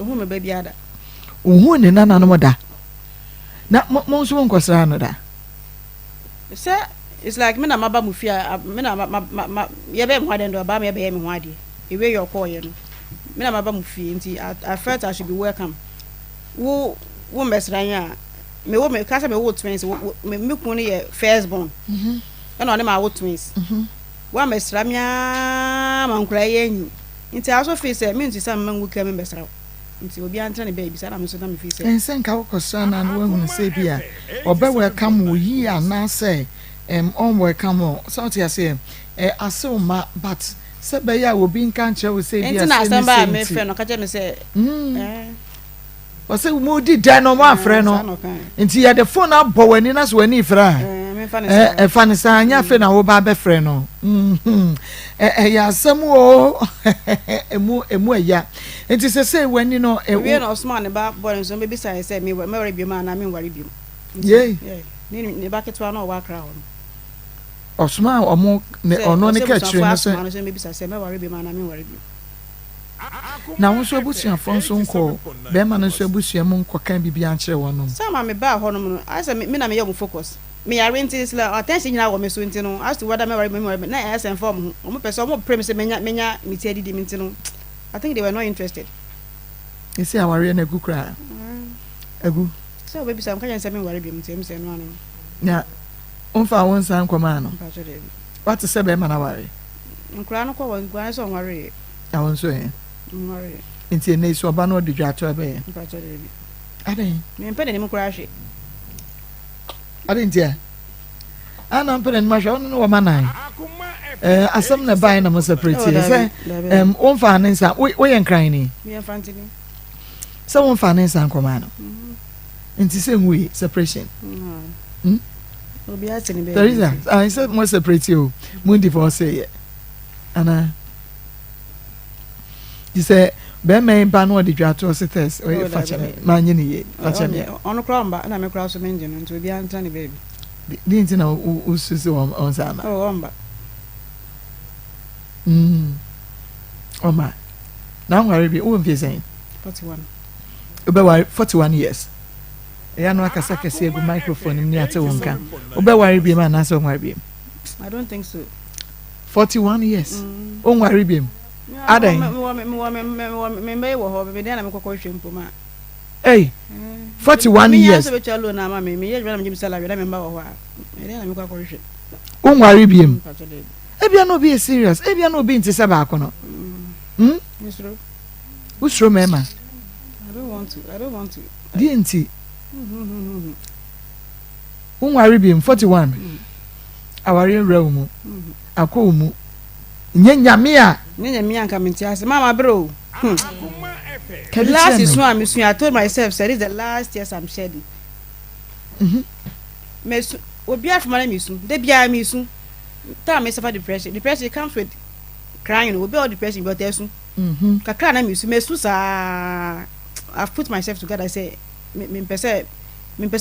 who me baby ada. Who ne nana no da. Na mo so nkosra no da. Say it's like me na maba mufia me na ye be mo do ba me be me ho ade. E we your call ye no. Me na maba mufia nti I felt I should be welcome. Wo mesranya me wo me kasa me wo twins me kun ye first born. And on my twins. Wa mesramia mankura ye nyi. Nti aso fi say me nti sam mangu kra me besra. Nti obi antra ne baby sa na me so na me fi say. Ensen ka wokosra na no hu say bia. Obe welcome wo yi ana say on welcome so to say asoma but say be ya obi nka nche wo say bia. Nti na asamba me fe no ka je me say o say mo di dan no mo afre no. Nti ya the phone abo wani na so wani fra. Fanisa anya fe na wo ba be frɛ no ya asɛm o emu aya enti se wani no we no Osman ba boy nso be bisa say me worry bi ma na me worry bi ye ne ba ketwa na wa kra ho Osman omo ne ono ne ka kyerɛ no se me bisa say me worry bi ma na me worry bi na wo so abusia fonso nko be ma no so abusia mu nko kan bibia nkyerɛ wono sama me ba ho no no I say me na me yam focus me are renting is like attention na wo me so ntino as to whether me worry na yes inform ho mo person mo premise menya me tie didi ntino I think they were not interested. You see our na gu kra agu so baby sam kan say me worry bi mtie me say no ano na onfa won san koma no what to say be ma na worry nkra no ko won gwan so worry I won so worry ntie na iso ba no de dwa to be aden me mpede ni mo kra hwe adentia ana mpere ni masho no wo manan asem na bai na mo separate say on fa nansa wo yen kran ni me fantini so on fa nansa nkoma no nti say we separation obi atini be there is I said mo separate you mo divorce ye ana you say be me ba no de dwato sites o fa cheme ma nye ni ye fa cheme ono kra mba na me kra so me nje no nti obi anta ni baby di nti na ususu on sana omba oma na ngare bi o mfi sen 41 obe wari 41 years ya no akasa kase egu microphone ni ate wonka obe wari bi ma na so ngare bi I don't think so 41 years o ngare bi adan me wo ho be dey na me kokko hwempo ma 41 years so be chalo na ma me ye jwa na me salary na me mba wo ho a me dey na me kokko hwe o ngare bi ebia no be serious ebia no be ntisa ba akono usro mema I don't want to di enti unwari bi 41 awari rewmu akomu nyanyame anka mentiase mama bro last is one I told myself said this is the last years I'm shedding me obi afuma na misu de bia misu time me suffer depression comes with crying obi all depression but esu kakra na misu sa I've put myself together. I say me pese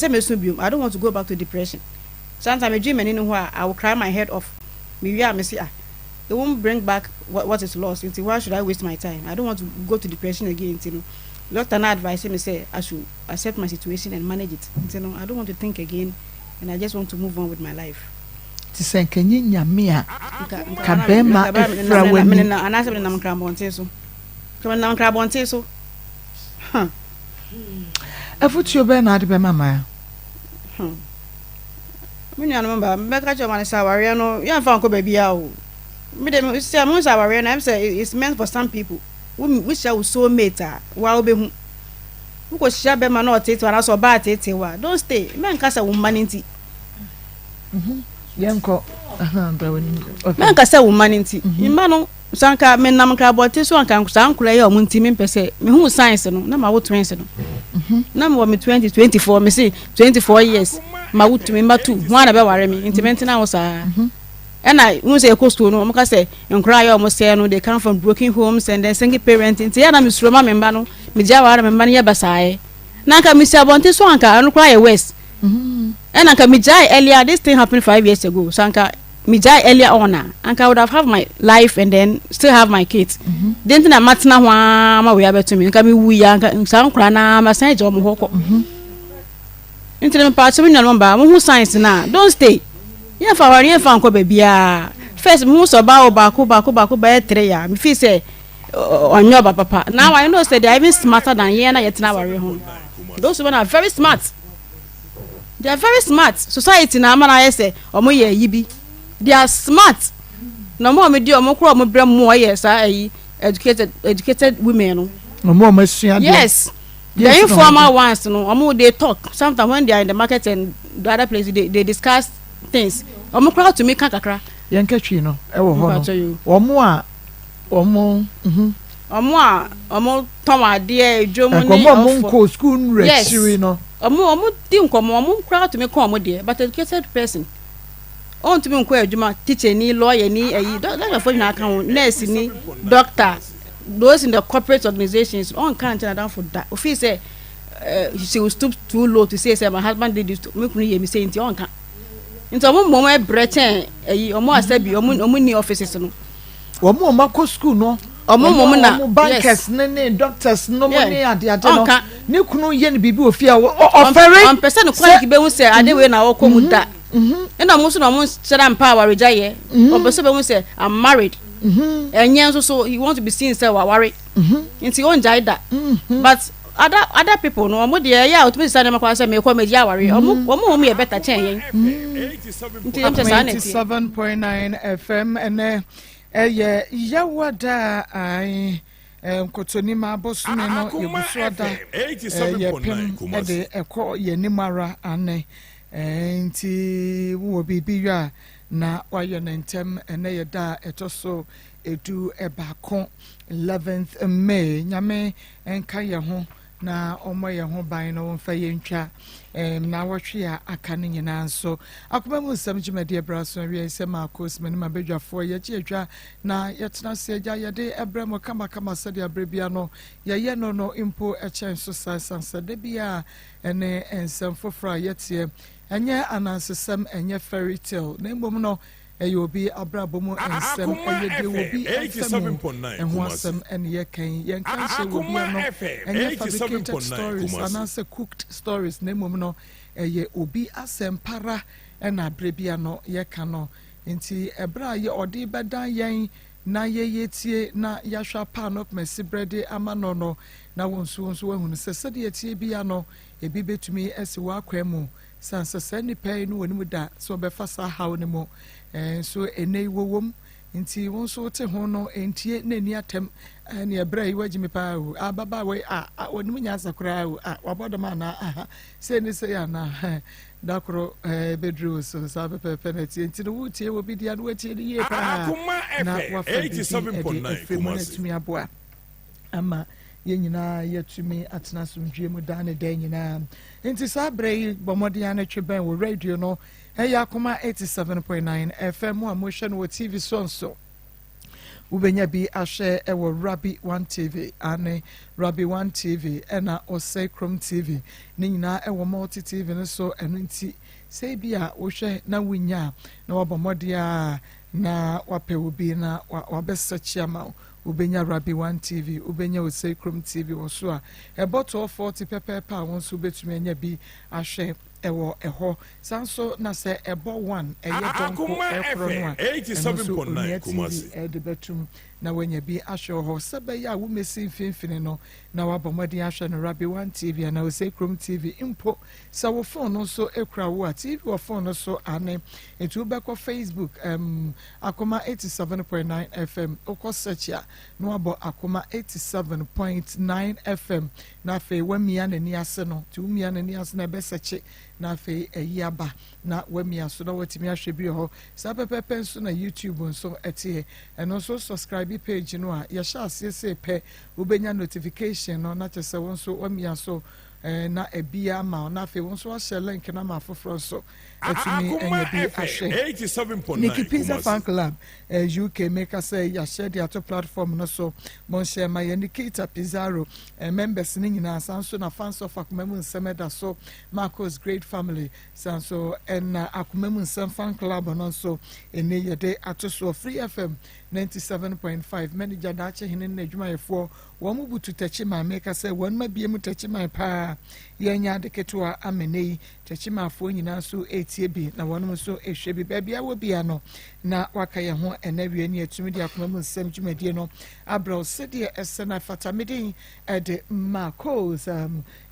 mesu biom. I don't want to go back to depression. Sometimes I dream and anywhere I will cry my head off. Me say it won't bring back what is lost. Why should I waste my time? I don't want to go to depression again. Doctor advice me say I should accept my situation and manage it. I don't want to think again, and I just want to move on with my life. Tisen kenyi nyamia kabema efra weni anase me nam krabonte so. Come nam krabonte so. Afutu be na de be mama me nua no mba me ka choma ne saware no ya mfa nko ba bia o me dem say mo saware na say it's meant for some people we shall so mate wa obehu uko sha be ma na otete wa na so ba tete wa don't stay me nka sa wo maninti yenko ba woni me nka sa wo maninti imba no sanka me nam krabote so anka sankura ye o munti me pese me hu science no na ma wo twins no na me wo me 2024 me say 24 years ma wo tumi ma tu ho ana be ware me intimate na wo sa and I hu say costo no mo ka say nkura ye o mo say no they come from broken homes and then single parenting ti ya na me suro ma me mba no me ja ware me mba no ye basae na anka me si abonte so anka anu kura ye west and anka me jai earlier this thing happened 5 years ago sanka me die earlier on and I would have my life and then still have my kids. Then na matna wa ma we abeto me nka me wu ya nka san kra na ma san je o mo hoko. Into me part so me number mo hu science na don't stay. Ye fa wari ye fa nko ba bia. First mo so ba ba 3 ya. Me feel say on your papa. Now I know say they are even smarter than ye na yet na worry home. Those women are very smart. They are very smart. Society na ama na say omo ye yibi. They are smart. No more me do omo kro omo brem mo yes educated women no. No more yes. The informal ones no omo they talk. Sometimes when they are in the market and the other place they discuss things. Omo kro to me kakakra. Yankatwi no e wo ho no. Omo tomade edwomu ni omo ko school nrechiri no omo di nkomo omo crowd to me come omo there but educated person on to me nko edwuma teacher ni lawyer ni that for na account nurse ni doctor those in the corporate organizations on can't turn down for that if he say she will stoop too low to say my husband did this to make me hear me saying on can into omo e brechen omo asabi omo ni offices no omo ko school no omo na bankers ne doctors no money ade no ne kunu ye ne bibi ofia ofere on person quite be hu say ade we na wo komu da na mo so na mo share empower rejaye on person be hu say I'm married enye so he want to be seen say wa worry nti on jai da but other people no omo dey ya to be say na kwa say me ko me dia worry omo ye better chen yen 87.9 FM and yawada ai kotoni ma bosu ne no yebusuada yepem de eko yenimara ane nti wo bibia na wayo nentem ene yeda etoso edu ebako 11th May nyame enka ye ho na omo ye ho ban no mfa ye ntwa na wahwe a aka ne nyina nso akoma mu nsem jimade braso wi Nsem Akos mani mabedwafo ye chietwa na yetena se agya yede ebremo kama sade abrebia no ye no impo echen so sansa de bia ene ensem fofra yetie enye anansesem enye fairy tale na mbom no eyobi abrabomu ensem eyede obi 87.9 enwasem ene kan yenkan se obi no enye fabricated stories ananse cooked stories na mbom no eye obi asempara ena abrebia no yeka no nti ebra ye odi bedan yen na yetie na yahwa pan up mesibrede amano no na wonso wahunu sesede yetie bia no ebi betumi esi wakwemu sansa sani pay no woni da so be fasa hawo ne mo so enei wowom nti wonso te ho no entie na ni atem ne ebra yi wagimi pa o ababa we woni mu nya sakura o wabodoma na se ni se ya na dakro bedru so sabe penalty nti no wutie wo bidia no watie ni ye pa na wa 87.9 kumasi aboa ama yenyina yetumi atena somdwe mu da ne da nyina nti sabre bomodian na tweben wo radio no Akoma 87.9 FM a motion wo TV so ubenya bi ahye ewo Rabi 1 TV ane Rabi 1 TV ena Osei Chrome TV ni nyina ewo multi TV no so eno nti sei bia wo hwe na wunya na wabomodia na wape obi na wabesechi ama ubenya Rabi 1 TV ubenya Osei Chrome TV wo so a eboto 40 pepepa won so betumi anya bi ahye ewo eho sanso na se ebo 1 donko ekro no 87.9 kumasi betum na wanya bi ahwe ho sebe ya wo mesi finfini no na wabomodi ahwe no Rabi 1 TV na Osei Chrome TV impo sa wo phone no so ekra wo TV wo phone no so ane etu be ko Facebook Akoma 87.9 FM oko search ya no abo Akoma 87.9 FM na fe wamia na ni ase no tu mia na ni ase na be search na fe eyaba na wamia so na watimi ahwe bi ho sa pepepe so na YouTube nso etie eno so subscribe page no a ya sha ase pe ubenya notification no na chese won so wamia so na ebia ma na fe won so ahye link na ma foforo so atumi enye bi ahye 87.9 Nikki Pizza Fan Club UK make us say ya share the platform no so mon share my Nikita Pizarro members ni nyina sanso na fans of Akoma mu Nsem da so Maa Akos great family sanso and Akoma mu Nsem Fan Club no so ene yede atoso Free FM 97.5 manager da che hinin na adwumayefo wo mu butu tachi ma make us say won ma bie mu tachi ma pa yenya de keto amenei tachi ma fo nyina so etie bi na wonum so ehwe bi bia wo bia no na waka ye ho enawie ne atumi de Akoma mu Nsem dwumadie no abro sedie esena fatamedi de Maa Akos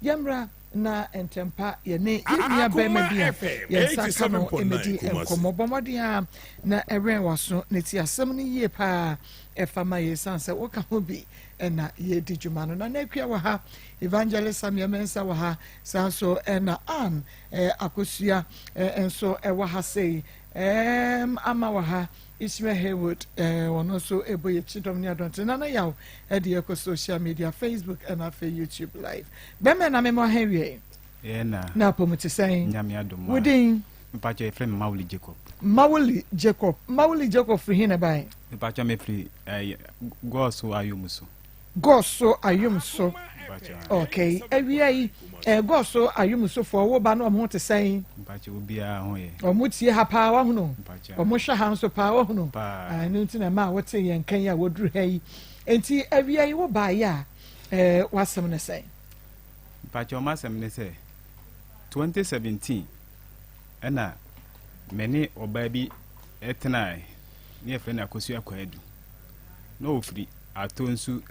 yamra na entempa ye ne yemia bema bia ye saka no emedi enkomo bomodia na eren waso ne ti asem ne yie pa efama ye sanse woka ho bi na ye di dwuma no na akua wa ha evangelist Samuel Mensa wa ha sanso na an akosua enso wa ha sei ama wa ha Ishmael Haywood wono so eboye chidom ni adonte na yaw e de eko social media Facebook and afa YouTube live bema na memo hawie na pomuti say nyame adom wodin mpacho efrem Mawuli Jacob free hina bai mpacho me free goso ayumuso okay ewie goso ayumuso for wo ba no mo te say mpacho bia ho ye omutie ha pa wa huno omusha ha nso pa wa huno anu nti na ma wote ye nkan ya woduru ha yi enti ewie wo ba ya wasem ne say mpacho masem ne say 2017 ena many oba bi etnai ne fe na kosu akwadu no ofri atonsu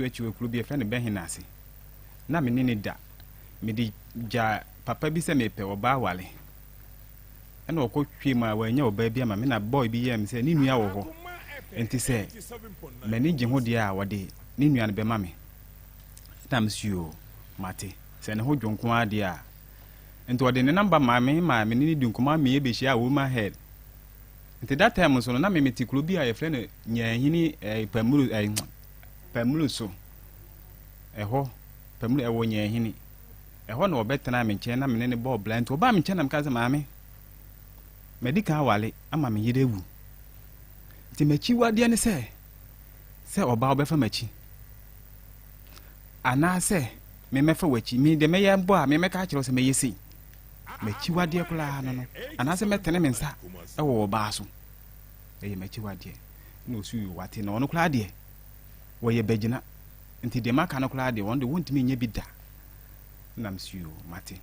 achiwe kuru bi e fe ne behinase na me ne da me di ja papa bi se me pe oba wale ena okotwe ma wanya oba bi ama me na boy bi ye me se ni nua wo ho enti se me ni je ho dia a wode ni nua ne be ma me tam suo mate se ne ho dwonko ade a enti wode ne number ma me ni di nkoma me ye be hia wo ma head enti that time so na me metikuro bi a ye frɛ no nyahini pamulu so ɛhɔ pamulu ɛwɔ nyahini ɛhɔ na obetena me nkyɛn na me ne ball blind oba me nkyɛn na me ka sɛ maame medical wale ama me yire wu enti machi wade ne sɛ oba obefa machi ana sɛ me mefa wachi me de meyɛ mbo a me meka kyerɛ sɛ meyɛ sei machi wade kula no ana sɛ metene me nsa ɛwɔ oba so ɛyɛ machi wade na osu wate na ɔno kula de wɔyɛ bagina enti de maka no kula de wɔn de wontimi nya bi da na msuo mate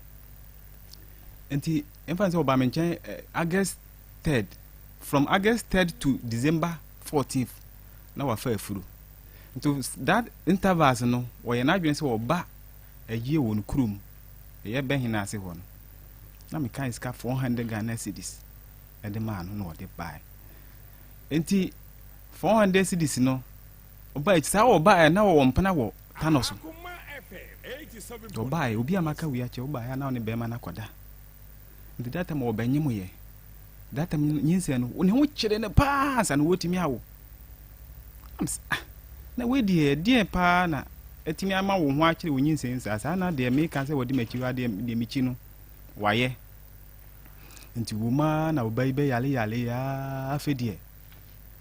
enti emfa sɛ oba me nkyɛn August 3rd from August 3rd to December 14th na wafa afuru enti that intervals no wɔyɛ na adwene sɛ oba ayie wɔ no kurom ɛyɛ behina ase hɔ no na me kan ska 400 Ghana cedis ede ma no no de buy enti 400 cedis no oba itsa oba na wo mpana wo tanoso oba obi amaka wi ache oba ya na ne be ma na koda enti data ma obanye mu ye data nyinse no ne ho kyere ne pa sa no wotimi awo na we die pa na etimi ama wo ho akyere wo nyinse nsa sa na de me kan se wodi machi wa de michi no waye nti woma na obai be yale ya afedie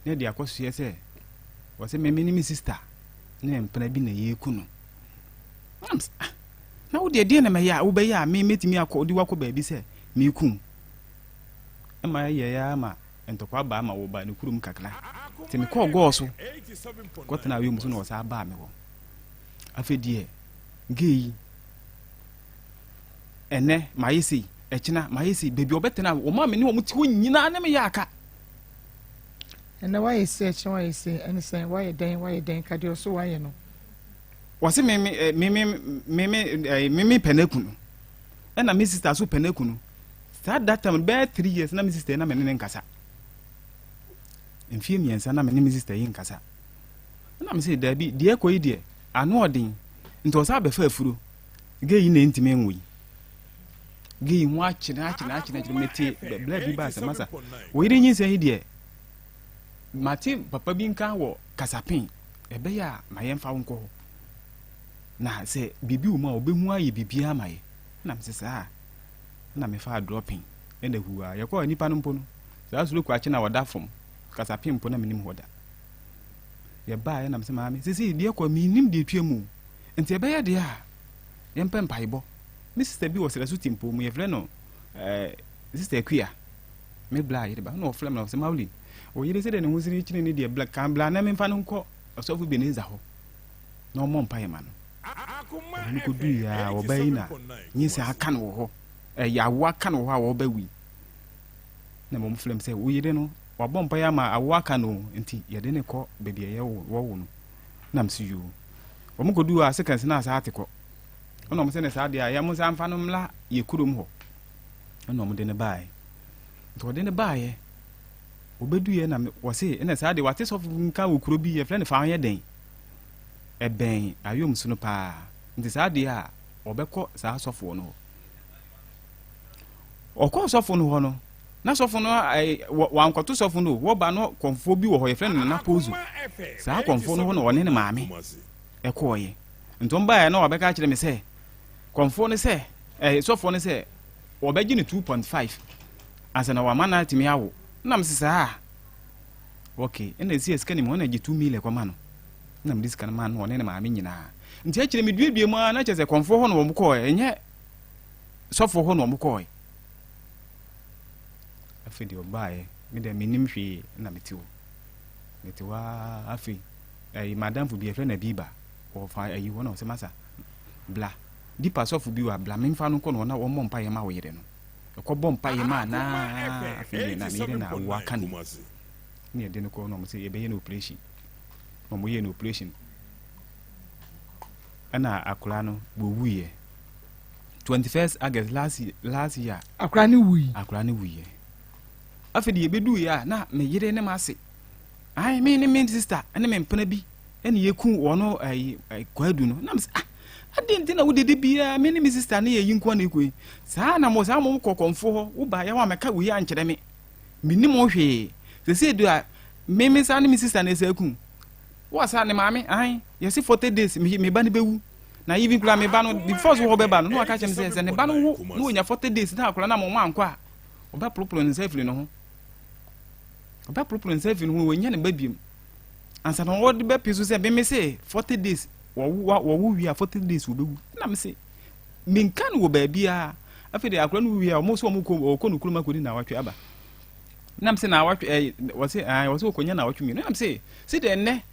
ne de akoso ye se wo se me mi sister ne mpana bi na ye kunu na wo de na me ya wo be ya me metimi akodi wako ba bi se me kum e ma ye ya ma entokwa ba ma wo ba ne kurum kakra ti me ko go so gotna wi muso na wo sa ba me wo afedie gei ene mayisi echina mayisi bebi obetena o ma me ne o muti ho nyina na me yaka ene why is echina why is ene say why den ka de so why no wase me penekunu ena me sister so penekunu that time be 3 years na me sister na me ne nkasa enfie miensa na me ne me sister yi nkasa na me say da bi de ekoyi de ano odin nto sa be fa afuro geyi na ntime enwi geyi ho akina meti bla bi ba masa wo yiri nyi se hidie mati papa bi nka wo kasapin ebe ya ma yemfa wonko na se bibi wo ma obehu aye bibi amaye na me se saa na me fa dropping ena huwa yakọ nipa no mpo no saa suru kwa chi na wada fom kasa pimpo na menim hoda ye ba ye na me se maame sisi de kwa minim de twemu enti ebe ye de a ye mpem paibo mi sister bi wo sere so timpo mu ye fle no sister Kuya me bla ye ba no fle me se mawli o yire se de ne husiri chine ne de black kan bla na me mfa no nko osofu beneza ho na o mompa ye ma no ni ko du ya wo ba yi na nyi se aka no ho ya wo aka no ho a wo ba wi na mo mflem se wo yire no wa bompa ya ma awo aka no nti ye de ne ko bebi ye wo no na msi yu wo mo ko du a seconds na sa atiko ono mo se ne sa de a ya mo sa mfa no mla ye kurom ho ono mo de ne bae to de ne bae obedu ye na wo se ene sa de wate so nka wo kuro bi ye fle ne fa ye den eben ayom suno pa nti sa de a obekọ sa sofo no okọ sofo no ho no na sofo no wa nkoto sofo no wo ba no konfo bi wo ho ye fle ne na pozu sa konfo no ho no one ne maame ekoye ntom ba ya na obeka kire me se konfo ne se sofo ne se obeji ne 2.5 asa na wa mana timi awo na msisa okay ene esi eska ni mo na ji 2 million kwa mano na mdisi kana man one ne maame nyina nti akire me duedue mu na chese konfo ho no wo mko enye sofo ho no wo mko afidi obae me de minim hwe na metiwo afi madam fu bi efre na biba o fa ayi wona o se masa bla di pasofu bi wa bla me mfa no ko no na wo mompa ye ma wo yire no ko bompa ye ma na afi na me yire na wo aka ni ne de no ko no mo se ye be ye no operation mo ye no operation ana akura no bo wuye 21st August last year akura ni wuye afedi ye bedu ya na me yire ne ma se ai me ne me sister ene me mpana bi ene ye ku wono kwadu no na me ade ntina wo dede bia me ne me sister ne ye yinko na ekoi saa na mo saa mo kokonfo ho wo ba ya wa meka wo ya nkyere me minim ho hwe se do a me saa ne me sister na esa ku wo saa ne maame ai ye se 40 days me ba ne bewu na even kula me ba no before wo be ba no aka chem se ne ba no wo no onya 40 days na akula na mo anko a oba propro ne safely no ho oba propro ne safely no ho wonya ne ba biem ansa na wo de be piso se me se 40 days wo wi a 40 days wo bewu na me se me nkan wo ba bia afede akula no wi a mo so mo ko no kuluma kodi na watwe aba na me se na watwe wo se okonya na watwe mi na me se de ne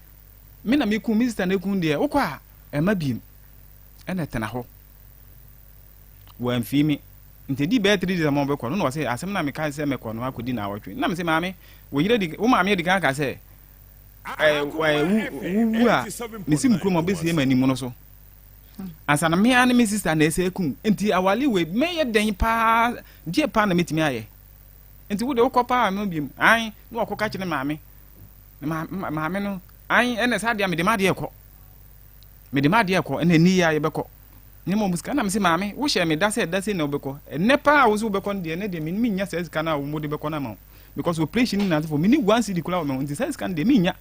me na me ku minister na ku de wo kwa e ma biem ena tena ho wo amfimi nti di be 3 days mo be ko no wo se asem na me kan se me ko no akodi na watwe na me se maame wo yire di wo maame di kan ka se wu a mesim kro mo be se mani mu no so ansa na me ane me sister na ese ku nti awale we me ye den pa die pa na metimi aye nti wo de wo ko pa no biem ai no wo ko ka kire maame maame no ai ene sa dia me de ma de ko ene ni ya ye be ko ni mo musika na me se maame wo hye me da se na wo be ko ene pa wo so wo be ko de ne de me nya se sika na wo mo de be ko na ma because operation na for me ni one city kula wo me nti se sika de me nya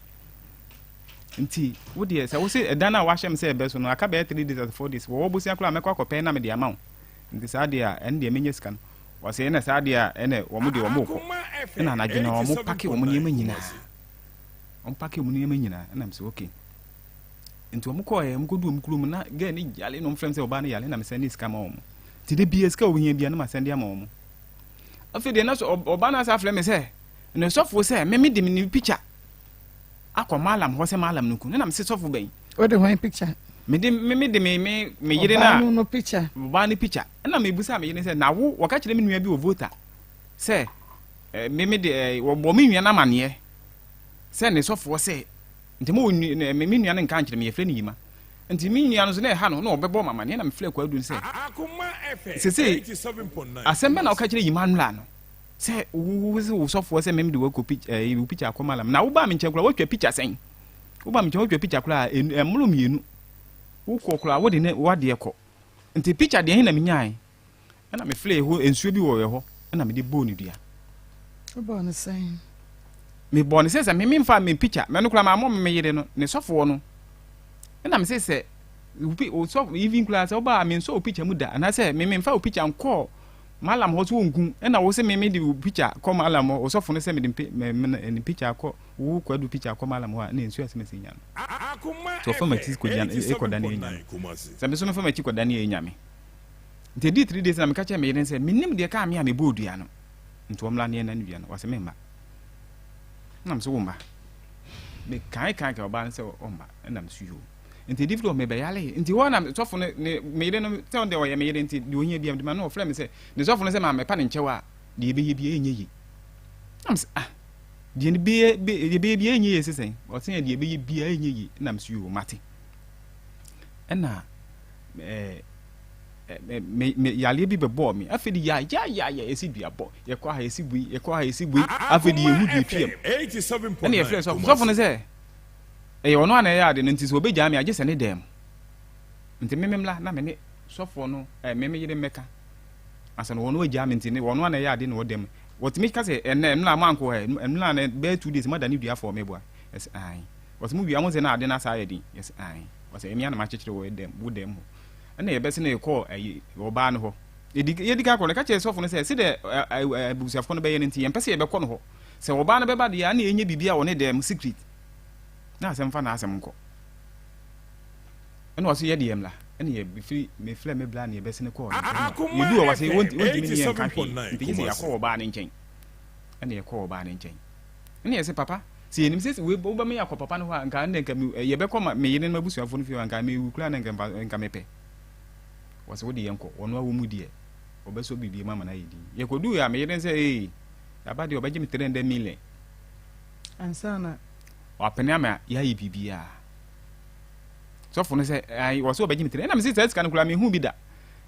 nti wo de se wo se edana wa hyem se ebe so no aka be 3 days or 4 days wo bo sia kula me kwa kope na me de ama nti sa de a ene de me nya sika no wo se ene sa de a ene wo mo de wo mo ko ena na gina wo mo pake wo mo nyema nyina na me se okay nti wo mo ko mo ko du mo kulu mo na ga ni yale no mfrem se oba na yale na me se ni sika ma wo mo ti de bia sika wo hia bia na ma sende ama wo mo afede na so oba na sa frem me se no sofo se me de me picture Akoma malam ho se malam nuku na me se sofo ben o de one picture me yire na no picture ba ni picture na me busa me yire se na wo ka kire me nua bi o voter se me de wo me nua na mane se ne sofo se nti mo me nua ne nka kire me yefre ni yima nti me nua no so na ha no na obebo mama ne na me fle kwa adu se Akoma FM 87.9 asembe na o ka kire yima nla no se wo sofo se me de wo ko picture Akoma lam na wo ba me nche kura wo twa picture sen wo ba me nche wo twa picture kura emlo mienu wo ko kura wo de ne wo de ko nti picture de hin na me nyae na me fle ho ensuo bi wo ye ho na me de bo ni dua wo ba ne sen me bo ne se me mfa me picture me no kura ma mo me yire no ne sofo no na me se so even class oba me so picture mu da and I say me fa picture anko malam ho so ngun e na wo se me di picture ko malam o so fo no se me di picture ko wo kwadu picture ko malam ho na ensu ase me se nya so fa ma tis ko nya e ko da na nya se me so me fa ma tis ko da na nya me nti di 3 days na me ka che me yen se me nim de ka me a me bodua no nti omla na na dua no wase me ma na me so wo ma me kai ka oba se o ma na me su yo nti difficult me be yale nti wona sofo ne me yire no tell de wo me yire nti de ohia bia de ma no frɛ me se de sofo no se ma me pa ne nchewa de ye be ye bia enye yi am se de ne be bia enye yi sesen o se de ye be ye bia enye yi na me su yo mate na me yale bi be bo me afedi ya esi dua bo ye kwa ha esi bui afedi ye hu dua twiem 87.9 na ye frɛ sofo no se ono ana ya de nti so obegya me agye se ne dem nti mememla na me ne sofo no meme yire meka asa no ono agya me nti ne ono ana ya de no dem wotimi ka se emla manko emla na be 2 days mother ni dua for me boa yes ai wotimi wi amonze na ade na sa ya din yes ai wose emi ana ma chechire wo dem wo dem na ye be se ne ko oba no ho yedika ko le ka che sofo no se de busuafo no be ye nti ye mpese ye be ko no ho se oba no be ba de ya na enye bibia wo ne dem secret na asem fa na asem nko eno waso ye de yemla ene ye bifiri me fle me bla na ye besene ko ye du waso wonti me ye kan nti ye yakọ oba ne nchen ene ye ko oba ne nchen ene ye se papa si enim se we bo ba me yakọ papa no ho anka ne nka ye be ko me ye ne mabusuafo no fi anka me wu kula ne nka me pe waso wo de yenko wono awo mu die obeso bibie mama na yedi ye ko du ya me ye ne se abade obaje me 300 million ansana apenia ma ya yi bibia so fo no se ai wo so obeji mitre na me se sika no kula me hu bi da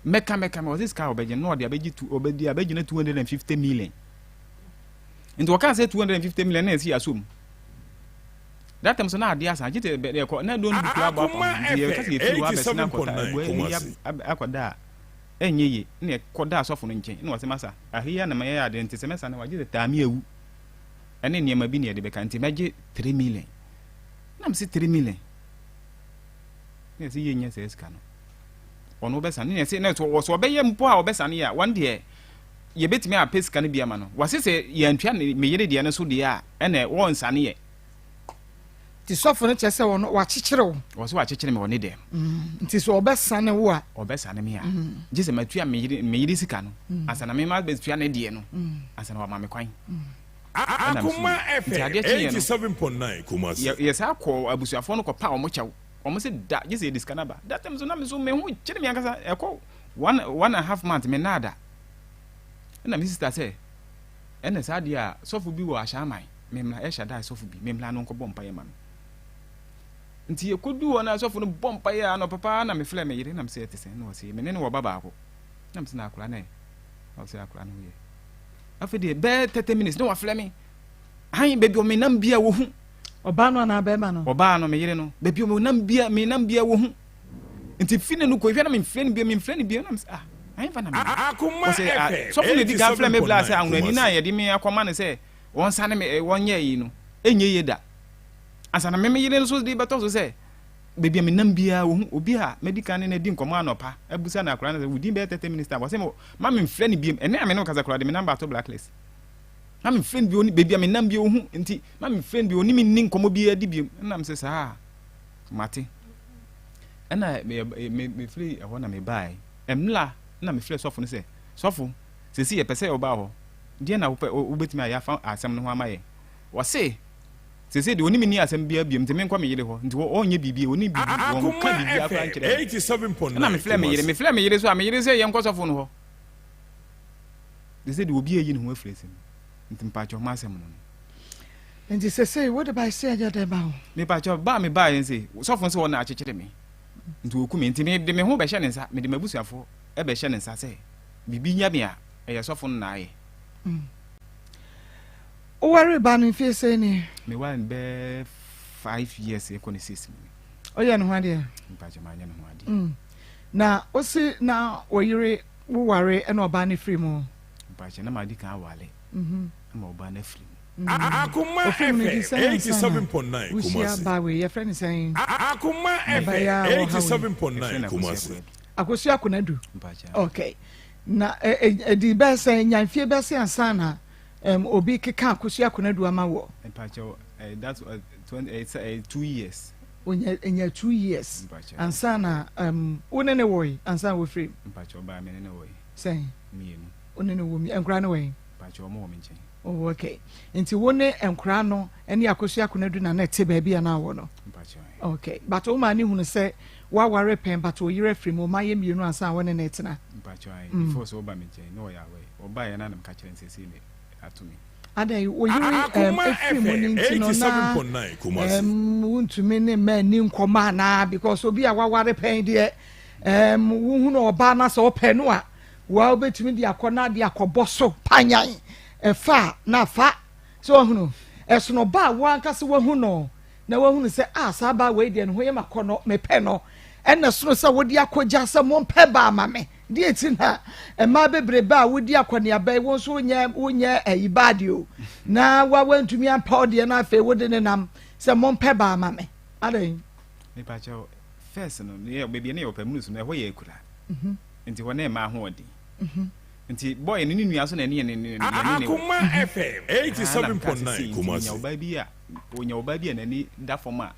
meka me wo se sika obeji no de abeji abeji na 250 million into wo kan say 250 million na si asum that time so na ade asa gite be ko na don du kula ba pa ye ka se fi wa be sina ko ta egbo ya akoda enye yi na ko da so fo no nchen na wo se masa ahia na me ya de ntse mesa na wagite tami ewu ene niema bi ne de be kan ti meje 3 million na mse 3 million ne se yenya se ska no ono be san ne se na so be ye mpo a obesa ne ya one day ye betimi a peska ne bia ma no wase se ye antwa ne me yere de ne so de a ene wo nsane ye ti sofo ne chese wo no wa chichire wo so wa chichire me woni de nti so obesa ne wo a obesa ne me a gise matua me yere sika no asana me ma be tua ne de no asana wa ma me kwan Akoma FM 87.9 Kumasi. Yes, I call abusuafo no ko pa omo chew. Omo se da je se diska ba. That time so na me so me hu kire me akasa e ko 1.5 month me nada. Na me sister say ene sa dia sofu bi wo ahyaman. Me mla e hya da sofu bi. Me mla no ko bompa ye ma me. Nti e kodu wona sofu no bompa ye no papa na me fle me yire na me se etese na wo se me ne wo baba ko. Na me se na akura na e. Wo se akura no ye. Afede be 30 minutes no wa fle me han bebi o me nam bia wo hu oba no na be ma no oba no me yire no bebi o me nam bia wo hu nti fine no ko hwe na me fle ne bia na han fa na me Akoma FM so fune di ga fle me bla se anwani na ye di me akoma ne se won sane me won ye yi no enye ye da asana me yire no so di beto so se bebi me nam bia wo hu obi a medical ne di nkomo anopa abusa na akora na se wudi be 30 minutes wa se ma me fle ne bia ene ame no kasa akora de me number to blacklist na me friend bi oni bebi me nam bia wo hu nti ma me friend bi oni me nin nkomo bia di bia na me se sa mate ena me fle ho na me bai emla na me fle sofo no se sofo se si ye pese oba ho die na wo betimi aya fa asem no ho amaye wo se se de oni me ni asem bia bia ntime nkwa me yire ho nti wo onye bibia oni bibia won ka bibia kwa nkire 87.9 na me fle me yire so a me yire se ye nkwa sofo no ho de se de obi ayi no ho afresim nti mpacho ma asem no nti se what about say aja de ba ho me pacho ba me ba yen se sofo se wo na achechire me nti oku me nti me de me ho be hye ne nsa me de mabusuafo e be hye ne nsa se bibi nya me a e sofo no na aye o worry ba no fi se ni me wan be 5 years e kone 6 o ye no hade mpacho ma nya no hade na o si na o yire wo ware e na oba ne free mu mpacho na ma di kan wale ma oba na free Akoma FM 87.9 Kumasi. Ba we your friend saying Akoma FM 87.9 Kumasi. Akosi akonadu. Okay. Na di be say nyanfie be say ansana obi keka akosi akonadu ama wo. That's 2 years. Onya 2 years. Ansana wonene woy ansana wo free. Mpacho ba me ne woy. Say mienu. Onene wo mi enkra ne woy. Mpacho mo me nchen. Oh, okay. Nti wone enkra no ene akosi akonadu na na te ba bia na wo no. Mpacho. Okay. But o ma ni hunu say wa ware pen but o yire free mo ma ye mienu ansana wone na etena. Mpacho ai. Before so ba me nchen no ya we. Oba ye na nam ka kire nsese ne atumi. Adai wo yiri efiri mo ni ntino na wuntumi ne man ni nkoma na because obi a waware pen de wo hu no oba na so pen no a wa obetumi de akona de akoboso panyan efa na fa so hunu esono ba wo ankase wo hu no na wo hunu se sa ba we de no ho ye makono me pen no ena sono se wo de akogya se mo mpe ba amame di etina ma bebrebe a wodi akwane abai won so wonye ayibadio na wa wantumi ampa de na afa wodi ne nam se mo mpe ba amame adan me pa cho first no ye bebi ne yopamunus no ho ye kura nti ho na ma ho odi nti boy ne nua so na ne Akoma FM 87.9 Kumasi. Onya oba bi na ni da forma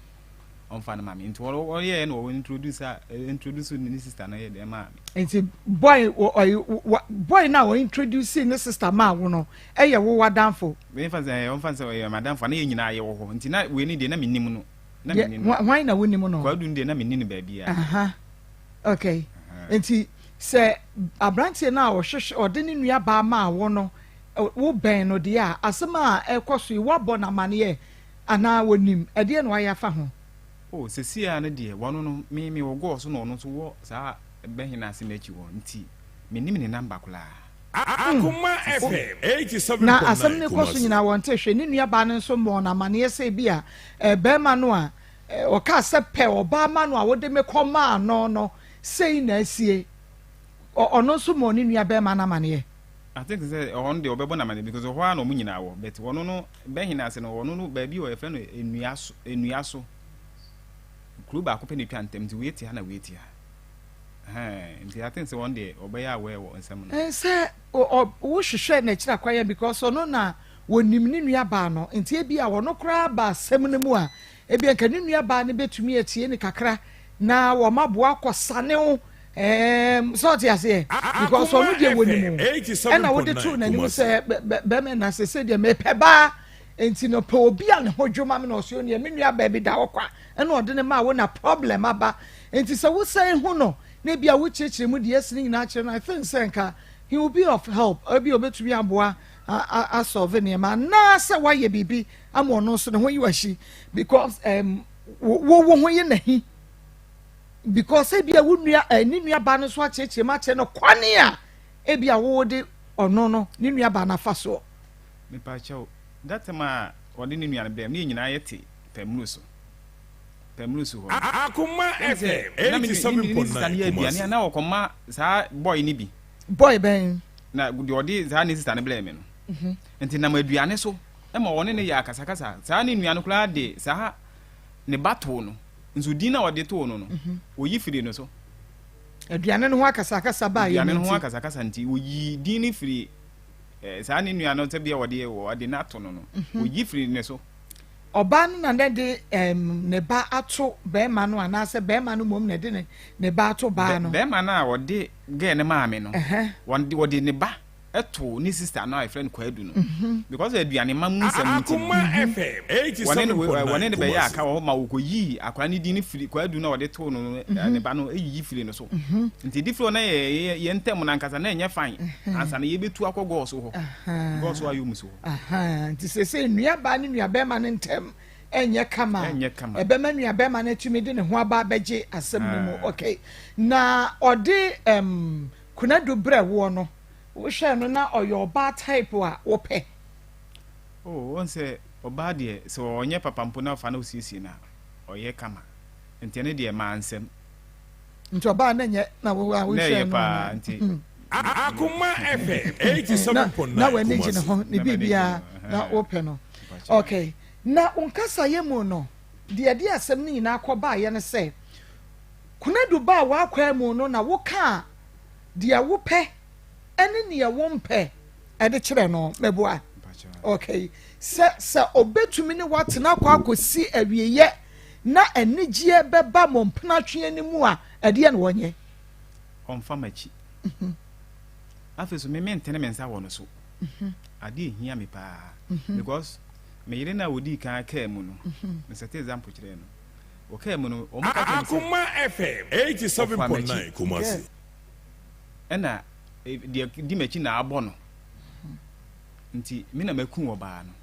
onfa na mami nti wo ye no introduce ni sister na ye de ma nti boy na wo introduce ni sister ma wo no eye wo wadanfo we fa say onfa say ye madam fa na ye nyina ye wo ho nti na we ni de na menim no na menim why na wonim no kwa du de na menim ba bia okay nti se abrantie na wo hwehwe ode ni nua ba ma wo no wo ben no de a asema ekoso yi wo bo na mane ana wonim ede no aya fa ho oh sesia na de wono no me wo go so no no so wo sa behina ase na chi wo nti menim ne number kula Akoma FM 87.9 na asem ne koso nyina wonte hwe ne nua ba ne so mo na mane se bia be ma no a o ka se pe oba ma no a wo de me koma no sei na asie ono so mo ne nua be ma na mane I think say on the obebo na mane because ho na mo nyina wo but wono no behina ase no wono no ba bi o ye fe no enua so club akopɛ ne twa ntem nti weti ha na weti ha nti I think say one day obeya aware wo nsɛm no say wo hwehwɛ na kira kwaya because ono na wonim ne nua ba no nti e bia wono kra ba asɛm ne mu a e bia nka ne nua ba ne betumi atie ne kakra na wo maboa kɔsane wo so ti ase because ono de wonim ɛna wo de tu na ni sɛ be me na sɛ de me pɛ ba enti no pe obi a ne hodwoma me no so ne me nua ba bi da wo kwa ɛna ɔde ne ma wo na problem aba enti sɛ wo sɛ hu no na bia wo kyekye mu de asini nyina kyerɛ no I think sɛ nka he will be of help obi obetumi aboa a solve ne ma na sɛ wayɛ bibi ama ɔno so ne ho yiwashi because wo ho ye nahi because e bia wo nua ni nua ba no so akyekye ma kyerɛ no kwane a e bia wo de ɔno no ni nua ba na fa so me pa chawo that ma ɔde ni nua no bɛm ne nyina yɛ te pamruso ho Akoma FM 87.9 Kumasi na okoma sa boy ni bi boy ben na de ɔde za ne sister ne blame no enti na maduane so e ma wɔne ne yɛ akasakasa sa ne nua no kula de sa ne bato no nso di na ɔde to no oyi firi no so aduane no ho akasakasa ba yɛ aduane no ho akasakasa nti oyi di ne firi sa ne nua no te bia ɔde na to no oyi firi ne so oba no na de ne ba ato be ma no anase be ma no mom na de ne ba ato ba no be ma na ɔde ge ne maame no wɔde ne ba eto ni sister na my friend Kwadu no because aduane ma mu nsɛm nti Akoma FM 87.9 wɔne ne be ya aka wo ma wo koyi akwa ne di ne firi Kwadu na wɔde to no ne ba no eyi firi no so nti di firi na ye ntem na nkasa na enye fine ansa na ye betu akɔgɔ so ho go so ayo muso nti sese nua ba ne nua be ma ne ntem enye kama ebe ma nua be ma ne tumi de ne ho aba begye asɛm no mu okay na ɔde Kunadu bre wo no wo hwɛ no na ɔyɛ ɔba type a wopɛ won say ɔba de so ɔnyɛ papampo na fa na osiesie na ɔyɛ kama nti ne de ma nsɛm nti ɔba na nyɛ na wo hwɛ no nti Akoma FM 87.9 na wani gine ho ne bibia na wopɛ no Okay. Na unkasa ye mu no. De asem ni na akoba ye ne se. Kunadu ba wa akwa mu no na wo ka de wo pɛ ene ne wo mpɛ e de kyerɛ no meboa. Okay. Se obetumi ne watena kwa akosi awieye na enigye beba mo mpena twe ni mu a ede ye no wonye. Onfa machi. Afeso me mentene mensa wo no so. Ade ehia me pa because me yire na wodi kan ka mu no. Me set example kyerɛ no. O ka mu no o maka Akoma FM 87.9 Kumasi. Ena di machi na abɔ no. Nti me na maku wo ba no.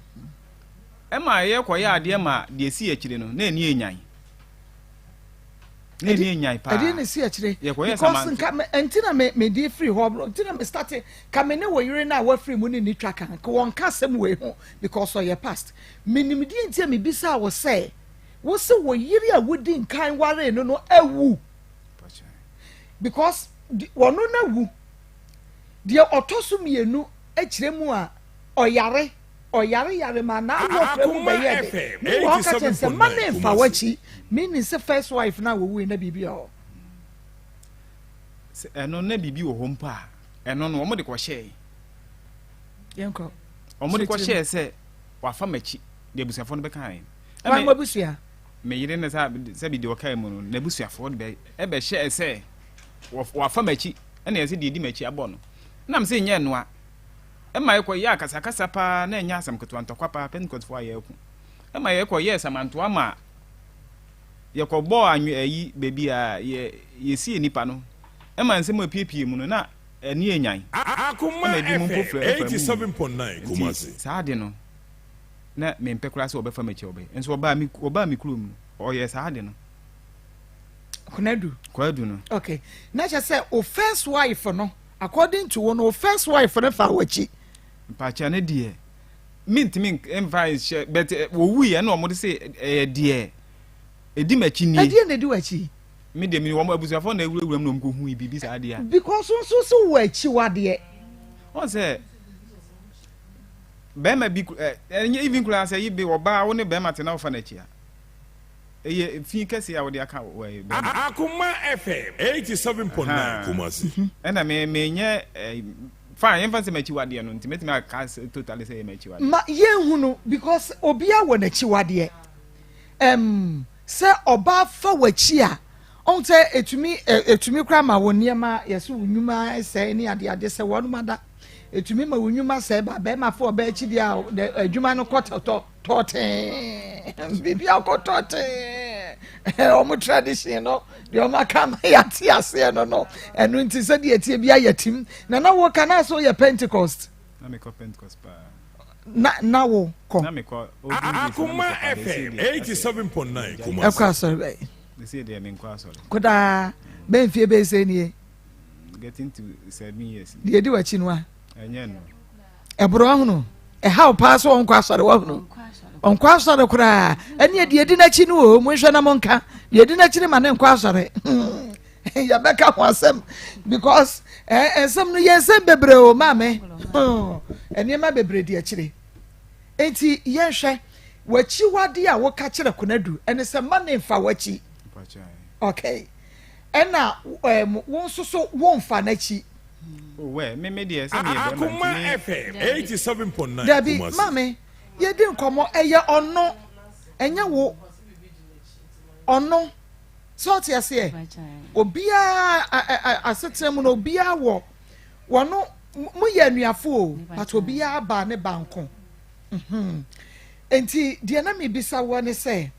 Ema ye koya ade ma de si akire no na eni enyan. Na eni enyan pa. Ade na si akire. Because nka me di free ho bro. Ntina me start ka me ne wo yire na wa free mu ni twa kan. Ka won ka sem we ho because so ye past. Menim di ntia me bisa wo say wo se wo yire a wodi nkan ware no awu. Because wono na wu. De otoso mienu akire mu a oyare ma na wo frem be ye de wo ka chense mane fa wachi meaning say first wife na wo wi na bibia o eno na bibi wo ho mpa eno no omo de ko share yenko omo de ko share say wa fa machi de busuafo no be kan wa mo busua me yire na sa bi de wo kan mu no na busuafo no be e be share say wa fa machi na ye se de di machi abɔ no na me se nye no a ema yekɔ ya kasa pa na enya asam keto antokwa pa Pentecost fo ayeku ema yekɔ yes amanto ama yekɔ bɔ anwe ayi bebi a ye si nipa no ema nsem apiepie mu no na ani enyan Akoma FM 87.9 Kumasi saade no na me mpekura se obefa machi obe enso oba mi kurom o ye saade no kunadu no okay na cha say o first wife no according to one of first wife no fa wachi mpacha ne die mint envice but wo wu ye na o mo de say die edi machi ni die na di wachi me de mi wo abusuafo na ewuram no mko hu bibi sa de a because so wachi wade on say be ma bi even kula say yibe oba wo ne be ma tena wo fa na chi a eye fi kase a wo de aka wo Akoma FM 87.9 Kumasi ena me nye fine emphasis machi wade no ntimetime aka totally say machi wade ma ye hunu because obia wo na chi wade say oba fa wachi a on say etumi kra ma wo niema yeso wunuma say ni ade say wonu mada etumi ma wunuma say ba be ma fa oba chi dia adwuma no tote bibi akotote omo tradition no de o makama yati ase no enu nti se de etie bia yatim na wo kana so ye Pentecost na me ko Pentecost pa na wo ko na me ko Akoma FM 87.9 Kumasi akwa sorry they say they mean kwa sorry koda ben fie be se nie getting to 7 years de di wachi no a enye no ebro hono how pass on kwa sorry wo hono on kwa sorry kura ene de di na chi no o mo hwe na mo nka de di na chi ma ne kwa sorry ya beka ho asem because ensem no yensem bebre o mame ene ma bebre di akire enti yenhwe wachi wade a wo ka kire kunadu ene se ma ne mfa wachi okay ena won soso won fa na chi we me de se me Akoma FM 87.9 Dabi mame ye di nkomo eye ono enye wo ono so ti ase obia asetrem no obia wo wono mu ye anuafo o but obia ba ne banko enti de na me bisa wo ne se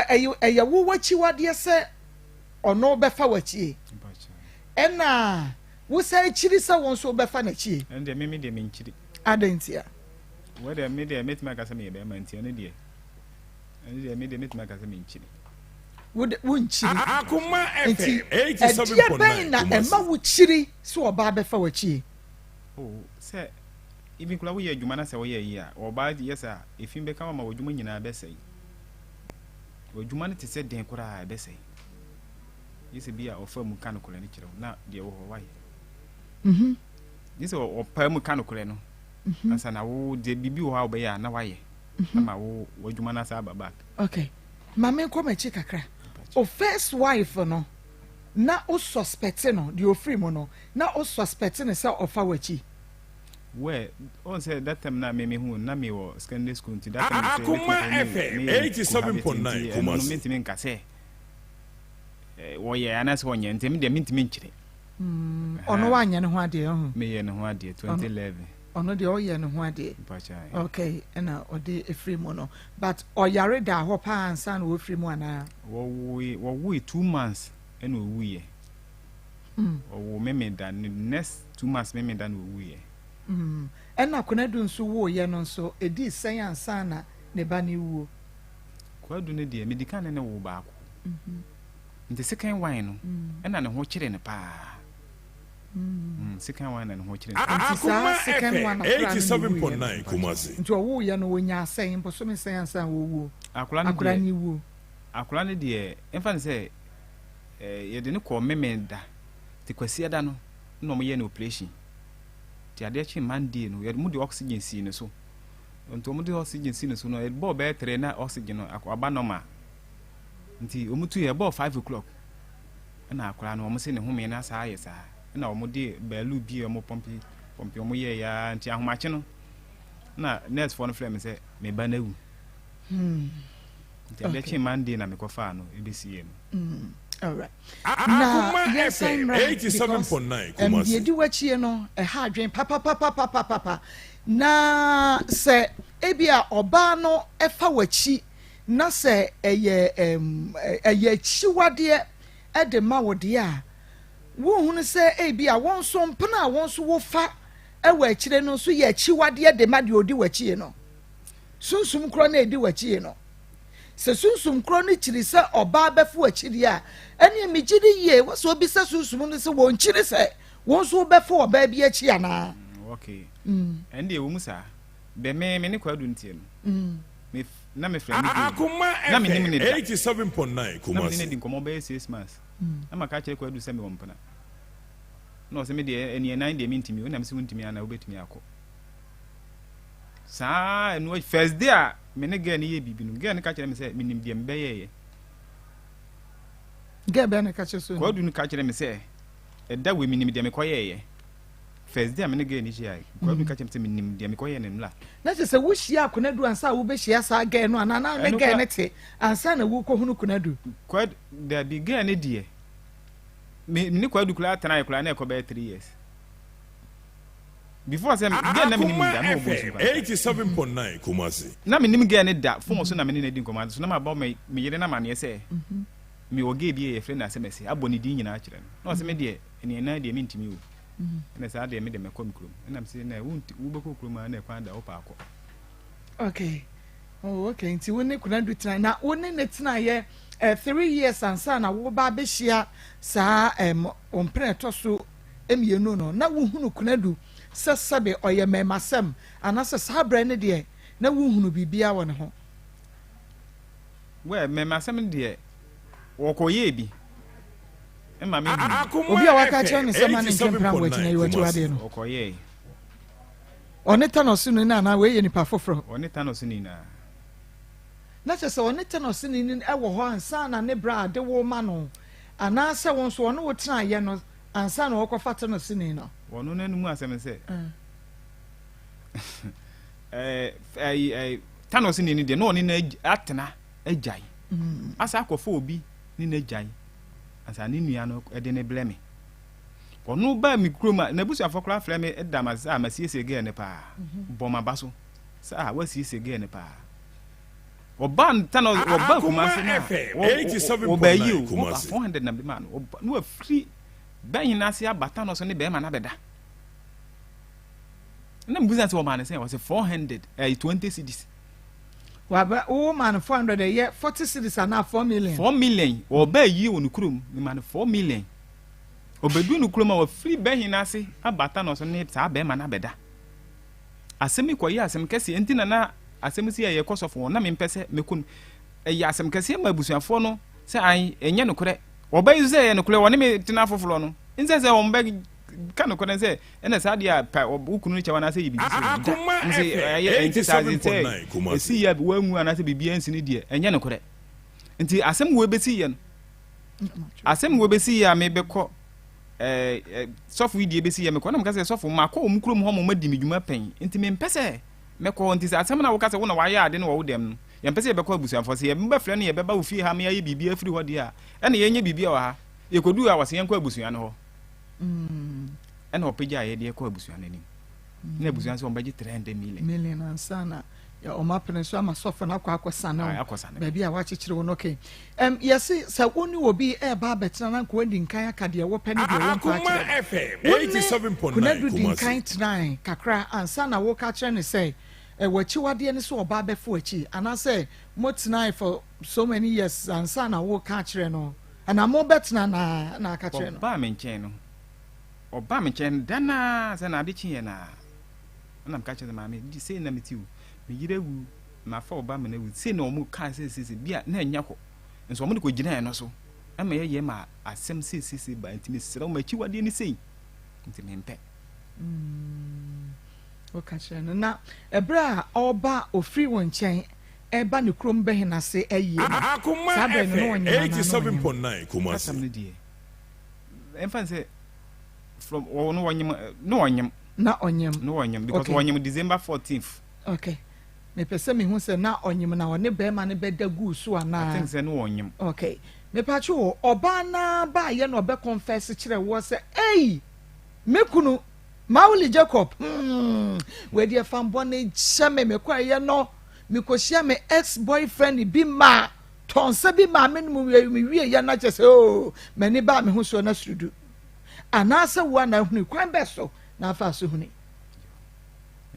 eye wo wachi wade se ono befa wachi ena wo sai chiri se won so befa na chi ende me de me nchiri adentia we de me de metima ka se me be ma ntia ne de ende de me de metima ka se me nchiri wo nchiri Akoma FM 87.9 na ema wo chiri so oba befa wachi oh se ibi kula wo ye adwuma na se wo ye yi a oba yes a efin be ka ma wo adwuma nyina be sei wo adwuma ne te se den kura be sei yese bia ofa mu kanokole ne kire na de wo ho waye yese o pa mu kanokole no asa na wo de bibi wo ha wo ya na waye na ma wo wadwuma na sa baba okay mama ko machi kakra o first wife no na o suspect no the ofri mo no na o suspect ne say ofa wachi where on say that time na me hu na me wo secondary school nti that time Akoma FM 87.9 Kumasi no mentimi nka say wo ye anas wo nye ntimi de mentimi nkyire ono wa anya ne ho ade ho me ye ne ho ade 2011 ono de o ye ne ho ade okay na o de efri mo no but o yare da ho pa ansa na wo efri mo ana wo 2 months and we wuye wo me da next 2 months me da no wuye na konadu nso wo ye no nso edi sen ansa na ne ba ne wuo kwadu ne de medical ne wo ba ko nti second wine no na ne ho kyere ne pa second wine na ne ho kyere Akoma FM 87.9 Kumasi nti wo ye no wonya sen mpo so me sen ansa wo wuo akura ne wuo akura ne de emfa ne se ye de ne ko memenda ti kwasi da no no mo ye no operation ti ade chi mande no ye mu de oxygen si ne so nto mu de oxygen si ne so no e bo be tre na oxygen no akwa normal nti omutu ye bo 5 o'clock na akura no mo se ne home na sa aye sa na o mo de balu bi o mo pompi o mo ye ya nti ahomache no na nurse for no flame se me ba na wu nti ade chi mande na me ko fa no e be sie no all right Akoma FM 87.9 Kumasi edi wachie no ha adwen papa na se ebia oba no efa wachi na se eye chiwade e de ma wode a wo hunu se ebia won so mpena won so wo fa e wa chire no so ye chiwade de ma de odi wachie no sunsum kro na edi wachie no se sunsum kro ni chiri se oba befu achiri a ene migidi ye wo so bi se sunsum ni se won chiri se won so befu oba bi achi ana okay ende e wo musa be me ne kwadu ntie no me na me friend Akoma FM 87.9 Kumasi na me ne din komo be 6 months na maka kire kwadu se me wo mpana no se me de ene 9 de mintimi wo na me se wontimi ana wo betimi akọ sa no first day a me ne ga ne ye bibi no ga ne ka kire me se minim de mbe ye ga be ne ka kire so kwadu no ka kire me se da we minim de me koye first day me ne ga ne hia kwadu ka kire me se minim de me koye ne mla na se wo hia konadu ansa wo be hia sa ga no ana na ne ga ne te ansa na wo ko hunu konadu kwadu da bi ga ne die me ne kwadu kula tana kula na e ko be 3 years before say get na minim da no bo 87.9 Kumasi na minim get ne da fo so na me ne din command so na ma ba me yire na ma ne say me wo ge bi e friend na say me say aboni din nyina kire no say me de ene na de mintimi wo na say de me de me kom krom na me say na wo be ko krom na e kwa da wo pa akọ okay oh okay nti wo ne kuna du tena na wo ne tena ye 3 years ansa na wo ba be hia sa ompre to so emienu no na wo hunu kuna du sasabe oye memasem anasa sabre ne de na wo hunu bibia wo ne ho we memasem de wo koye bi e ma me obi a waka kire ne sema ne nkempra wo kina yiwatu ade no wo koye one tanosu ni na we ye nipa foforo one tanosu ni na se one tanosu ni e wo ho ansa na ne bra de wo ma no anasa won so one wo tena ye no ansa na wo kofa tanosu ni no wono nanu mu asem se tanosu ni de no ni na atena ajai asa akofo obi ni na ajai asa ni nua no e de ne bleme onu ba mi kroma na busu afokra frɛ me da ma sa ma siese ge ne pa bɔ ma baso sa wa siese ge ne pa oban tano oba kuma se na 87.9 kuma se 400 na be man no wa free ban na se abata no so ne be ma na beda na mbuza se o man se was 400 20 cedis wa ba o man 400 ye 40 cedis na 4 million oba yi wonu krum ni man 4 million obedu no kroma wa free ben na se abata no so ne sa be ma na beda asemi koyi asem kese entina na asem si ye kosofo na me mpese mekun asem kese ma busuafo no se an enye no kore obayi se ye no kore woni me tina foforo no nse se won be kan ko na say ena sa dia pa ukunu ni chawa na say bibi nti esi ya wangu ana say bibi ansi ni de enye ne kore nti asem wo besi ye no asem wo besi ya me bekọ sofu die besi ya me ko na mka say sofu ma ko omukuro mu ho mo madi medwuma pen nti me mpese me ko nti asem na wo ka say wo na wa ya ade na wo dem no ya mpese ye bekọ abusuafo say ye mba frɛ no ye beba wo fi ha me ya bibi afiri ho de a ena ye nye bibi wa ha ye kodu a wase ye nkọ abusua no ho ena opagya ye de kọ abusua no ni na abusua so mbagye 300 million ansana ya omapene so ama sofa na akwa na baby a wachichire wo no okay yesi se woni obi e ba betina na ko ndi nkan akade wo pani de wo mpa akire 87.9 kuna du di nkan tnai kakra ansana wo ka kire ne say wachi wade ne so oba befo achi ana say mo tnai for so many years ansana wo ka kire no ana mo betina na ka kire no ba me nchen no oba me nchen dana se na ade chi ye na na ka kire ma me di say na metiu yirewu ma fa oba me na wu se na omu kan se bia na enya ko nso omu de ko gina eno so ama ye ma asem se ba ntimi sira o ma chi wade ni sei ntimi mpe o ka che na ebra oba ofri won chen eba ne krom be hina se aye Akoma 87.9 Kumasi asam ne die emfa se from no wanyem because wanyem December 14th okay me pese me hu se na onyim na one be ma ne be da gu so ana I think se no onyim okay me pa chu oba na ba ye no be confess kire wo se ei mekunu Mauli Jacob we dey fan bone cheme me kwa ye no me ko share me ex boyfriend bi ma tonse bi ma me mu wie ye na che se o me ni ba me hu so na sudu ana se wo na hu kwan be so na fa so hu ni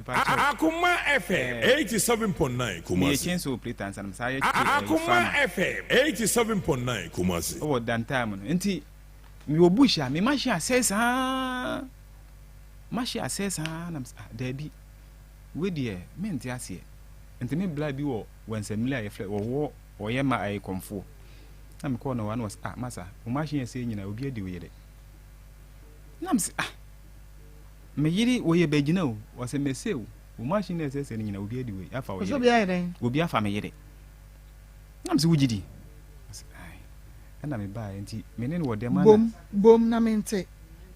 Akoma FM 87.9 Kumasi. Me change so pretend and say Akoma FM 87.9 Kumasi. Oh dan time no. Enti me obusha me ma share access na Debbie. We dey me enti ase. Enti me bla bi wo Nsem mila ye fle wo ye ma ai komfo. Na me call no one was masa. O machine say nyina obi adi we ye de. Na me say me yiri wo ye begina o wo se mese o machine ese nyina obi adi we afa wo ye obi afa me yire na mse wugidi ai na me ba enti me ne wo dem na bom na mente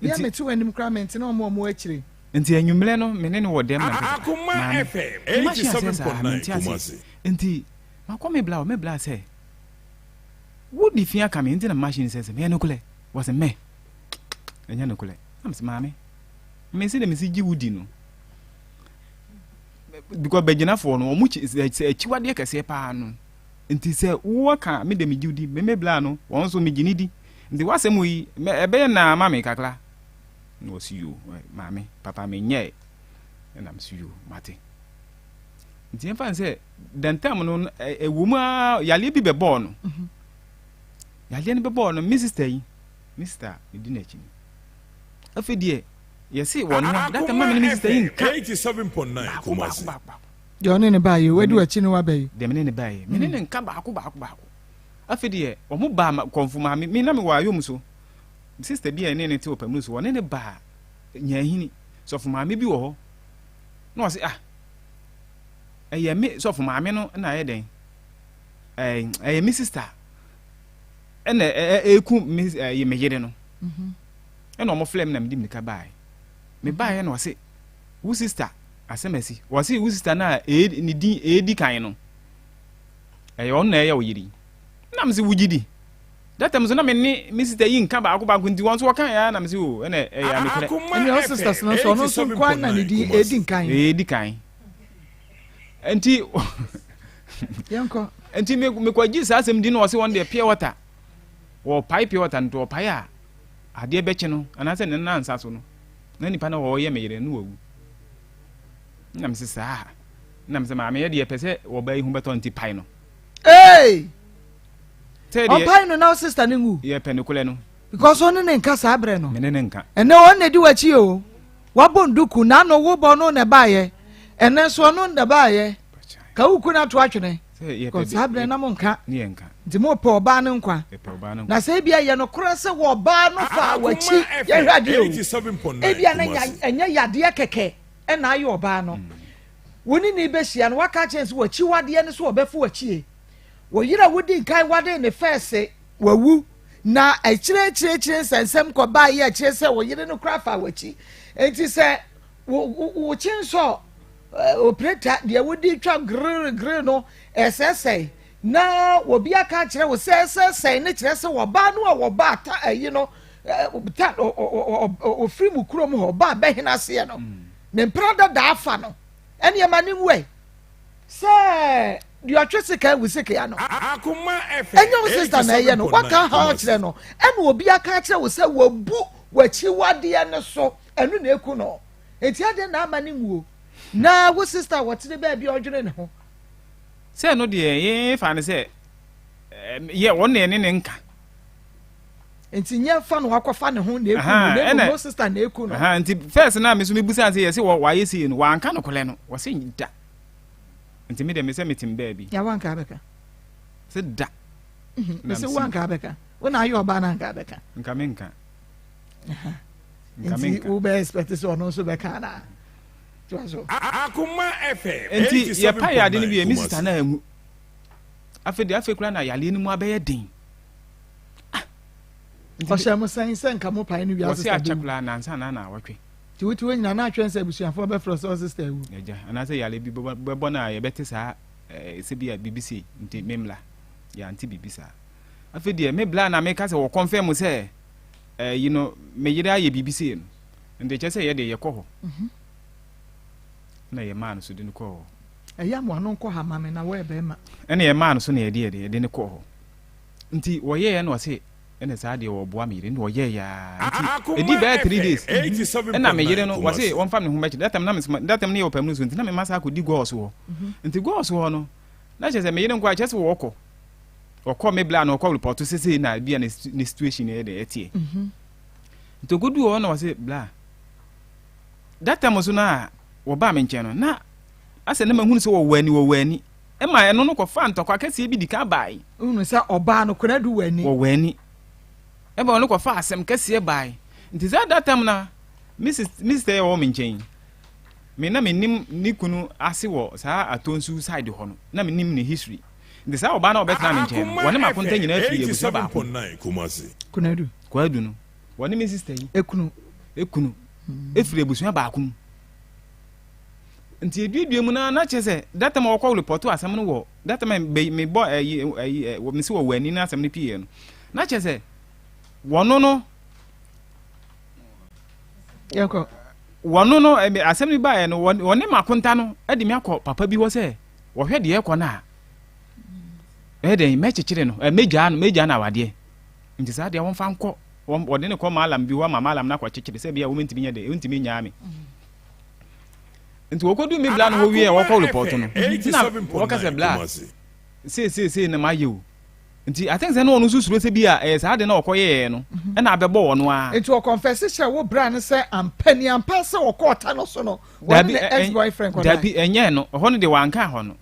ya me tu anim kra mente na omo akire enti anwumle no me ne wo dem na Akoma FM 87.9 Kumasi enti makome bla se wo di fia ka me enti na machine ese me no kule wo se me enya no kule na mse maame me say dem si giwudi no because begina for no omu chiwade kese pa no nti se wo ka me dem giwudi me bla no won so me gini di nti wasem yi ebe na mama kakla no si you mama papa me nye na am si you mate nti en fa say den tam no ewuma yale bi be ball no yale ne be ball no Mr. Medina-chi afedie yes one that man minister in 87.9 Kumasi Johnny ne baye we du achi ne wa baye dem ne baye me ne nka baako afedie o mu ba konfuma me na me wa yom so sister bi ne ne te opam so one ne ba nyahini so fuma me bi wo ho na o se eye me so fuma me no na ye den eye me sister ene eku me ye me yede no ene o mo flem na me di me ka bae me bae no wase wo sister asemasi wase wo sister na ni din edi kan no on na ya wo yiri na me se wugidi that time so na me ni me sister yi nka baako nti won so kan ya na me se o ene ya me kre ene wo sisters no so no so kwan na ni din edi kan enti yanko enti me kwa ji sa asem di no wase won de pure water wo pipe water ndo pai a ade beche no anase ne na nsa so no na nipa na wo ye meyere no wawu na mse sa na mse ma me ye de pese wo ba ihu beto nti pai no o pai no na sister ne ngu ye penekule no because one ne nka sa abre no me ne nka ene won ne di wachi o wabonduku na no wo bo no ne baaye ene so no ne baaye ka wuku na to atwene ko sabre na mo nka ne enka nti mo pe oba no nkwa na se bia ye no kora se wo oba no fa wachi ye hwade o e bia na enya yade keke e na aye oba no woni ni be hia no waka chance wachi wade ne so obefu wachi e wo yira wodi kai wade ne fese wawu na echire nsensem ko ba ye echire se wo yire no kora fa wachi enti se wo chinso operator de wodi twa gre no SSA na obi aka kire wo SSA ne kire se wo ba no wo ba ta yi no ta o free mu kuro mu ho ba be hena se no me prada da afa no ene ye mani we se di atwese kan wu seke ya no Akoma FM enyo sister na ye no waka ha kire no ene obi aka kire wo se wo bu wachi wade ne so enu na eku no enti ade na amani mu na wo sister wotine ba bi odwene ne ho se no de ye fa ne se ye wonne ne nka enti nye fa no akwafa ne ho na eku no wo sister na eku no enti first na me so me busa se ye se wa ye si no wa nka no kole no wo se nyida enti me de me se metim ba bi ya wanka abeka se da me se wanka abeka wona ayo ba na nka abeka nka me nka enti wo be expect so no so be kana Akoma FM enti ye pa ya de ni bi mi sister na amu afi kura na yale ni mu abeya din o se mo san nka mo pa ni wi asese wo se achakula na nsa na wotwe ti wo nyina na atwense abusuafo be fro so sister wu eja ana se yale bi bo na ye bete sa se bi BBC nti memla ya nti BBC afi de me bla na me ka se wo confirm se you know me yira ye BBC no nti che se ye de ye kɔ ho na ye man so de ne kɔ ho eya mo anu nkɔ ha ma me na wo ebe ma ene ye man so na ye de ne kɔ ho nti wo ye na wo se ene sa de wo boa me yire ne wo ye ya nti edi be 3 days ena me yire no wo se won fam ne ho mechi datam na me datam ne ye opam no so nti na me masa ko di go so ho nti go so ho no na che se me yire nkɔ a che se wo kɔ okɔ me bla na okɔ report se na bia ne situation e de etie nti godu ho na wo se bla datam so na wo ba me nche no na ase na mahunu se wo wani e ma eno no ko fa ntokwa kase bi dika bai unu se oba no kona du wani wo wani e ba no ko fa asem kase bai nti za datam na Mr. wo me nchen me na menim ni kunu ase wo sa atonsu side ho no na menim ne history nti sa oba na obetna me nchen woni ma konta nyina afi ebuso ba kuna du kwa du no woni me sister yi ekunu efiri ebuso ba akum nti eduedue mu na chese data ma wakɔ report asɛm no wɔ data ma me bɔ wo me se wɔ wani na asɛm no pie no na chese wɔno no yɛkɔ wɔno no asɛm no bae no wɔne makonta no ade me akɔ papa bi wɔ sɛ wɔhwɛ de yɛkɔ na ɛden mɛkyekyere no megya na awadeɛ nti saa deɛ wɔmfa nkɔ wɔde ne kɔ maalam bi wɔ ma maalam na kɔ kyekyere sɛ bia wo mentimi nya de wontimi nyaa me nti wokodu mi bla no ho wie wokɔ report no na woka se bla se na mayew nti I think say no no susuro se bia saa de na wokɔ ye no e na abɛbɔ wo no a nti wo confess sɛ wo bra ne sɛ ampani ampa sɛ wokɔ ta no so no wo ne ex boyfriend kɔ da bi enye no ho no de wanka ho no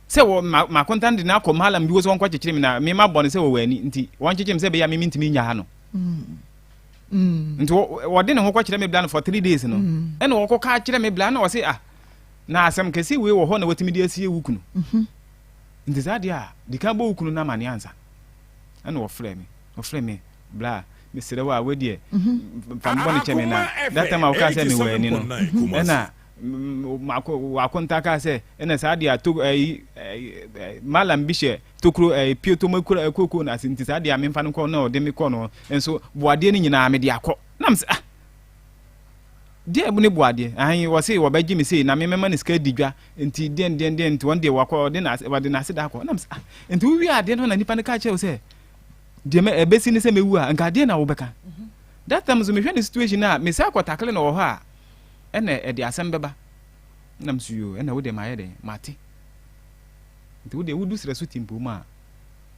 sɛ wo ma content na akɔ malam bi wo so wonkɔ kyekyere mi na me ma bɔ ne sɛ wo wani nti won kyekyere mi sɛ be ya me ntimi nya ha no nti wo de ne ho kɔ kyerɛ me bla no for 3 days no e na wokɔ ka kyerɛ me bla na wo se na asem kesi we wo ho na watimi de asie wukunu nti za dia dika bo wukunu na mane ansa ana wo frɛ me bla me sere wa we fambo ne cheme na that time I say me we ni no na makonta ka say ena sa dia to malam bishe tokro pieto makura koko na nti sa dia me mfa no ko na o de me ko no enso boade ni nyina me de akɔ na me die bu ne boade ahan wo se wo ba gimi se na me mema ne ska digwa nti den nti won de wakɔ de na se da akɔ na me nti wo wi ade no na nipa ne ka kye wo se de me ebesi ne se mewu a nka de na wo beka that time so me hwɛ ne situation na me se akɔtakle na wo hɔ a ene e de asɛm bɛba na me suyo ene wo de ma yɛ de mate nti wo de wo du sere so timpo ma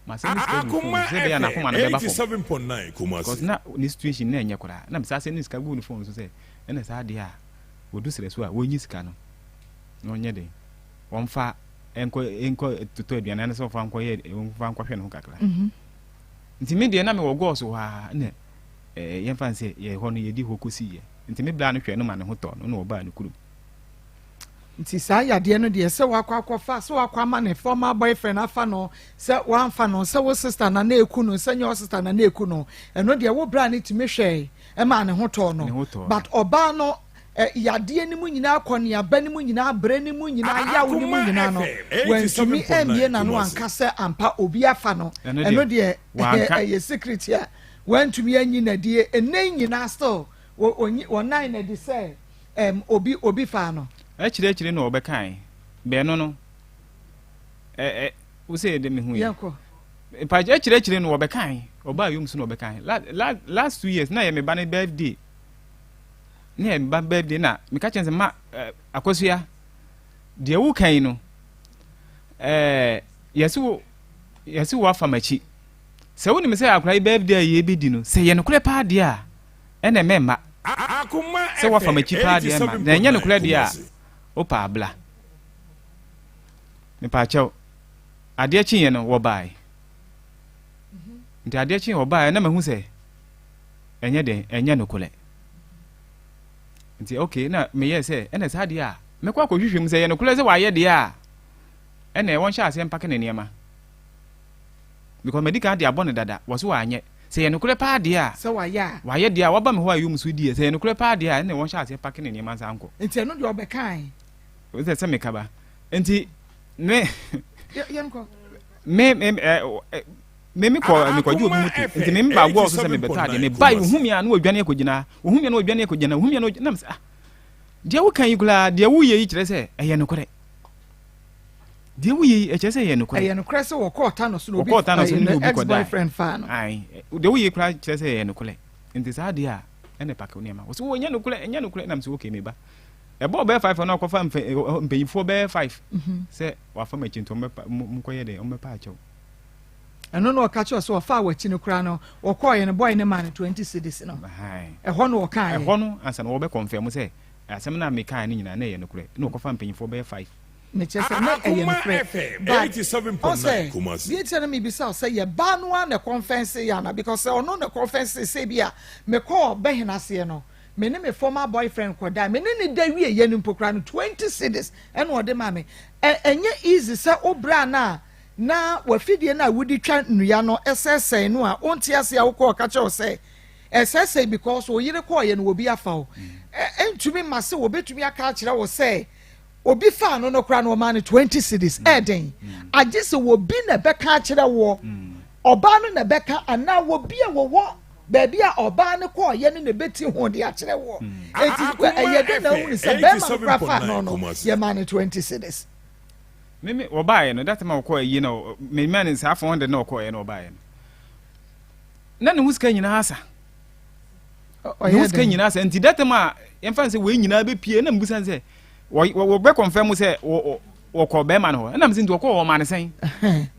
sɛ ne ska se be ya na koma na bɛba fo 87.9 because na ne situation na enye kora na me sa se ne ska gu ne phone so se ene sa de a wo du sere so a wo nyi sika no no nye de won fa enko tuto aduane na so fa nko ye fa nko hwe no kakra nti me de na me wo go so ha na ye fa nse ye ho no ye di hokosi ye nti me bla no hwe no ma ne ho to no na oba ne kuru nti saa yade no de se wakwa fa so wakwa ma ne former boyfriend afa no se wan fa no se wo sister na eku no se nyo sister na eku no eno de wo bra ne ti me hwe e ma ne ho to no but oba no yade ni mu nyina akoni aba ni mu nyina abre ni mu nyina yawo ni mu nyina no when to me emie na no anka se ampa obi afa no eno de ye secret ya when to me anyi na de enen nyina still wonan na de say obi fa no chire no obekan be no wo say de me hu ya ko pa chire no obekan oba yum so no obekan last 2 years na ye me ba ne birthday ne ba birthday na me ka chense ma akosua de wu kan no yesu wa famachi se woni me say akura birthday ye bi di no se ye no kure pa de a ene memma Akoma se wa famachi pa de ma na nya no kure de a opa abla me pa chaw ade chinye no wo bai nti ade chinye wo bai na mahu se enye no kule nti okay na me ye se ene sa de a me kwa kohwehwem se ye no kule se wa ye de a ene won sha ase mpake ne niema because medical de abone dada wo so wa anye se ye no kule pa de a se wa ye de a wo ba me ho ayum so die se ye no kule pa de a ene won sha ase mpake ne niema sanko nti eno de obekan wo se me kaba nti me yanko me ko ju mutu nti me ba go so se me beta de me bai ohumia na odwane akogina ohumia na odwane akogina ohumia na nam sa de wo kan yigula de wo ye kire se eye no kore de wo ye kire se eye no kore eye no kore se wo ko ta no so no bi ko boyfriend fa no ai de wo ye kira kire se eye no kore nti sa de a ene pa ka oniama wo so wo nya no kore nam se wo ke me ba ebo be 5 na akofa mpeyifo be 5 se wa fa machinto mkoye de ompa acho eno no ka cho so wa fa wachi no kra no wo koye no boy ne man 20 cedis no eho no wo kan eho no ansa no wo be confirm se asem na me kan ni nyina na ye no kure no akofa mpeyifo be 5 me chese na eye no kure 87.9 Kumasi ye tell me bisa say ye ba no na conference ya na because ono na conference say bia me call be hinase no me ne me former boyfriend koda me ne da wie ye nimpokra no 20 cedis ene ode ma me enye easy say obra na wafidie na wudi twa nnua no esese no a onti ase a wokọ ka che o say esese because o yire ko ye no obi afa o entumi mase obetumi aka kire wo say obi fa no no kra no ma ne 20 cedis eden agese wo bi na beka kire wo oba no na beka ana wo bi a wo baby a oba ne ko ye ne beti ho de a kire wo enti ye de na hu se be ma fa no ye ma ne 20 cedis me oba ye no that ma ko ye no me man in sa 400 na ko ye no oba ye na ne huska nyina asa huska nyina asa enti that ma ye fa se we nyina be pie na mbusan se wo be confirm se wo ko be ma no na mzi ndo ko wo ma ne sen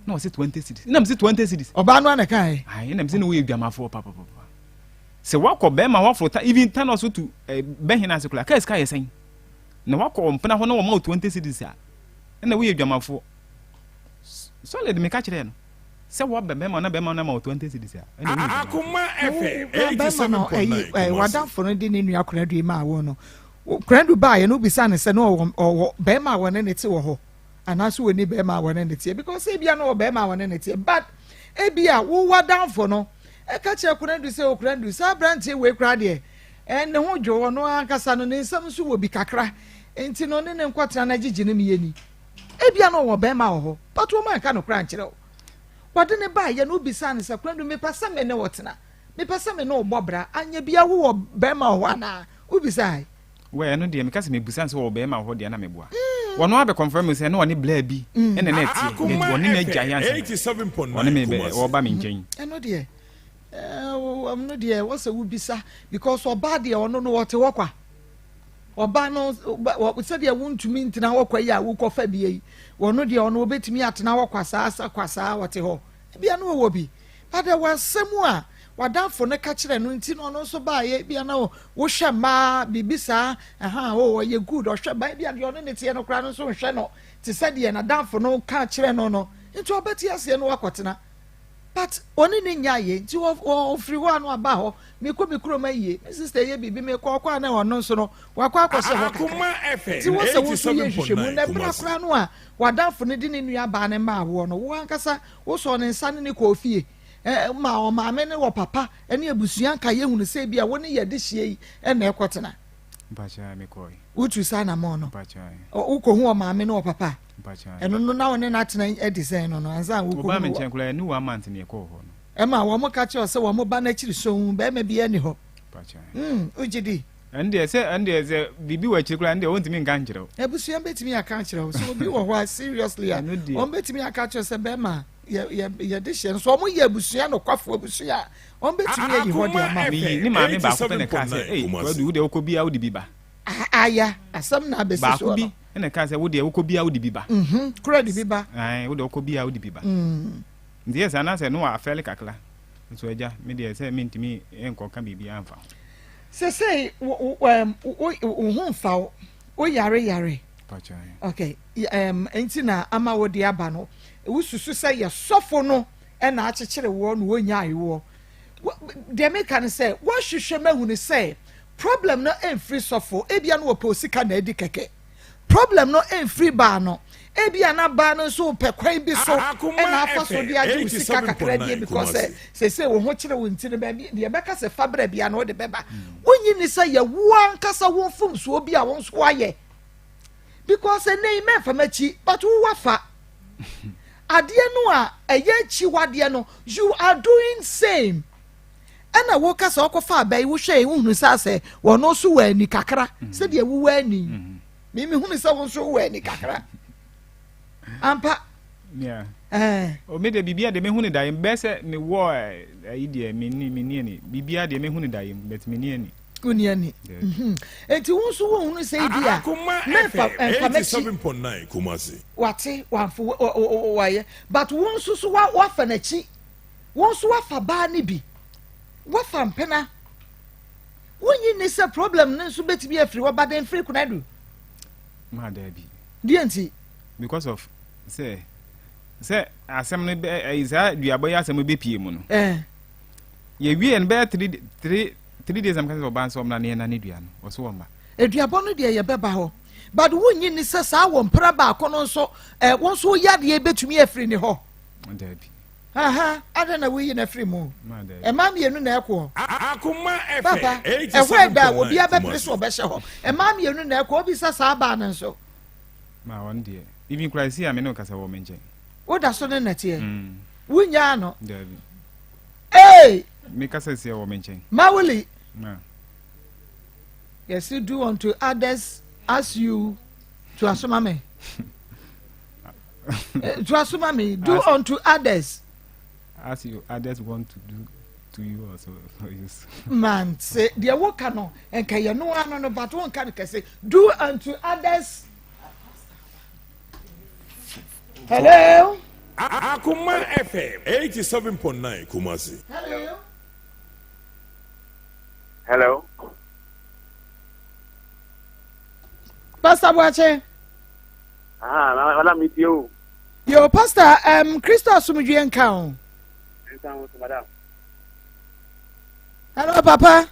na wo se 20 cedis na mzi 20 cedis oba no na kai ai na mzi no we dwamafo papa se wako be ma wafrota even tan also to be hina sekula ka ska yesen na wako mpena ho na wo ma 20 cedis a na we dwamafo solid me ka kire no se wo be ma na be ma na ma 20 cedis a Akoma FM 87.9 wadafo no de ne nua konadu ma wo no konadu ba ye no bisa ne se no be ma wo ne te wo ho anaso we ni be ma wo ne te because e bia no be ma wo ne te but e bia wo wadafo no eka che konadu se okonadu sa branche we kra de ne ho dwo no ankasa no ne nsam so wo bi kakra enti no ne nkwatra na gigi ne miyeni e bia no wo be ma wo ho but wo man ka no kra nkyere wade ne ba ye no bisa ne se konadu me pasa me ne wotena me pasa me no obobra anya bia wo be ma wo ana ubisa we no de me kase me busan se wo be ma ho de na me boa wono abe confirm se no woni bla bi ene na tie woni na gya yanse 87.9 woni me be wo ba me nchen eno de no de wo se ubisa because oba de ono no wote wokwa oba no wo se de wontumi ntina wokwa ya wo kofa bie wono de ono obetumi atena wokwa saa kwasa wote ho bia no wo bi but there was somewhere wadamfo ne ka kire no nti no so ba ye bia na wo hwe ma bibisa o ye good o hwe ba bia de ono ne tie no kra no so hwe no ti se de na damfo no ka kire no nti obeti ase no wakotena but oni ni nya ye nti o free one no aba ho me ko me kuro ma ye me sister ye bibi me ko kwa na ono so no wakwa akose ho Akoma FM ti wo se wo so ye hwehwemu na bra kra no a wadamfo ne de ne nua ba ne ma wo no wo ankasa wo so ne nsa ne ko fie ma o ma me ne wo papa ene abusuan ka ye hunu se bia wo ne ye de hie yi na ekotena bacha me koi utu sana mo no bacha wo ko hu o ma me ne wo papa bacha eno no na woni na tena edisen no anza wo ko ba me nchenkula ni 1 month ne ko ho no ma wo mo ka che o se wo mo ba na chiri so be ma bia ni ho bacha ujidi ande se bibi wa chirikula ande won timi nka nkyerɛ ebusuan betimi aka nkyerɛ wo so obi wo ho seriously on betimi aka che se be ma ye de hye so mo ye abusuan no kwafo abusuan on betimi ye ho de ama ni ma me ba ko pe ne ka se wadu de okobia wudi biba aya asam na be se so bi ene ka se wudi okobia wudi biba kura di biba wudi okobia wudi biba ndiye sana se no afele kakla nso eja me de se me ntimi enko ka bibia amfa say hu fa o yare pacha okay enti na ama wo de aba no wususu say ye sofo no na akekere wo no wonya ayewo de me kan say wo hwehwe mahu ne say problem no free sofo ebia no wo sika na edi keke problem no free ba no ebia na ba no so pe kwan bi so na afa so de age sika kakra die because say wo ho kire wo ntine ba de be ka se fabra bia no de beba wonyi ni say ye wo ankasa wo fum so obi a won so aye because nei me fa machi but wo wafa ade no a eye chi wade no you are doing same ana wo ka se okofa abai wo hwe wo hunu sa se wo no so wa ani kakra se de wo wa ani mimi hunu sa wo so wa ani kakra ampa o me de bibia de me hunu da yem be se me wo ayi de me ni ani bibia de me hunu da yem bet me ni ani uniani enti wo so wo hunu se dia me fa 87.9 Kumasi wate wanfo waye but wo so wa fa na chi wo so wa fa ba ne bi wa fa mpena wonyi ni se problem ne so beti bi afiri wa baden free kunadu ma da bi dienti because of say asem no is a duaboy asem be pie mu no ye wie en be 3 days am kan so ban so na ne na ne dua no wo so womba eduabo no de ye beba ho but wonyi ni se sa wo mpra ba akono so won so yade betumi afiri ni ho da bi ada na wuyi na free mu ma da ema mienu na ekwo Akoma papa FM da obi abepre so obehye ho ema mienu na ekwo obi sa ba na nso ma won de even Christ ya me no kasa wo menje wo da so ne natie wunya no da bi me kasa sia wo menje mawuli na yes you do unto others as you to asoma me to asoma me do unto others as you others want to do to you also yes man say the work no enka ye no ano no but won kan kase do unto others. Hello Akoma FM 87.9 Kumasi Hello Pastor Boache wala meet you yo pastor Christos Sumudwe nka o madam hello papa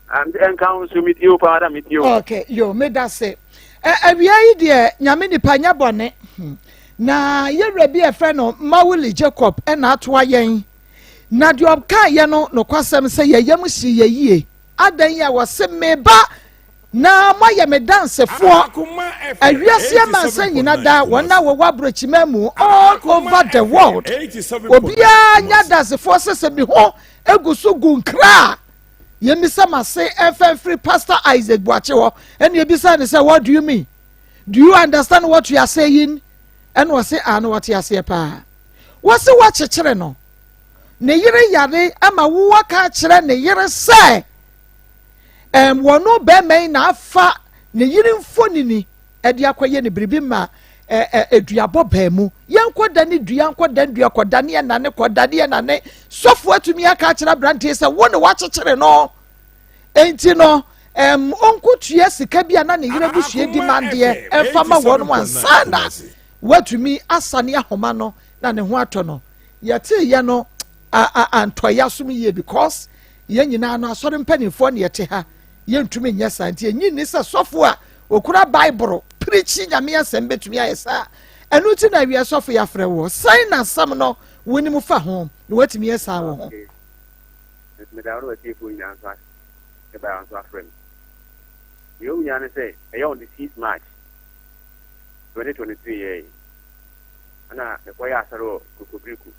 nka so meet you madam meet you okay yo me da say awia yi de nyame nipa nya bone na yewra bi efre no Mawuli Jacob na atoa yen na de obka ye no kwasem se ye yam hyi ye yie adan ya wose meba na moye me dance fo awiase amansa nyina da wona wo wabrochima mu all over the world obia nya dance fo sese bi ho egusu gunkra yemisa mase free Pastor Isaac Boachewo and you bisa ne say what do you mean, do you understand what you are saying? And was say and what you say pa was say what chekere no ne yire yare ama wo ka kire ne yire say wono be men na afa ne yire mfonini e de akoye ne biribi ma eduabo baamu yankɔda ne dua nkɔda dua kɔda ne nane kɔda ne nane sɔfo atumi aka akyerɛ aberanteɛ sɛ wo ne wakyekyere no enti no onko tua sika bia na ne yere busua di mandeɛ ɛmfama wɔn mu ansana watumi asane ahoma no na ne ho atɔ no yɛte yɛ no antɔya so yie because yɛn nyinaa no asɔre mpanimfoɔ ne yɛte ha yɛntumi nyɛ saa nti ɛnyi ne sɛ sɔfo a okura bible preach nyame asɛm betumi ayɛ saa ɛno ti na wiɛ sɔfo yɛafrɛ wɔ sɛn na asɛm no wɔni mu fa ho na watumi yɛ saa wɔ ho you know, say, I on the 6th March 2023. And the Koya Saro Kukubriku,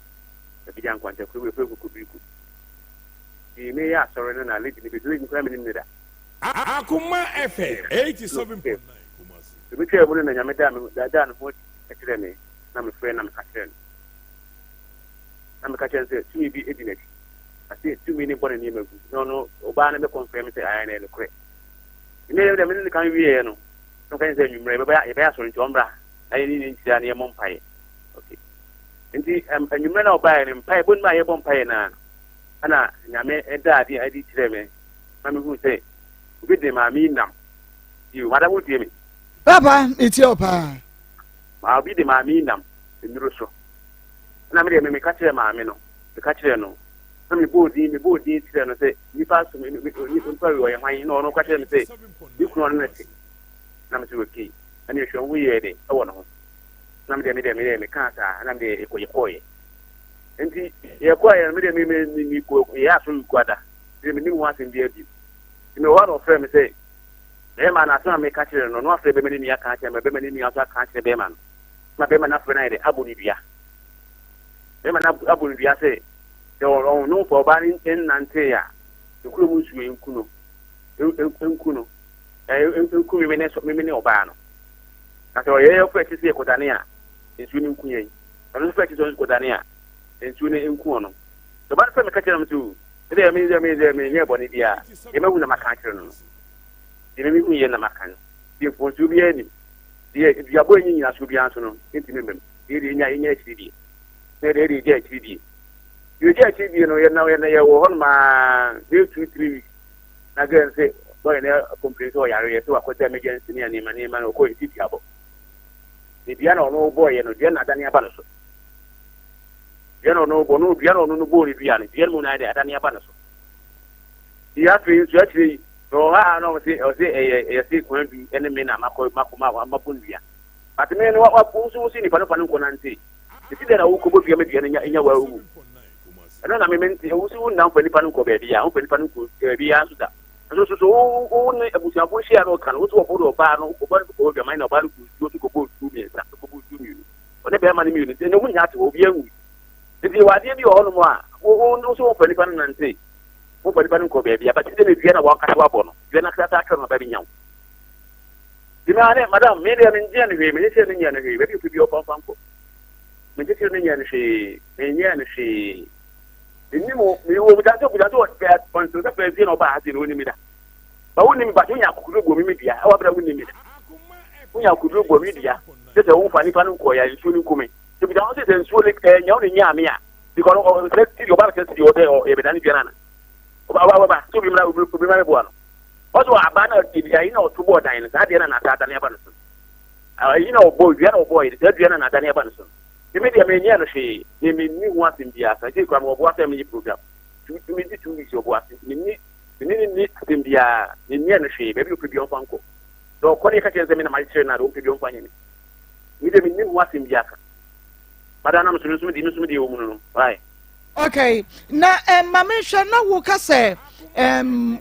the Bijan Quanta Kukubriku. He may ask Soren and I live in the between Kremlin. Akoma FM 87.9. To be careful in the Yamadam, that done what academy. I'm a friend, I'm a Catherine. I'm a Catherine said, to me be idiot. I see 2 million for the name of no, Obama confirmed that I am a correct. You may have the minute can be no. No can say you may be a vessel into Umbra. I need to near Mompire. Okay. Indeed, and you may not buy an empire, but my Bompire now. Anna, Yame, and Daddy, I did tell me. Mammy who say, with them, I mean now. You, what I would hear me. Papa, it's your pa. I'll be the mammy now in the Russo. And I may catch a mammy, the catcher no. Me body, and say, you pass to me, you can carry away, no question, say, you can run anything. Number 2 key, and you show we a day, I want to. Number me can't, and I'm the equal. And the acquire me, yes, from Quada. You knew once in the abbey. You know what of them say, the man, I saw me catcher, no, not the baby, I can't tell my baby, I can't say, Beman. My Beman after night, Abunibia. Beman Abunibia say, no for banning in Nantea, the Kumus in Kuno, in Kuno, and Kumimenes of Mimini Obano. After a year of practice, Codania, in swimming Queen, and practice on Codania, and swimming in Kuno. The bad friend catch them too. They mean near Bonidia, you know, the Macan. You know, me and the Macan. You want to be any. If you are going in, should be answering, intimate, in your CD. They get CD. You get TV, you know, now and you on my 2-3 weeks. Again, say, boy, a complaint or area to a quantum against me and my name and a coin city abo. The piano no boy, and Diana Dania Banaso. Piano no piano no boy, piano, Piano Dania Banaso. The after actually, no, I know, say, a sequence, enemy, Makuma, Mapundia. But the man what was in the Panapanunconanti. The city who could be in your world. And then I mean, who now for the Panuco baby, I open Panuco be answered that. And so only a Busha can also photo of Bano, or the mind of Balu to go to me, to go to you. But the Berman immunity, no one had to be young. If you are the all one, who also open the Panan and say, open the Panuco baby, but then if you are walk at Wabono, you're not attack on a baby young. You know, Madame, maybe I'm in January, Minister in January, maybe you could be open Funko. Minister in January, you will not talk bad points to the president of Bahatin Unimida. But when but when you could go media, however, when you could go media, just a own funny panukoya, you shouldn't come in. To be down and surely young Yamia, because let's see your back to your day or Ebedani Piana. However, to be my one. Also, a banner, you know, two more diners, Adriana and Natania Bannerson. You know, boy, the Adriana and Natania Bannerson. The media may never say, they may need once in the ass. I think I'm what family program. 2 weeks of what you need in the near shade, maybe you could be on Funko. So, Konica can examine my chair, I don't be on finding it. We didn't need what's in the ass. But I'm not with the woman. Right. Okay. Now, Mamma shall not walk us say,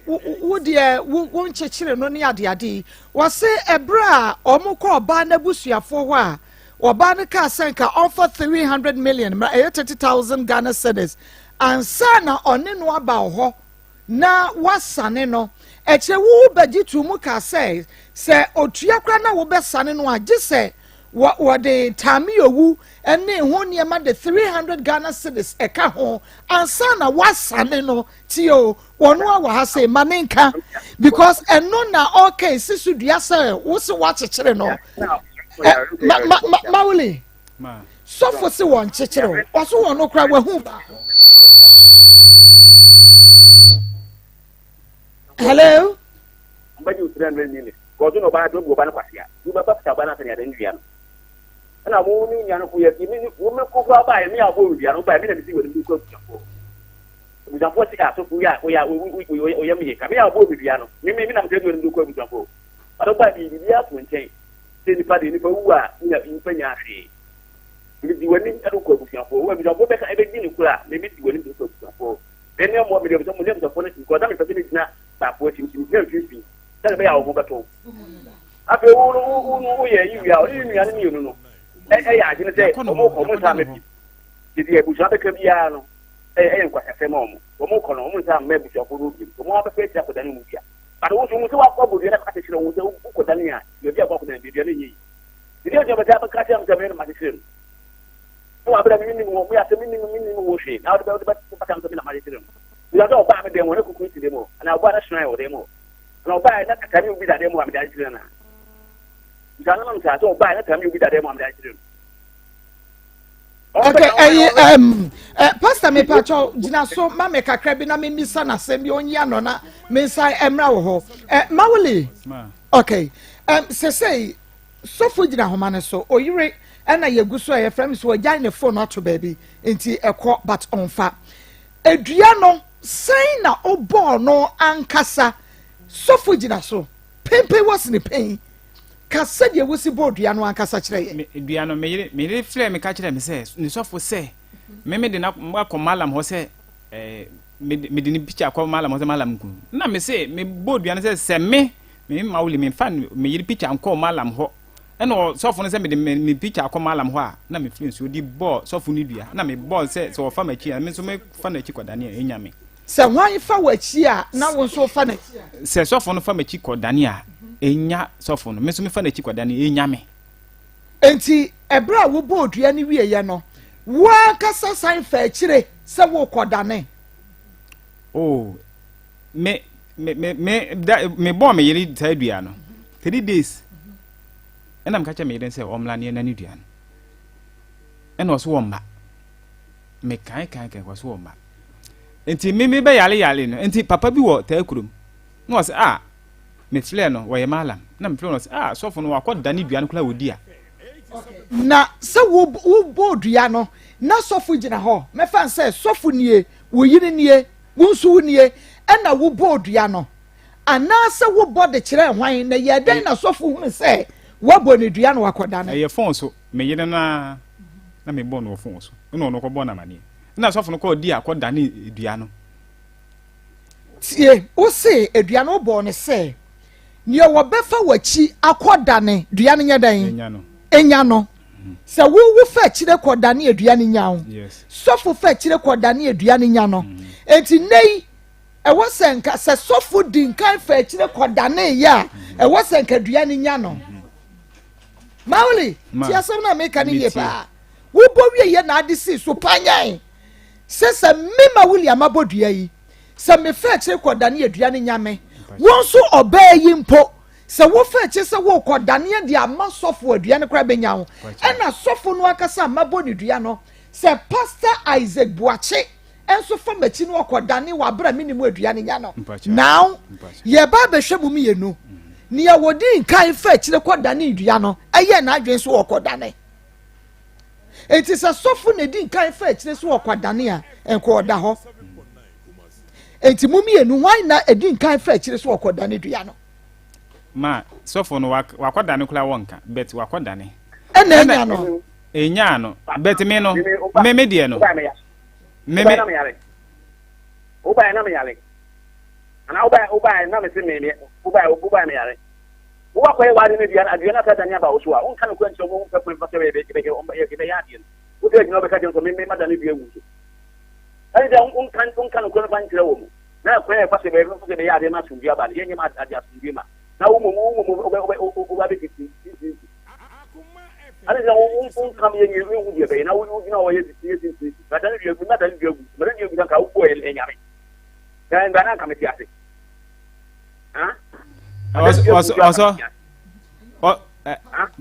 would dear, won't your children on the adi? Was say a bra or more call Barnabusia for what? Obanaka Senka offer 300 million, 30,000 Ghana cedis. And sana onino about ho. Na was saneno. Eche wu beji to muka say otuakra will be saneno. Just say what the Tamio wu and ne won the 300 Ghana cedis eka ho. And sana was saneno tio. One wa say maninka because and no na okay sisu dia say wo se watch chire no. Mawuli. So for see one chichiro. Also one no cry who. Hello. Mbadi utrende nini? Kozo no ba do go ba na kwasia. Du ba pa ba na tanya den dua no. Na mo ni nya no ko ye ni wo me ko ba mi abo dua no ba mi na mi si wo ni ko tafo. Mi tafo ti ka so ku ya o ya mi ka mi abo dua no. Mi na mi tendo ni ko mi tafo. Ado ba bi ya ko nchen. Se ni pa de ni pa wu a nya pa nya afi. Mi di woni ado ko mi tafo. Wo mi tafo be ka e be di ni kula. Mi di woni ko mi tafo. Ben ne mo mi de mo le mi tafo na ko da mi pa ni na ba po ti mi fi. Tell me how to after who you are, you know. I didn't say, almost time. Did you push up a cabiano? Quite a moment. Almost time, maybe your food, more of a face up than Mutia. But also, what you have a question with Ukotania, you'll be about them. Did you ever have a cut of the very magician? No, I believe we are the minimum worship. Now, the best becomes a magician. We are not bad, they want to quit the demo, and I want to smile demo. No, by that time you be that demo, I'm the accident. So by that time you be that demo, I'm the accident. Okay, Pastor me pacho jina so ma me kakra bi na me misa na sem bi onya no na me sai emra wo ho. Mawuli. Okay. Say so fu jina homa ne so oyire na yegu so ye frame so ogyan ne phone ato baby enti ekọ but onfa. Edua no sai na obo no ankasa so fu jina so pempe was ni pain ka said ye wusi board ya no ankasa kire ye dua no me frame me ka kire me say ni so fu say me de na ko malam ho say me de ni picture ko malam ho say malam ku na me say me board ya no say me Mawuli me fan me yiri picture ko malam ho eno so fu no say me picture ko malam ho a na me frame so di ball so fu ni dua na me ball say so fa ma chi me so me fa na chi ko dane enya me se hwan fa wachi a na won so fa na se sofo no fa machi kodane a enya sofo no me so me fa na chi kodane enya me enti ebra wo bodua ni wie ye no wa kasa san fa chire se wo kodane oh me bo me yiri ta dua no 3 days enam ka cha me yiri se omla ne na ni dua no eno so wo mba me kan ko so wo mba enti me be yale no enti papa bi wo ta akurum no se me fle no wo ye malam na me fle no se sofo no wakoda ni dua no kula wodi a na se wo bodua no na sofo gina ho me fan se sofo nie wo yiri nie wo nsu nie na wo bodua no ana se wo bode kire hwan na ye den na sofo hu se wo bo ne dua no wakoda na ye fon so me yiri na me bo no fon so no ko bo na mani na sofo no ko di akoda ni dua no tie o se edua no bo ne se ne wo befa wachi akoda ne dua ne nyadan enya no se wo fa kire koda ne edua ne nya ho sofo fa kire koda ne edua ne nya no enti nei e wo senka se sofo din kan fa kire koda ne ya e wo senka dua ne nya no Mawuli ti asem na me kan ye pa wo bo wie ye na ade si so panyan se me Mawuli amabodua yi se me fa kire koda ne edua ne nya me won so oba yi mpo se wo fa kire se wo koda ne de ama sofo edua ne kra benya ho na sofo no akasa amabodi dua no se Pastor Isaac Buache enso fa machi no koda ne wa bra minimu edua ne nya no now ye ba be hwemu mi yenu ni ya wodi nkan fa kire koda ne dua no eye na adwen so wo koda ne enti se sofo ne di nkan fa kire so wo koda ne a enko oda ho enti mumi yenu wan na edi nkan fa kire so wo koda ne dua no ma sofo no wakoda ne kula wonka bet wakoda ne enya no bet me no me die no me na me yale oba na me yale ana oba na me se me oba me yale oba ko e wadi ne dia na ta nya ba oso a on kan ko ncho mo pe pe pe be on be ya dia o te gino be ka ncho me madani bi ewu so ai da on kan ko ban tire wo mo na ko e fa se be ya dia ma sun dia ba ye nya ma dia sun dia ma na wo mo oba be ti ale da un kam ye ngi wu die be na wo na wo ye ti madani bi ewu dan ka wo ko e nya me dan bana kam ti ase also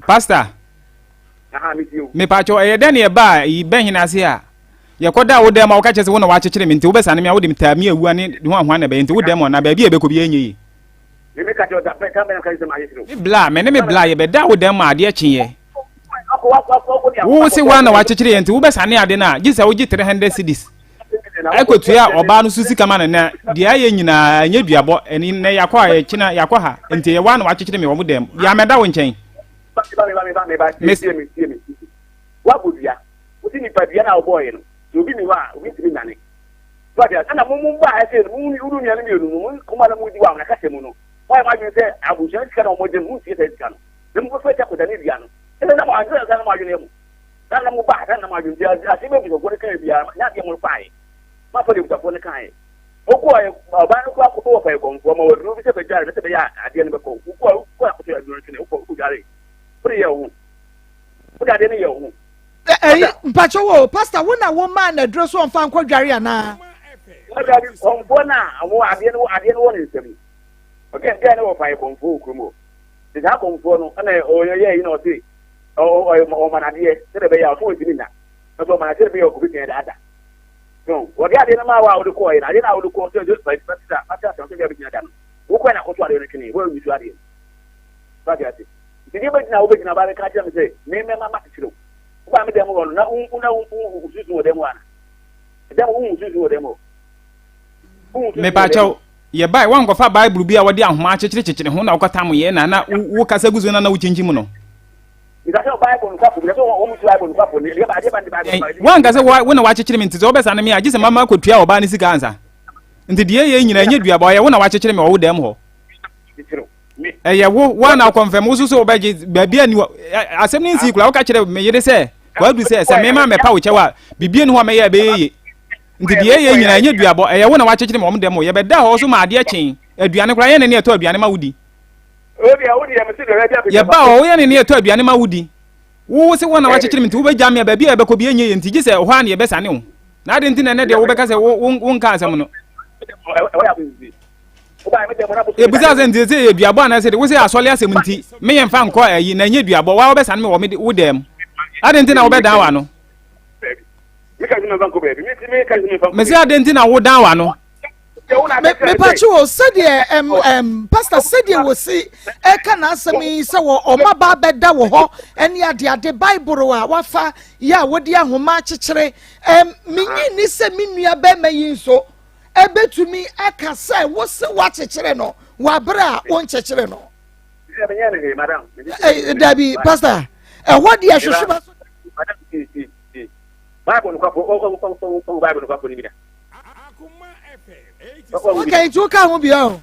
pastor me pa cho e den ye ba yi ben hinase a ye koda wo dem a wo ka chese wo na wa chechire me nti wo besane me a wo dem ta mi awu ani ho anhwa na be nti wo dem na ba bi e be ko bi enyi me ka cho da pe ka me ka ise ma yesiro me bla me ne me bla ye be da wo dem ma ade chiye wo se wa na wa chechire ye nti wo besane ade na gise wo gi 300 cedis ekotua oba no susi kama na dia ye nyina anya duabo eni ne yakwa ye kina yakwa ha nti ye wa na wa chechire me wo dem ya me da wo nchen wa budia uti ni padia na boy no obi ni wa obi timi nane padia ana mumu ba ese mu uru nya ni enu mu kuma na mu di wa na kase mu no wa ma ju se abuja tika na mo de mu ti se tika no dem ko fe ta ko dani dia no ele na ma ju na ma ju ne mu na mu ba na ma ju dia ase be bi ko ne kan bia na dia mu pa e ma fa de ko ko ne kan e oku aye ba no ko akoto fa e ko ma wa ru bi se be jare se be ya ade ne be ko ko akoto ya duro kene ko jare pri ya wu ko ade ne ya wu mpacho wo pastor wo na wo man na dro so on fan kwadware ana on bona wo ade no wo ne nsem okay dia ne wo fa konfo kumo de ha konfo no na o ye yi no ti o manade se de be ya so odini na so manade se be ya ko bi kan da no wo dia de na ma wa wo de ko yi na de na wo de ko so just like pastor ata so be ya bi da no wo ko na ko to ade no kini wo mi to ade ba dia ti di be na wo be na ba ka ja me se me ma ma ti ba me dem wono na ususu wo dem wana dem ususu wo dem o me ba chaw ye bai wan go fa bible bi a wode ahoma chechire ho na okata mo ye na wo kasa guzu na wo chinchim no ida so bible no kwapo so wo mu bible no kwapo ne ba de ba wan kasa wo na wa chechire me nti zo besa na me a gise mama kwatua oba ne sika ansa nti de ye nyina nya dua ba ye wo na wa chechire me wo dem ho ye wo na confirm wo so obaji ba bia ni asem ni nsi kula wo ka kire me yede se kwa du se me ma me pa wo chewa bibie ni ho me ye be ye nti de ye nyina nya dua bo ye wo na wa chechire me wo dem ho ye be da ho so ma ade achen aduane kula ye ne ne eto aduane ma wudi odi ya me se de ye ba ho ye ne ne eto aduane ma wudi wo se wo na wa chechire me nti wo be jam me ba bia be ko bi enye nti gise ho an ye be sane ho na ade nti ne de wo be ka se wo nka asem no ebuza ze nti ze duabo na se de wo se asole asem nti me ye mfa nko ayi na nya duabo wa wo be sane me wo me wo dem ade nti na wo be dan wa no me se ade nti na wo dan wa no me pacho said pastor said wo si e ka na asemi se wo omaba beda wo ho ene ade bible wa wafa ya wodi ahoma chechire minyi ni se minua be mayi nso ebetumi aka se wo se wa chechire no wa bra won chechire no dabi pastor what dia hwehwe Bible no kwapo Bible no kwapo ni bida okay tu ka ho bia o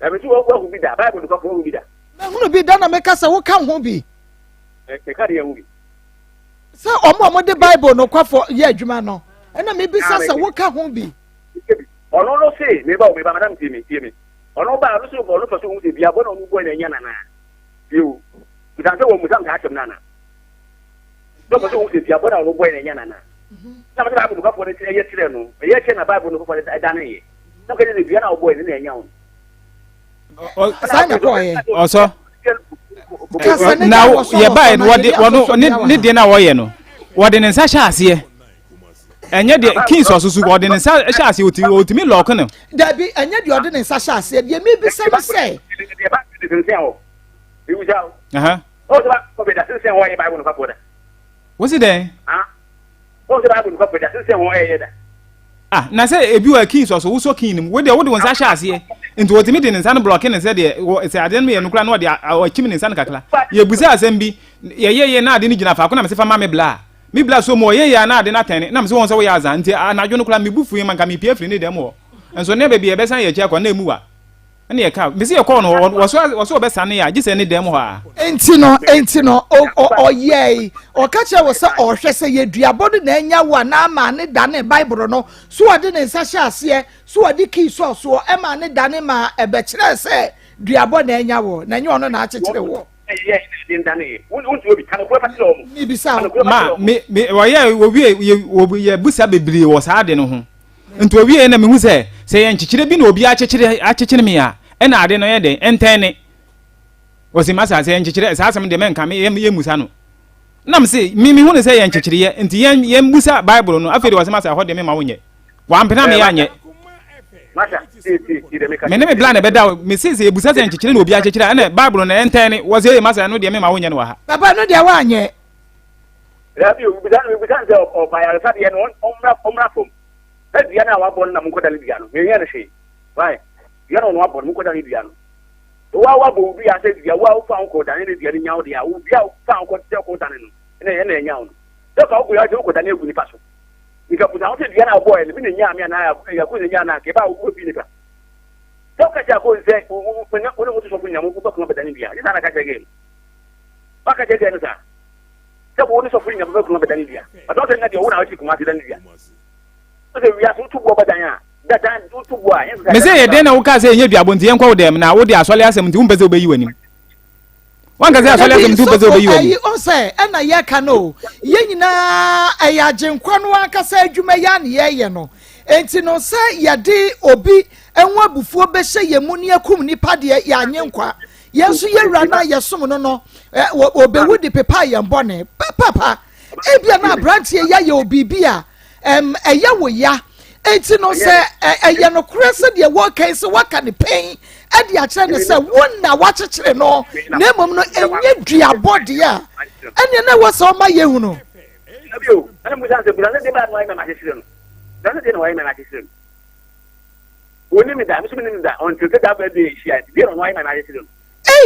ebe tu wo ho bida Bible no kwapo ho bida na hunu bi da na meka se wo ka ho bi ka de ho bi se omo de Bible no kwafo ye adwuma no ena me bi se wo ka ho bi ono no se me ba madam tie me ono ba no so ono faso hu se bia bo na onu bo na nya nana biu bidan se wo mudam ka atem nana do faso hu se bia bo na onu bo na nya nana na me ba bu ka fo ne ye tire no ye che na Bible no ko fo da na ye na ko ne bia na obo ne na nya wo sana ko ye oso na ye bai wo ne de na wo ye no wo de ne nsa sha ase enye de kings osusu wo de ne nsa sha ase otimi lock no dabi enye de ode ne nsa sha ase de me bi se se aha o ba ko be da se wo ye Bible no fa da what's it there o se Bible no fa da se wo ye da na se ebi wa kings oso wo so king nim wo de nsa sha ase nti otimi de ne nsa no block ne se de se ade no ye nukura no de achimi ne nsa no kakla ye busa asem bi ye na ade ni gina fa ko na me se fa ma me bla mi bla so mo ye na ade na tene na me se won se wo ya za nti anadwo no kula me bufu ye man ka me pie firi ne dem wo enso ne be bi e be san ye chia kwa na emu wa ene ye ka me se ye call no wo so be san ya gise ne dem ho a enti no o ye o ka che wo se o hwe se ye duabo na anya wo na ma ne da ne Bible no so ade ne nsa hye ase so ade ki so e ma ne da ne ma e be kire se duabo na anya wo na nya ono na achekire wo ma me ye busa bebiri wo sa ade no ho nti owie na me hu se ye nchichire bi na obi achechire me ya e na ade no ye de entene o si masa se nchichire sa asem de men ka me ye musa no nam se mimi hu ne se yen kyekiriye nti yen busa bible no aferi wase masa ho de me ma wonye wa mpena me ya nye Masha, me ne me plan e beda me se ebusa se yen kyekire na obi a kyekire na bible no enten wase masa no de me ma wonye no wa ha papa no de wa anye Rabi we bidan say o by our side yen omra fom e dia na wa bon na munko dali dia no me yen hwe why dia no wa bon munko dali dia no wa bo bi ase dia wa fa onko dani ne dia nyawo dia wo bia fa onko te ko dani no ene yen nyawo no so ka ko ya je ko dani egu ni paso nika puta o te dia na boy ne bi ne nya me na ya ko ne nya na ke ba wo bi ni pa so ka ja ko ze wo ne mo to so ko nya mo ko ba ko dani dia ni sana ka je game ba ka je game sa se bo ni so fu nya ba ko dani dia ba do te na dia wo na wa ti ko ma ti dani dia so se wi aso tu bo ba dan a dan tu bo a me se ye den na wo ka se nya duabo nti yen kwa wo dem na wo de asole asem nti wo mpeze obeyi wanim wan ka se asole asem nti wo mpeze obeyi wanim on say na ye ka no ye nyina ayagenkwa no aka sa adwuma ya ne ye no enti no se ye de obi enwa bufuo be hye ye mu ne akum nipa de ya anyenkwa yesu ye wura na ye som no obewu de pepa ye mbone papa ebia na branch ye ya ye obibi a eye wo ya enti no se eye no krese de wo kan se waka ne pen e de a kire ne se wonna wakyekire no na mom no enye duabode a ene na wo so ma ye hu no Abio, ana mu sanse bula ne ba no ai ma kyekire no dan ne no ai ma kyekire no woni mi da mi so mi da on tete da ba de hia bi no ai ma kyekire no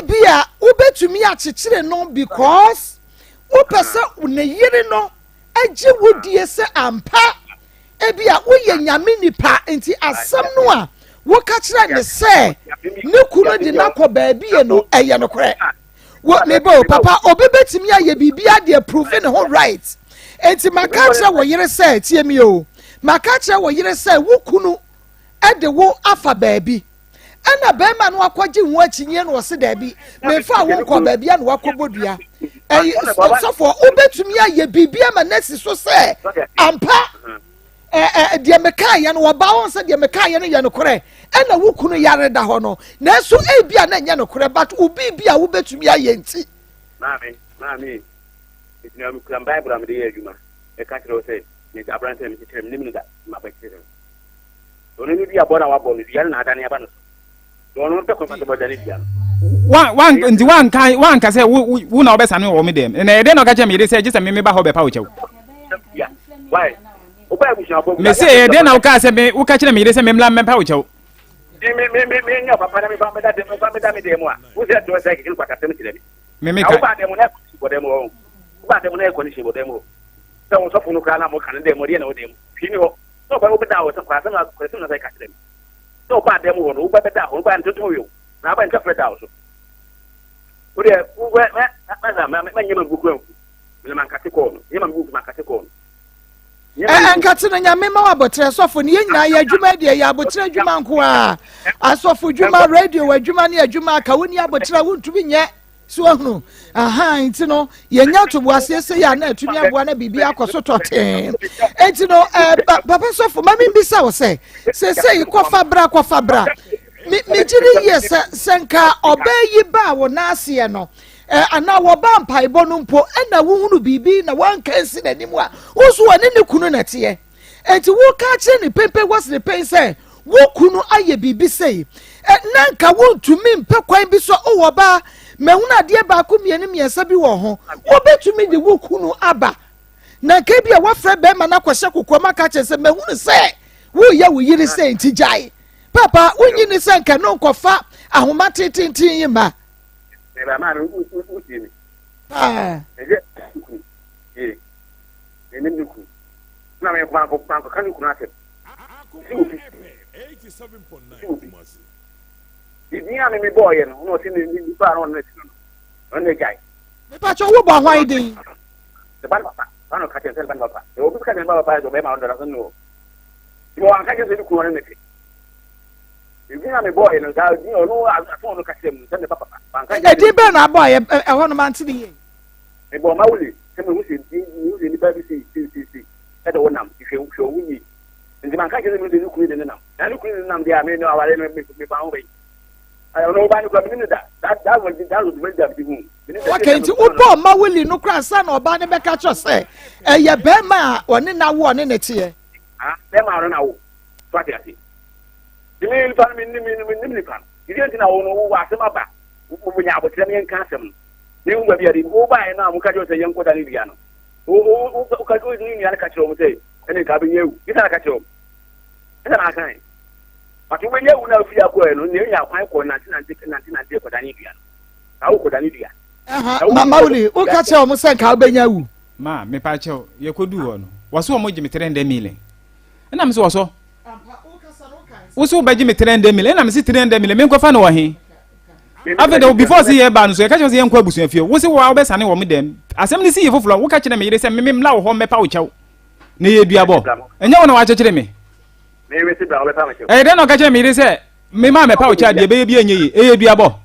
bia ubetumi akyekire no because upese uneyire no agye wodie se ampa ebia woye nyame nipa enti asem no a wo ka kire ne se ne kunu de nakọ baabi ye no eye no kore wo mebo papa obi betumi aye bibia de prove ne ho right enti maka kire wo yire se tie mi o maka kire wo yire se wo kunu ede wo afa baabi ana bema no akwaji hu achinye no se dabi me fa wo nkọ baabi na wakobodua so for obetumi aye bibia ma nesi so se ampa de meka ya no waba won se de meka ya no ya no kore ana wo kunu yare da ho no na so bia na nya no kore but obi bia wo betumi aye nti mami itna mu kram bible am de yajuma e ka tro se ni abrante mi titem ni mi da ma ba kire ono ni bia bona wa bona ya na adane aba no ono pe ko fa bodani bia wan ka se wo na obesa no wo me dem na ede no ka che me de se je se me ba ho be pa wo chew ya why o ba bu sha bo me se ede na wo ka se me wo ka che me de se me mla me pa wo chew me nya papa na me ba me da me de mo a wo se do se ki kwa ka se me tire me ka o ba de mo na ko de mo o ba de mo na ko ni se bo de mo se wo so funu kra na mo kan de mo de na wo de mo fini ho so ba wo be da wo se kwa se na ko se na se ka tire so ba de mo no wo ba be da ho ba ntoto yo na ba nka freda wo so o de wo ma nyema buku en le man kate ko no nyema buku man kate ko no nkate na nyame ma wabotre sofo ne nyina ya adwuma de ya abotre adwuma nko a asofo dwuma radio adwuma ne adwuma ka woni abotre wontumi nye so hunu aha nti no yenya to boase se ya na atumi aboa na bibia akoso toten enti no papa sofo mami bisa wo se kofa bra mi jiri ye senka obayi ba wo na ase no ana wo ba mpai bo no mpo na wo hunu bibi na wan kansi na nimu a wo so woni ne kunu na te enti wo ka kire ni pepe was the pain say wo kunu aye bibi sei nanka wo ntumi mpe kwan bi so wo ba mehuna de ba ku miensa bi wo ho wo betumi de wo kunu aba na ka bia wo fra be ma na kwhye kokoma ka kire se mehunu se wo ya wo yiri se enti jai papa unyi ni senka no kofa ahoma tintin yima ne ba ma no uti ni ne nduku na me kwa kan ku na te 87.9 ni a me boy no ti ni ba no na ti no ne gai me pa cho wo ba hwan din de ban papa ano ka te sel ban papa e obi ka ne ba papa do be ma ndo na no yo an ka ke se ku no ne ti ibi na me boy no da ni onu afo no ka te mu se ne papa ban ka di be na boy e ho no man ti ni e bo ma wuli se me hu se ni ba bi si e do wonam ife wunyi ndi man ka ke se me ni ku ni de nam na ni ku ni nam dia me ba ho be I don't know about you, but da wo di da wo di da bi hu Okay, nti ubo ma wili no kra sa na oba ne beka cho say ye bema one na wo ne ne tie bema ro na wo so ati ati dimi nfa mi ni pan idi enti na wo no wo asem aba wo nya abotire ne nka asem ni ngwa bia di wo ba na mu ka jo say yenko da ni bia no wo ka jo ni ya ka kiro mu say ene ka be nyewu ita ka kiro ita na kan ati we nyewu na fi akọ no ne nya kwan ko na ko da ni bia no awu ko da ni bia Mauli, o ka che o mo se ka obenya wu. Ma, me pa che o, ye kodu ho no. Waso o mo gimi 300 million. Na me so waso. Waso ba gimi 300 million, na me si 300 million, me nko fa no wo he. After before see ye ba no so ye ka che se ye nko abusu afie. Wo se wo be sane wo me dem. Asem ni si ye foforo, wo ka che na me yire se me mla wo ho me pa wo chew. Na ye dua bo. Enya wo na wa che kire me. Me we se ba wo pa me chew. Den no ka che me yire se me ma me pa wo chew de be ye enye yi. Ye dua bo.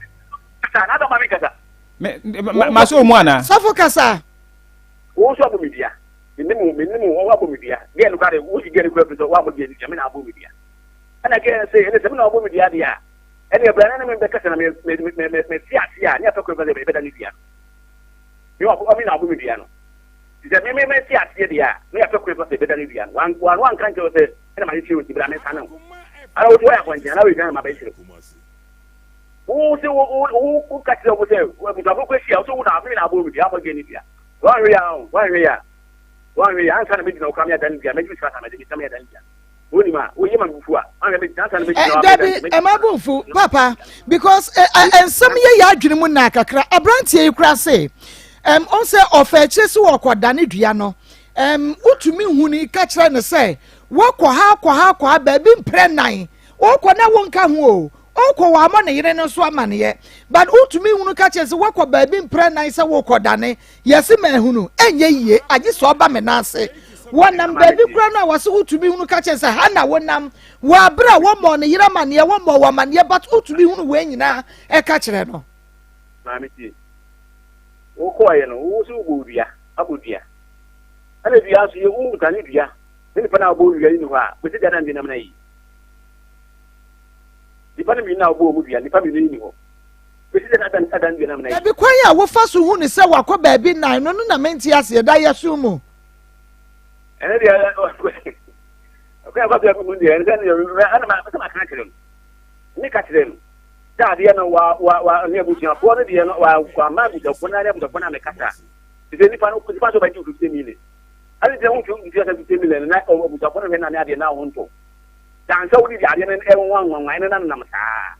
Na do ma me kasa. Ma so mu ana Safo kasa wo so abu media minimu wo abu media ge no kare wo ji ge ko so wo abu media me na abu media ana ge say ene se me na abu media dia ene e brana na me be kasa na me sia ni afako be be da ni dia yo abu na abu media no dize me sia dia ni afako be da ni dia wan kan ke o se ene ma ji o ti brana sana ara wo ya ko ntia na we gan ma be sire wo se wo ka tire wo se wo ta ko kwesi o so wo na me na abu media abu ge ni dia one way ansa na me dina o kamya dan dia me ju sasa me de kamya dan dia woni ma wo yema ngufua an me ansa na me dina Dabi emabufu papa because ensem ye ya adwene mu na kakra abrantie yi kura se on se ofa chese wo koda ne dua no utumi huni ka kire ne se wo kwa ha ba bi mpre nan wo kwa na wo nka ho o okọ wa ma ne yire ne so ama ne ye but utumi hunu ka chese wakọ ba bi mpre nan se wo koda ne yesi ma hunu enye yie agi so ba me na ase wonam ba bi kura na wase utumi hunu ka chese ha na wonam wa bra wo mo ne yire ma ne ye wo mo wa ma ne but utumi hunu we nyina e ka kire no na me ti o ko aye no wo so go dua abodua ana dua so ye wo tani dua ni pa na abodua ni ho a be ti da na ndinam na yi nipa mi na obo mu bia nipa mi ni ho be ti na adan bia na na e bi kwan ya wo fa so hu ni se wakọ ba bi nan no na menti ase da ya so mu ene dia okay ba bia mu dia ene ana ma kan kire ni ka kire da dia no wa ne bu tia po ne dia no wa kwa ma bu da po na ne bu da po na me kasa ti nipa no nipa so ba ju 50 million ali dia hu ju 50 million na o bu da po na na dia na ho nto dan so di ade ne e wan ene na nam saa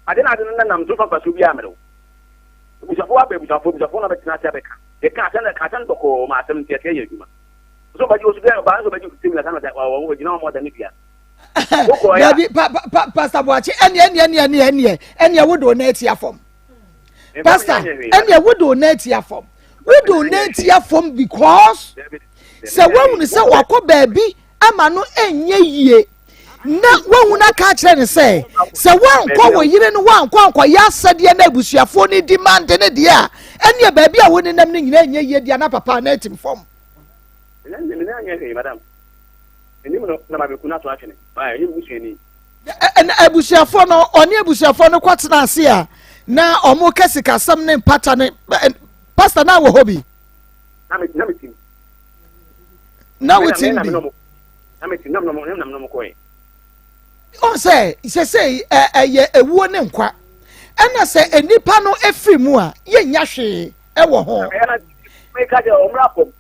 ade na nam so fa so bi amero bu safo abe bu safo na betina tia beka e ka tan boko ma asem tia tia yeduma so ba ji o so ba so ba ji 50 million na wa wo gina mo da ne bia ya bi pastor Boachi ene wo do na tia form pastor ene wo do na tia form we do na tia form because se wo ni se wakọ ba bi ama no enye yie na wahuna ka kire ne se wankọ wo yire no wankọ ya asade na abusuafo ni demand ne de a ene ba bia woni nam ne nyina enye yie dia na papa na etim form ne anya he madam eni mo na ma be kuna to akene ba ye busuani abusuafo no oni abusuafo no kwatena ase a na omo kasika sam ne pata ne pastor na wo hobi na me tim na wo tim bi na me tim nam ko e o say ye ewuo ne nkwa ena se enipa no efiri mu a ye nya hwe e wo ho me ka je omrapom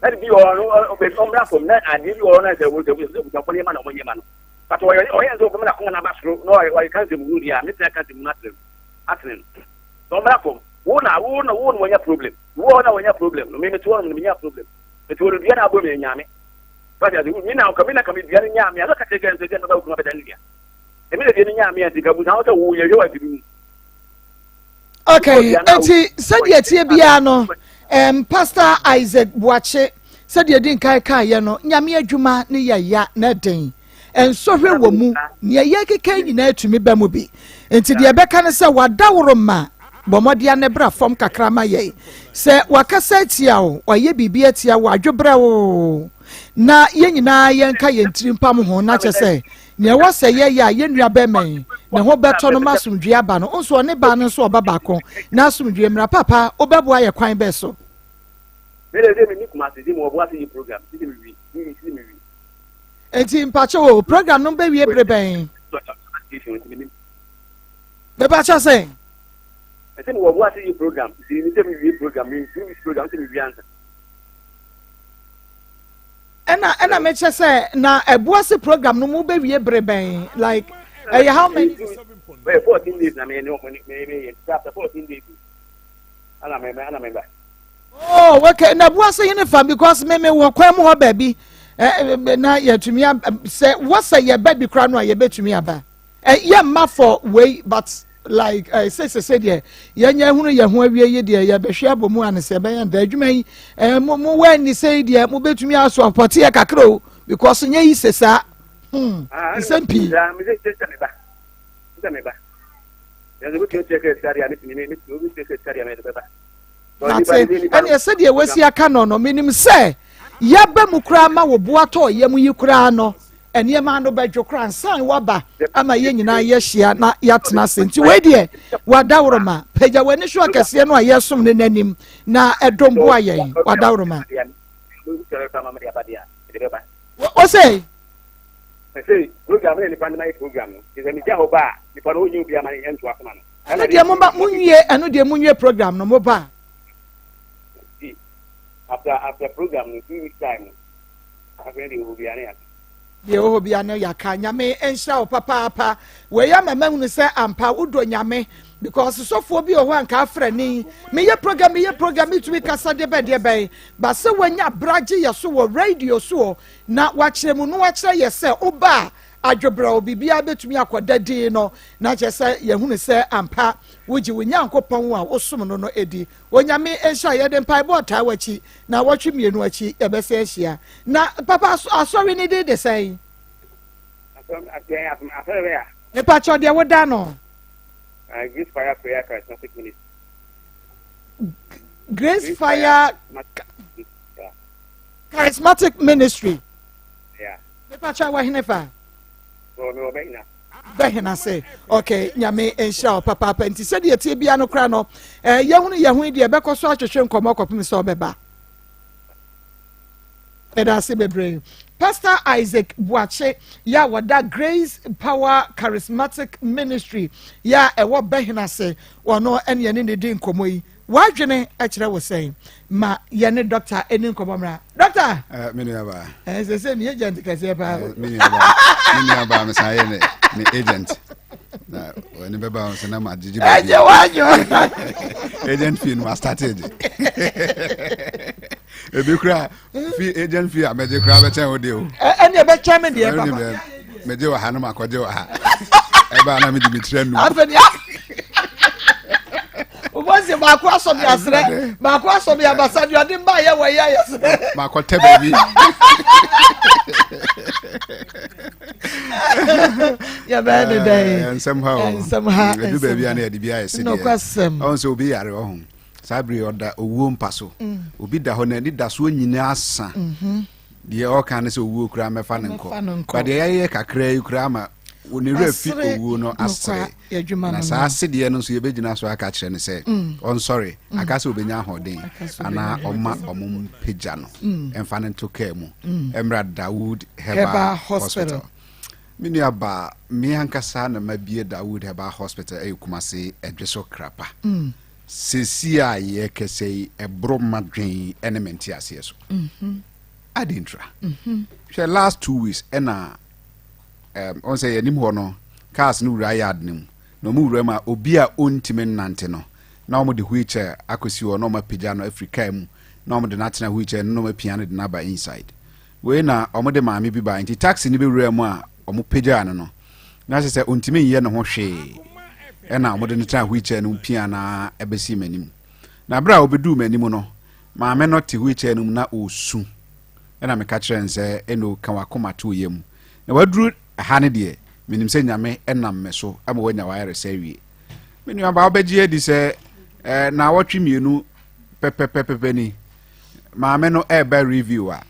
na bi o be omrapom na adi bi o na se wo ko ne ma na mo nyema no but o ye zo ko na ko na basro no o kan ze mu dia me tra kan ze mu na atren omrapom wo na wonya problem wo na wonya problem no me to no me nya problem me to ro dia na abo me nyame but ya mi na ka mi dia nyame ala ka te gen ze gen ba ko ba dan dia e me dia nyame ya diga bu na o se wo ye yo adi bi okay enti sadia tie bia no Pastor Isaac Boachi sadia din kai ye no nyame adwuma ne ya na den ensohwe wo mu ne ye keke nyina atumi ba mu bi enti de beka ne se wadaworo ma bomodia ne bra fom kakra ma ye se wakasa tia wo oye bibia tia wo adwobra wo na ye nyina ye nka ye ntirim pam ho na che se ne wo se ye ya ye nua be man ne ho beto no masomdwe aba no nso ne ba no so oba bako na asomdwe mra papa obeboa ye kwan be so me le me ni kuma se di mo bo ase program si mi enti mpacho o program no be wie breben be ba cha say I think we want to see program. See, we program. We program. We answer. Ena me che say na ebuase program no mu be wie breben like how many 14 days na me after 14 days. Ana member. Oh, okay. Na ebuase uniform because me wo kwam ho baby na yetumi say what say your baby kra no ye betumi aba. Ye ma for way but like I say there yanya hunu ye ho awie ye de ye behwe abomu an se ben da adwuma yi mo when ni say there mo betumi aso apote ye kakro because nya yi sesa SMP me say me ba ya go to check area ni me go check area me ba and you said ye wasi aka no minim say ya ba mu kra ma wo boato ye mu yi kra no ene ma no badwo kra san waba ama ye nyina ye hia na yatena senti we de wadawroma pagya wani hwo kase no aye som ne nanim na edombo aye wadawroma o say program ni pan my program is me ja oba ni pan onyu bia ma ne nto akoma no eno de mo ba munwie program no mo ba after program no 2 weeks time after the obi ane ye ho bia no yaka nyame enhira o papa we ya mama hunu se ampa udo nyame because sofo bi o ho anka afrani me ye program to we kasa de be ba se wanya braje ye so wo radio so na wa kire mu no wa kire ye se oba adwobra obibia betumi akoda din no na che se ye hunu se ampa wuji wonyankopon a osom no no edi onyame enhira ye de mpai bo ta wachi na watwe mienu achi ye be se ahia na papa asori ni de say ne pacho de woda no Grace Fire Prayer Charismatic Ministry. Grace Fire Charismatic Ministry. Yeah. Ne pacho wa hinefa So me obeyna. Behina say okay nyame enhira papa penti se de tie bia no kra no ye hu de be koso atwetwe nkomo kopim se obeba edase bebre Pastor Isaac Buache ya wada Grace Power Charismatic Ministry ya ewo behina se wono ene ne di nkomo yi wadwene a kire wo sen ma ye ne doctor eni nkomo mra doctor menu aba se ni agent kase ba menu aba me say ne agent na woni beba on se na ma jiji ba agent fee no started ebi kura fee agent fee ameje kura be chen ode o ene be chen me de papa meje wa ha no makoje wa ha e ba na me Dimitri nu afeni Obozi maako asobi asre maako asobi abasadi odi mba ye we ye maako te baby ya ba de day and somehow do baby and e bia ye no kwasem on so obi yare ohun sabri oda owuo mpaso obi da ho na ni da so nyina asa de o kan se owuo kura mefa ne nko ba de ye kakra yi kura ma woni refi owuo no asre na sa sede no so ye begina so aka kire ne se on sorry aka se obenya hoden ana oma omum pagya no emfa ne to care mu Emra Dawood Heba Hospital mini aba mi hankasa na mabie Dawood Heba Hospital Kumase edweso krapa sesi a ye kese ebro madwen element ase so adintra she last 2 weeks ena on say yanim ho no cars no wura yard nim no mu wura ma obi a ontime nante no na omo de wheelchair akosi wo no ma pagya no Africa mu na omo de natena wheelchair no ma piano de na ba inside we na omo de maami bi ba nti taxi ni be wura mu a omo pagya no na se ontime ye no ho hwe ena omo de natena wheelchair no piano ebesi manim na bra obedu manim no maame no te wheelchair no na osu ena me ka kire nse eno kan wakoma to yem na waduru ha ne de minim se nyame enam me so ama wanya wayare se wie menu aba obegye di se na watwe mienu pepepepe ni maame no eba review a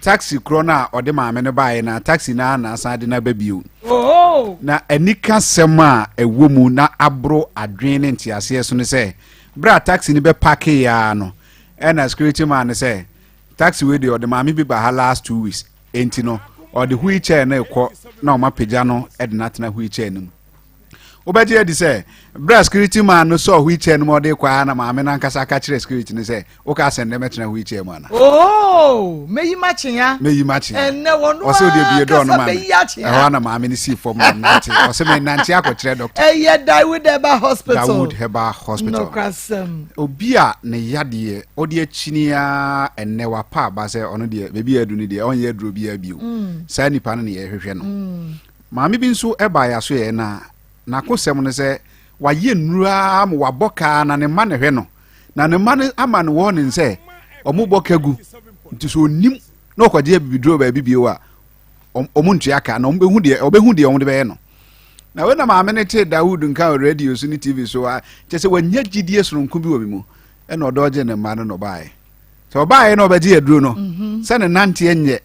taxi krona ɔde maame no bae na taxi na asa de na babio na anika sɛm a ɛwɔ mu na abro adwen ne ntiaseɛ so ne sɛ bra taxi ni be park ya no ɛna security man say taxi we de ɔde maame bi ba ha last 2 weeks enti no ɔde wheelchair na ɛkɔ na ɔma pagya no ɛde natena wheelchair no obɛgye adi sɛ bra security man no so wheelchair no ɔde kwa na maame na nkasa ka kyerɛ security ne sɛ woka sɛ ndɛ mɛtena wheelchair mu ana meyi machia ene wono ɔsɛ ɔde bie dɔ no maame ɛhɔ na maame ne si fam na nante ɔsɛ me nante akɔkyerɛ doctor ɛyɛ Dawood Heba Hospital no krasem obi a ne yadeɛ ɔde akyinia ene wapa ba sɛ ɔno deɛ bebi adu ne deɛ ɔnyɛ aduro bi abio saa nipa no ne yɛhwehwɛ no maame bi nso ɛba ya so yɛ na kosɛm no sɛ wayɛ nnura ma wabɔka na ne ma ne hwɛ no na ne ma ne ama ne wɔ ne sɛ ɔmo bɔka gu nti so onim na ɔkɔgye bibiduro ba bibio a ɔmo ntua ka na ɔbɛhu deɛ ɔmo de bɛyɛ no na we na maame ne te Dawood nka radio so ne TV so a kyɛ sɛ wanya gidie soronko bi wɔ me mu ɛna ɔdɔgye ne ma no bae sɛ ɔbae na ɔbɛgye aduro no sɛ ne nante nyɛ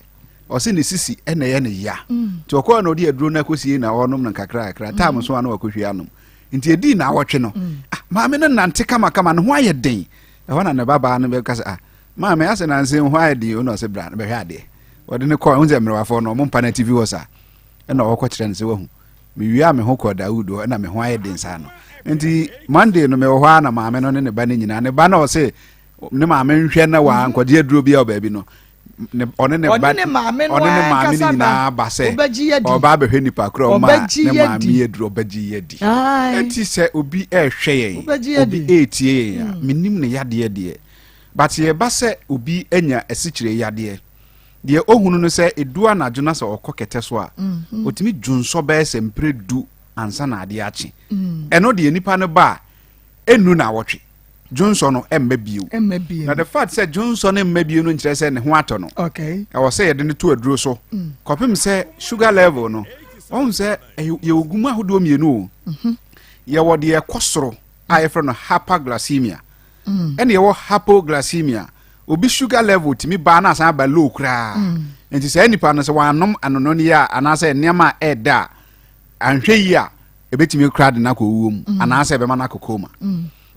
ɔse ne sisi ɛna yɛ ne ya nti ɔkɔɔ na ɔde aduro no akɔsie na ɔnom no kakra tam so ano akɔhwie anom nti edi na awɔtwe no maame no nante kama ne ho ayɛ den ɛhɔ na ne babaa no bɛka sɛ maame asɛ nanse ho ayɛ den ɔno ɔsɛ bra no bɛhwɛ adeɛ ɔde ne kɔɔ ho sɛ mmerɛwafo no ɔmo mpa na TV wɔ sa ɛna ɔkɔ kyerɛ no sɛ wahu mewie me ho kɔ Dawood ɛna me ho ayɛ den saa no nti Monday no me wɔ hɔ na maame no ne ne ba ne nyinaa ne ba na ɔsɛ ne maame nhwɛ na wa nkɔgye aduro bi a ɔbaabi no ɔne ne maame ne nyinaa ba sɛ ɔba abɛhwɛ nipa korɔ ɔma ne maame yɛduro ɔbɛgye yɛdi ɛnti sɛ obi ɛhwɛ yɛn obi ɛtie yɛn a menim ne yadeɛ deɛ but yɛba sɛ obi anya asikyire yadeɛ deɛ ohunu no sɛ edu anadwo na sɛ ɔkɔ kɛtɛ so a otumi dwonsɔ bɛyɛ sɛ mpere du ansa na adeɛ akye ɛno deɛ nipa no ba enu na awɔtwe Johnson no emma bio na the fact say Johnson emma bio no nkyerɛ sɛ ne ho atɔ no okay ɛwɔ sɛ yɛde ne to aduro so kɔpem sɛ sugar level no ɔn sɛ yɛ ogum ahodoɔ mienu yɛwɔ deɛ ɛkɔ soro a yɛfrɛ no hyperglycemia ɛne yɛwɔ hypoglycemia obi sugar level timi ba na asan ba low kraa nti sɛ nipa no sɛ wanom anono ne ya anaasɛ nneɛma ɛda anhwɛ yi a ebetimi kraa de na kɔ wuom anaasɛ bɛma na Akoma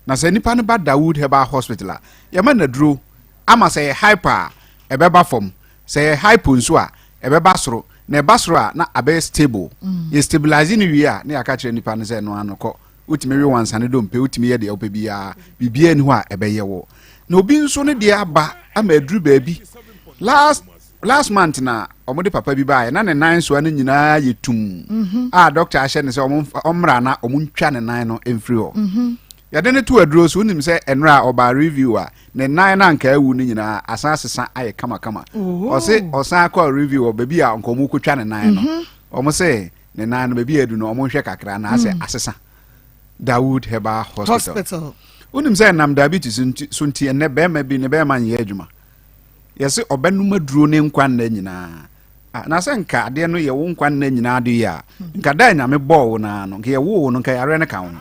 na sɛ nipa no ba Dawood Heba Hospital a yɛma na duro ama sɛ yɛ hyper a ɛbɛba fam sɛ yɛ hypo nso a ɛbɛba soro na ɛba soro a na abɛyɛ stable yɛ stabilize ne wie a na yɛaka kyerɛ nipa no sɛ no ano kɔ wotumi we wansane dompe wotumi yɛ deɛ wopɛ biara bibia ni hɔ a ɛbɛyɛ wɔ na obi nso ne deɛ aba ama aduru baabi last month na ɔmode papa bi baeɛ na ne nan soa no nyinaa yɛ tum a doctor ahyɛ ne sɛ ɔmmra na ɔmontwa ne nan no ɛmfiri hɔ yɛde ne to aduro so wonim sɛ ɛnora a ɔba review a ne nan na anka awu no nyinaa asan asesa ayɛ kamakama ɔse ɔsan akɔ review wɔ baabi a nkɔmu kɔtwa ne nan no ɔmo sɛ ne nan no baabi adu no ɔmo nhwɛ kakra na asɛ asesa Dawood Heba Hospital wonim sɛ nam diabetes so nti ɛnɛ bɛrima bi ne bɛrima nyɛ adwuma yɛse ɔbɛnum aduro ne nkwa nna nyinaa na sɛ nka adeɛ no yɛwo nkwa nna nyinaa de yi a nka da nyame bɔɔ wo naa no nka yɛwo wo no nka yɛare no ka wo no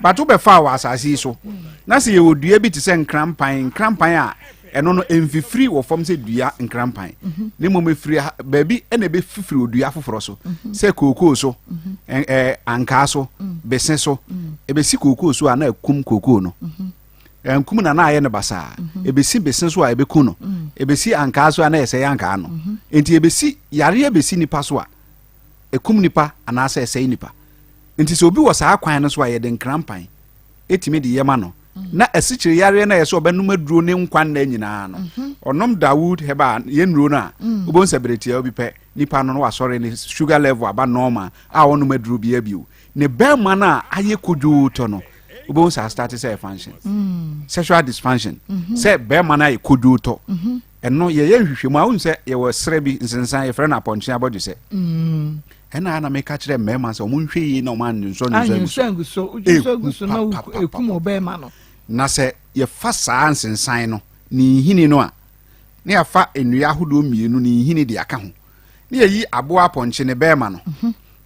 but wobɛfa wɔ asase yi so na sɛ yɛwɔ dua bi te sɛ nkrampan a ɛno no ɛmfifiri wɔ fam sɛ dua nkrampan ne mmom ɛfiri baabi ɛna ɛbɛfifiri wɔ dua foforɔ so sɛ kookoo so ankaa so bese so ɛbɛsi kookoo so a na ɛkum kookoo no nkum na ayɛ ne basaa ebesi besen so a ebeku no ebesi ankaa so a na yɛsɛ ankaa no enti ebesi yare ebesi nipa so a ekum nipa anaasɛ ɛsɛ nipa enti sɛ obi wɔ saa kwan no so a yɛde nkrampan etimi de yɛma no na asikyire yare na yɛsɛ ɔbɛnum aduro ne nkwan na nyinaa no ɔnom Dawood Heba yɛnuro no a wobon sɛ beretia obi pɛ nipa no wasɔre ne sugar level aba normal a ɔnom aduro bi abio ne bɛrima no a ayɛ kodwo tɔ no wobɛhu sɛ start sɛ function sexual dysfunction sɛ bɛrima no ayɛ kodwo tɔ ɛno yɛyɛ nhwehwɛmu a wohu sɛ yɛwɔ serɛ bi nsensan yɛfrɛ no apɔnkye abɔdwe sɛ ɛna ana meka kyerɛ mmarima sɛ ɔmo nhwɛ yie na ɔmo anwensɔ na sɛ yɛfa saa nsensan no ne nhini no a na yɛfa nnua ahodoɔ mmienu ne nhini de aka ho na yɛyi aboa apɔnkye ne bɛrima no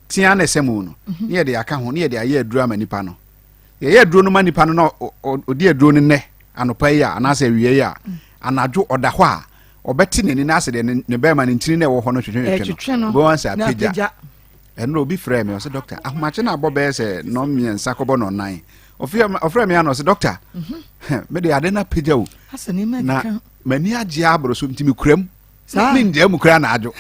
tia na ɛsɛ mu no na yɛde aka ho na yɛde ayɛ aduro ama nipa no yɛyɛ aduro no ma nipa no na ɔdi aduro no nnɛ anɔpa yi a anaasɛ awie yi a anadwo ɔda hɔ a obeti ne na ase de ne be ma ne ntini na wo ho no twetwe no bo wan say apagya eno obi frɛ me o say doctor ahomache na abo be say no miensa kobo no nan ofrɛ me ano say doctor me de ade na apagya o na mani agye abro so ntimi kuram me ndia mu kura na adwo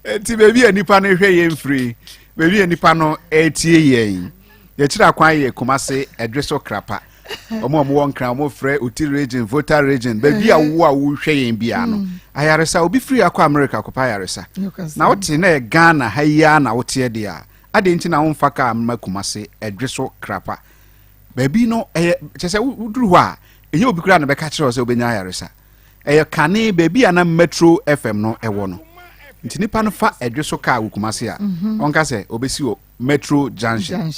enti baby anipa no hwɛ yɛn free baby anipa no etie yɛn ye kira kwan ye Kumase edweso krapa omo won kran omo frɛ uti region voter region baby awo hwɛ yɛn bia no ayaresa obi free akɔ America kɔ pa ayaresa na wote na Ghana haya na wote de a ade nti na won faka amma Kumase edweso krapa baby no kyese wuduru hɔ a enye obi kura na bɛka kyerɛ sɛ obenya ayaresa kane baby ana Metro FM no ɛwɔ no nti nipa no fa edweso ka Kumase a onka sɛ obesi o Metro Junction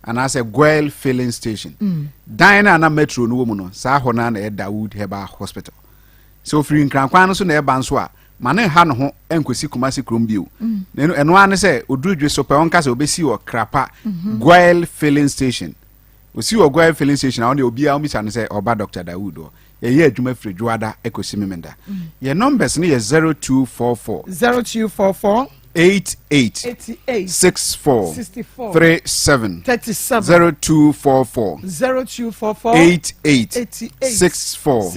and as a Guel filling station. Dina na Metro no woman, Sahona na Dawood Heba Hospital. So free in Crampano so near Banswa, Mane Hano and Kwesi Kumasi Crumbio. And one say, Udru so Peoncas obesi or Crapa, Guel filling station. We see your Guel filling station only obi almis and say Oba Dr. Dawood. A year Jume Frijuada Ecosimimenda. Your numbers near 0244 88 64 37 0244 88 64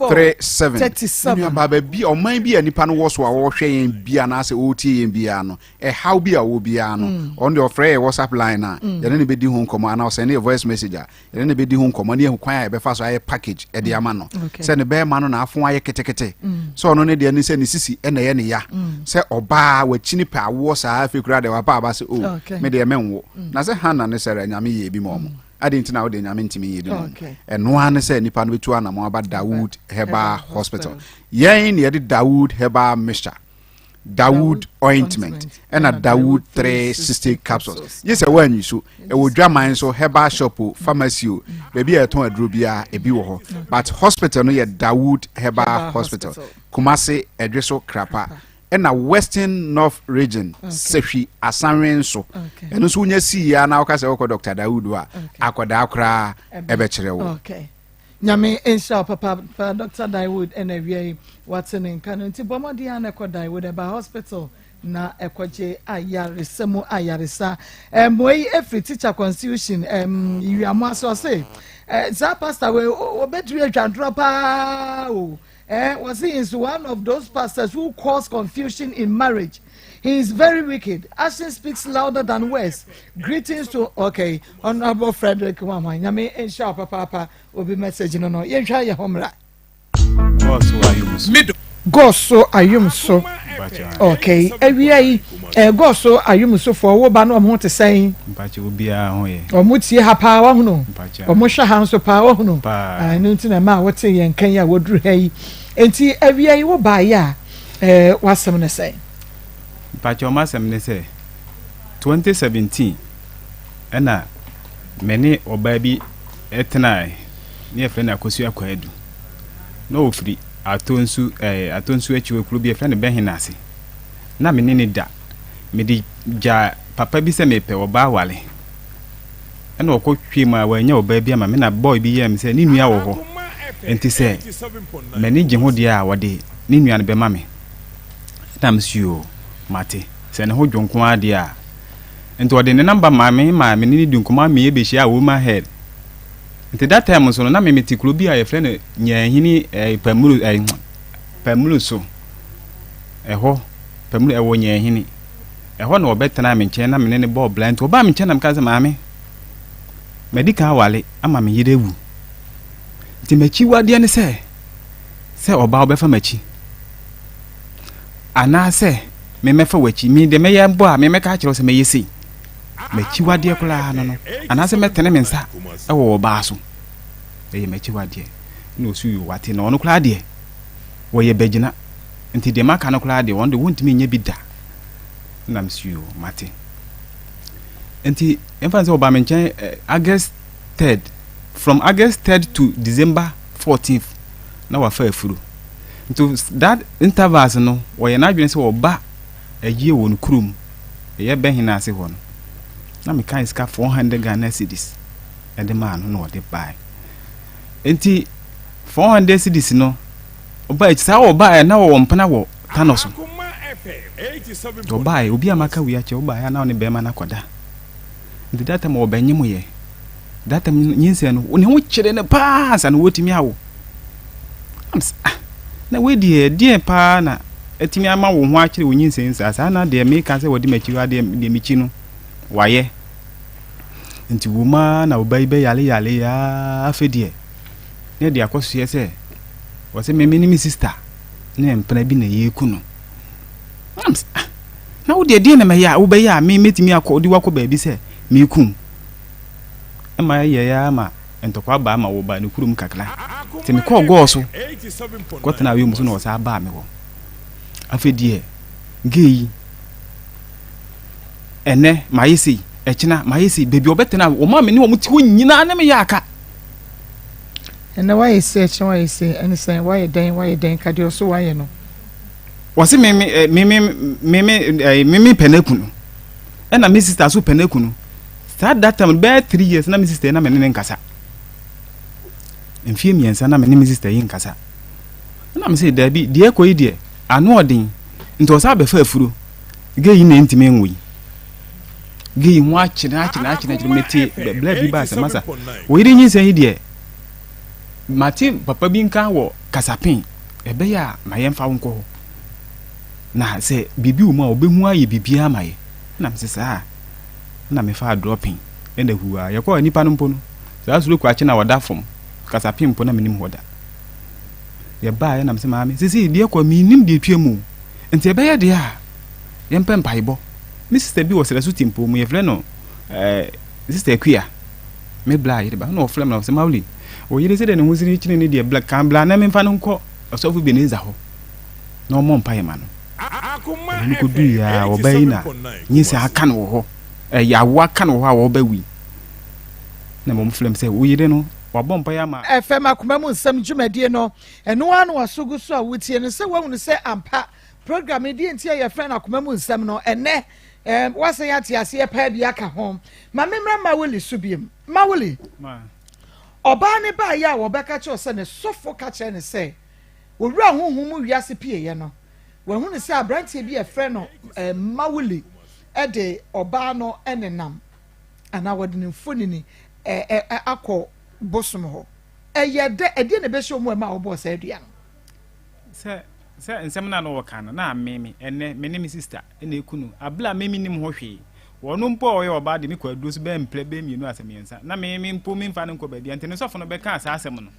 37 baba bi o man bi anipa no wo so a wo hwe yen bia na se o tie yen bia no how bi a wo bia no on the offer WhatsApp line na ye ne be di hu nkomo ana o send a voice message a ye ne be di hu nkomo na hu kwan a be fa so aye package e de ama no se ne be ma no na afon aye ketekete so no ne de ni se ni sisi e na ye ne ya se oba wa chini pa wo sa afi kura de wa pa ba se o me de menwo na se hana ne sere nyame ye bi mo ade ntina wo de nyame ntimi ye bi mo eno ane se nipa no betu ana mo aba Dawood Heba Hospital yen ne de Dawood Heba mixture Dawood ointment and a Dawood 360 capsules yes e wan you so e wo dwaman so Heba shop pharmacy baby e ton aduro bia e bi wo ho but hospital no ye Dawood Heba Hospital Kumase edweso krapa and a Western North region sefi asanwen so eno so nya si ya na okase okọ Dr. Dawood wa akoda akra ebe kire wo okay nyame insha papa Dr. Dawood and awie what's in kanu nti bomodi an ekọ Dawood eba hospital na ekoje ayaresemo ayaresa moyi every teacher constitution you am so say za pastor we obedri adwandro pa o was he is one of those pastors who cause confusion in marriage. He is very wicked. Action speaks louder than words. Greetings to Honorable Frederick Mama. Nyame insha papa will be message no. Yensha ya homra. Goso ayum so. Okay. Ewie goso ayum so for wo ba no mo te say. Mpache obi a ho ye. Omutie ha pa wa hono. Omo hwa ha so pa wa hono. Anu nti na ma wote yen kan ya woduru ha yi. Enti ewie wo ba ya wasem ne say. Mpache o masem ne say 2017 ena meni oba bi etnai ne efre na kosu akwadu. No ofri atonsu achiwe kuru bi efre ne behinase. Na meni ne da me di ja papa bi se mepe oba wale ena okotwe ma wanya oba bi ama me na boy bi yam se ni nua wo ho enti se meni gye ho dia a wode ni nua ne be ma me tam suo mate se ne ho dwonko ade a enti wode ne number ma me ni dunkoma me ye be hia wo ma head enti that time so na me metikuro bi a ye frɛ no nyahini pamulu so eho pamulu ewo nyahini eho na obetena me nkyɛn na me ne ball blind oba me nkyɛn na me ka se maame medical wale ama me yirewu ti machi wade ne se oba obefa machi ana se me mefa wachi me de meye mbo a me meka kyerɛ se meye sei machi wade kula no ana se metene me nsa ewo oba so eye machi wade na osu yu wate na ono kula de wo ye bagina nti de maka no kula de wonde wontimi nya bi da na msiu mate enti emfa se oba me nkyɛn August 3rd from August 3rd to December 14th na wa fa afuru nti that intervals no wo ye na adwene se oba agie won kurum ye behina ase ho no na me kan ska 400 Ghana cedis e de man no de buy enti 400 cedis no oba etsa oba na wo mpana wo tanoso oba obi amaka wi ache oba ya na one be ma na koda ndi data ma obanye mo ye data nyinse no ne ho kyere ne pa sa no wotimi awo na we die pa na etimi ama wo ho akyere wo nyinse nsa sa na de me ka se wodi machi wa de michi no waye nti woma na oba ibe yale ya afedie ne de akoso ye se wo se me ni sister ne mpana bi na ye ku no na wo de na me ya wo be ya me metimi akodi wako ba bi se me ku ma ye ya ma entokwa ba ma wo ba ne kurum kakra te me ko go so kotena wi muso na wo sa ba me wo afedie gei ene mayisi echina mayisi bebi obetena wo ma me ne wo muti wo nyina na me ya aka ene why say echina why say ene say why den ka de so why no wose me penekunu ena me sister so penekunu that time be 3 years na me sister na me ne nkasa enfie miensa na me ne me sister yin nkasa na me say dabi de ekoyi de anu odin nto sa be fa afuro geyi na ntime enwi geyi ho akina meti bla bi ba masa wo yiri nyin san yi de mati papa bi nka wo kasapin ebe ya ma yemfa wonko na se bibi wo ma obehu aye bibia amaye na me sa na me fa dropping enda huwa yakwa nipa no mpo no sa asuro kwa akina wada fom kasapin mpo na menim hoda ye ba ya na me se maame sisi de kwa minim de twemu enti ebe ya de a yempem paibo mi sister bi wo sere so timpo mu ye fle no sister Kuya me bla yire ba no fle na se mawli o yire se de ne husiri chine ne de black kan bla na me mfa no nko osofu bi ne za ho na o mo mpa ye ma no ni ko du ya wo ba yi na nyi se aka no ho ya wo aka no ho a wo ba wi na mo mflem se wo yire no wa bompa ya ma FM Akoma mu nsem dwumadie no eno anu wasogu so a wotie no se wahu no se ampa program di entia ye friend Akoma mu nsem no ene wase ya tiase ye pa bia ka ho ma memra ma woli subiem ma woli ma oba ne ba ya wo beka che se ne sofo ka che ne se owura honhom mu wiase pie ye no wahu ne se abrantie bi ye friend no ma woli de oba no enenam ana wode ne mfoni ni akọ bosom ho eyede ede ne be show mu ma obo se adua no se nsem na no woka no na meme ene me ne mi sister ene ekunu abla meme nim ho hwe wono mpo oye oba de mi kwa duo so be mple be mienu asemiensa na meme mpo mi mfa no nko ba bia ntene sofo no be ka asa asem no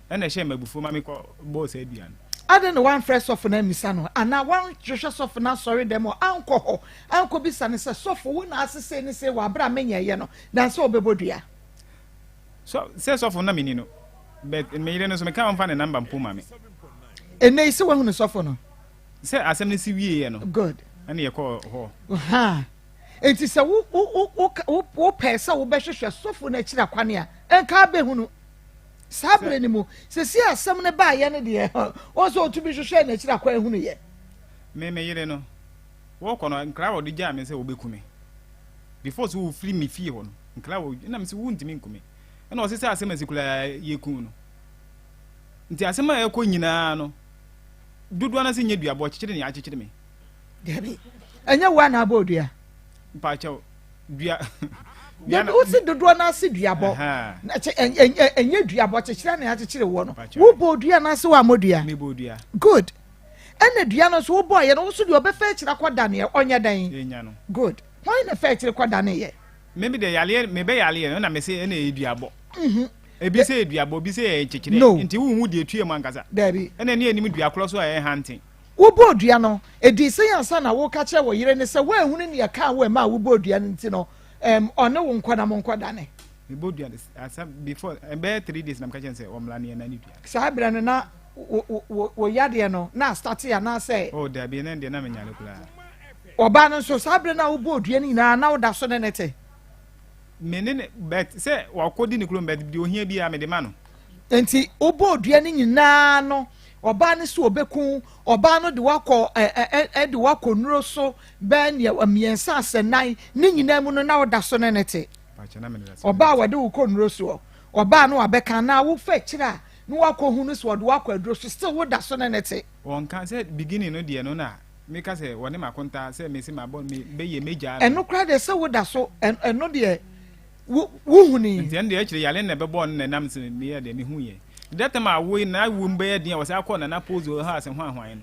ene hye mabufu ma mi ko bo se adua no ade no one fresh sofo na misa no ana one hwehwe sofo na sorry dem anko ho anko bisa ne se sofo wo na asese ne se wa bra menye ye no dan se obebodua so se sofo na mini no but me yire no so me ka mfa ne number mpo ma me ene ise wahu ne sofo no se asem ne si wie ye no good ane ye ko ho ha enti se wo pesa wo be hwehwe sofo na kira kwane a enka be hu no sabre ni mu se si asem ne ba ye ne de o so otu bi hwehwe na kira kwane hu no ye me yire no wo kono nkra wo de ja me se wo bekume before so wo free me fie ho no nkra wo na me se wo ntimi nkume ena o se se asem asikula ye kun no nti asem a ekọ nyina no dudu na se nya duabo kikire ne akikire me debi enya wa na abodua pa chaw dua ya o se dudu na se duabo na enya duabo kikire ne akikire wo no wo bodua na se wa modua me bodua good ena dua no so wo boy no so de obefa kira kwada ne onya dan enya no good why na fa kira kwada ne ye me de yale me be yale na me se ena eduabo ebi se eduabo bi se kikire nti wo hu de etue mu ankasa dabi ena ne anim dua kro so a hunting wo bodua no edi se yansa na wo ka kire wo yire ne se wo ehunu ne ya ka wo ma wo bodua nti no one wo nkwa na mo nkwa da ne me bodua asa before be 3 days na mka se omla ne na ni dua sa bra ne na wo yade no na start ya na say oh dabi na de na me nyale kula oba no so sa bra na wo bodua ni na wo da so ne nete menene bet se wakodi ni kulombe bi ohia bi a me de ma no enti obodua ni nyina no oba ne so obeku oba no de wakọ de wakọ nuro so be ne amiensa asenan ni nyina mu no na woda so ne nete oba wade wo kọ nuro so oba no abeka na wo fa kira no wako hu no so do wako adro so still wo da so na nete on can say beginning no de no na me ka say woni makonta say me say my born me be ye major eno kra de say wo da so eno de wo hu ni nti de akire yale na be born na nam se me ye de me hu ye that time awo na wo mbe ye de was akọ na pose ho ase hwan hwan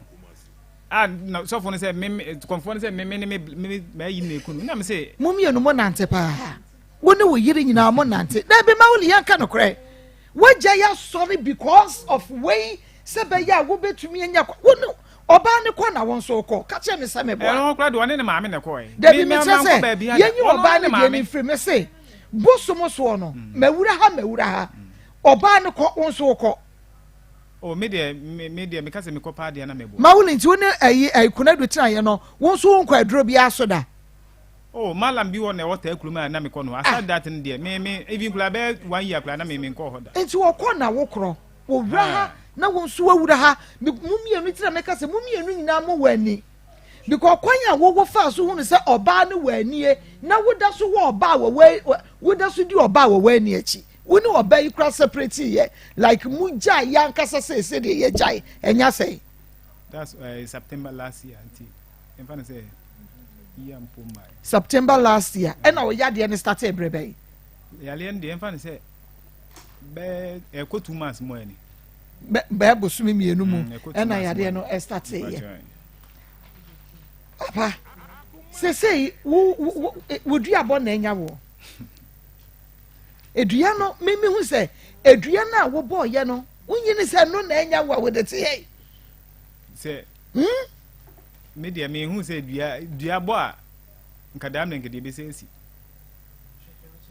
no so for say me confirm say me yi na ekunu na me say mumie no mo nante pa wo ne wo yire nyina mo nante da be ma wo yanka no kra wo ja ya sorry because of way se be ya wo betumi anya wo no oba ne ko na won so ko ka che me se me bo no kra de one ne maame ne ko da bi me say yenyi oba ne de ni free me say bosomo so no mawura ha oba ne ko won so ko o me ka se me ko pa de na mebo ma wo nti wo ne ayi kuna do tira ye no won so won ko aduro bi aso da oh malam bi won na water akuluma na me ko no aside that in there me even kula be 1 year kula na me ko hoda nti wo ko na wo kro wo wura ha na won so wura ha mumienu tira me ka se mumienu nyina mo wani because kwanya wo fa so hu ne se oba ne wani na wo da so wo oba wo da so di oba wo wani achi woni oba yi kra separate ye like muja yankasa se de ye jai enya say that's September last year auntie em fa say September last year and our yard and started brebe yale ndi em fa say be e ko 2 months mo ani be bosumi mienu mu and na yade no start ye papa say wo dua bo na enya wo edua no me hu say edua na wo bo ye no unyi ni say no na enya wo wo de te say me dia me hu say dua bo a nkadam na nkede be say si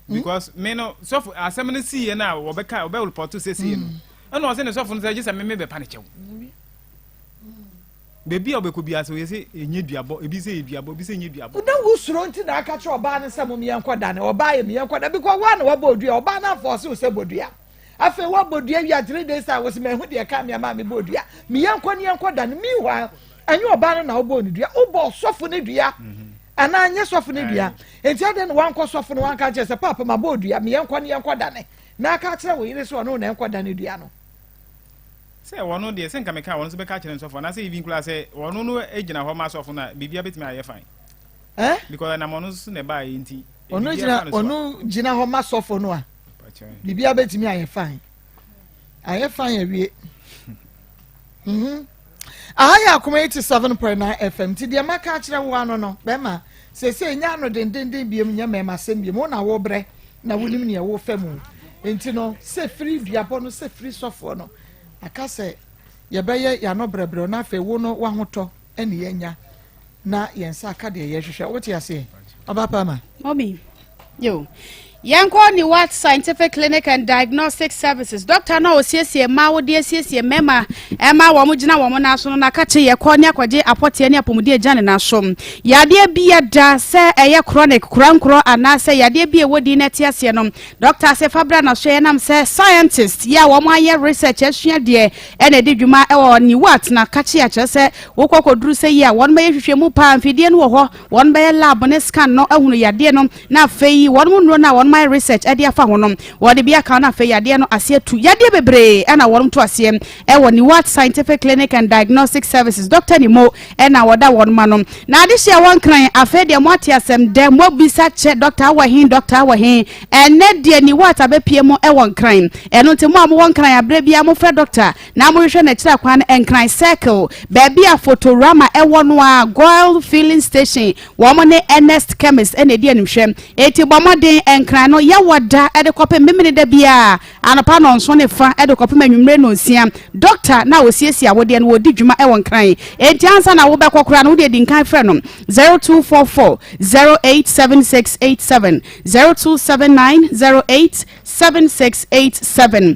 because me no so asem no si ye na wo be ka wo be report to say si no and no say no so for no say just me be panic baby obeko bia so ye say enye duabo ebi say duabo ebi say enye duabo na wo suro nti na aka cho oba ne se mo me enkoda ne oba ye me enkoda because one wo bodua oba na force wo se bodua afa wo bodua wi 3 days a wo se me hu de ka me ma me bodua me enkoda ne mi wa anyo oba na wo bo ne dua wo bo sofo ne dua ana anye sofo ne dua enti ade ne wan ko sofo ne wan ka che se papa ma bodua me enkoda ne na aka kire wo yire so no na enkoda ne dua no say wono de say nka me ka wono so be ka kire nsofo na say even kula say wono no ejina ho ma sofo na bibia betimi aye fine because na mono so ne ba yi nti ono jina ho ma sofo no a bibia betimi aye fine awie ahaya Akoma 87.9 FM ti de maka kire wo ano no be ma say nya no dendenden biem nya mema sem biem wo na wo bre na wonim ne wo famu enti no say free duapo no say free sofo no aka se yebeye ya no brebre na fe wo no wahoto ene yenya na yensa aka de ye hwehwe wote ase obapa ma mommy yo Yanko ni what scientific clinic and diagnostic services. Doctor na osiesie ma wo de asiesie mema ema wo mo gina wo mo na so no na ka che ye ko ne akwaje apote ne apomde agya ne na so. Yade bia da se eye chronic krankro ana se yade bia wodi na ti ase no. Doctor se fabra na so ye nam se scientist ya wo mo aye research asua de ene de dwuma e wo ni what na ka che ya che se wo kokoduru se ya won be hwehwe mu pa amfidie no wo ho won be lab ne scan no ehunu yade no na fei won mu no na won my research ade afa honom wode bia ka na fe yade no ase tu yade bebre na wonom to ase e woni what scientific clinic and diagnostic services Dr. Nimo na woda wonma no na ade hia won kran afa de mo ate asem de mo bisa che Dr. Awahin ene de ni what abepie mo e won kran eno nti mo am won kran abre bia mo fra doctor na mo hwehwe na kira kwan enkran circle baby a photorama e wono a gold filling station wo mo ne Ernest chemist ene de animhwem eti bomoden enkran no ya wada e de kope memene da bia anapa no nso ne fa e de kope manwumre no nsia doctor na osiesie awode no wodi dwuma e won kran enti ansa na wo be kokora no wo de dinkan frɛ no 0244 087687 0279 087687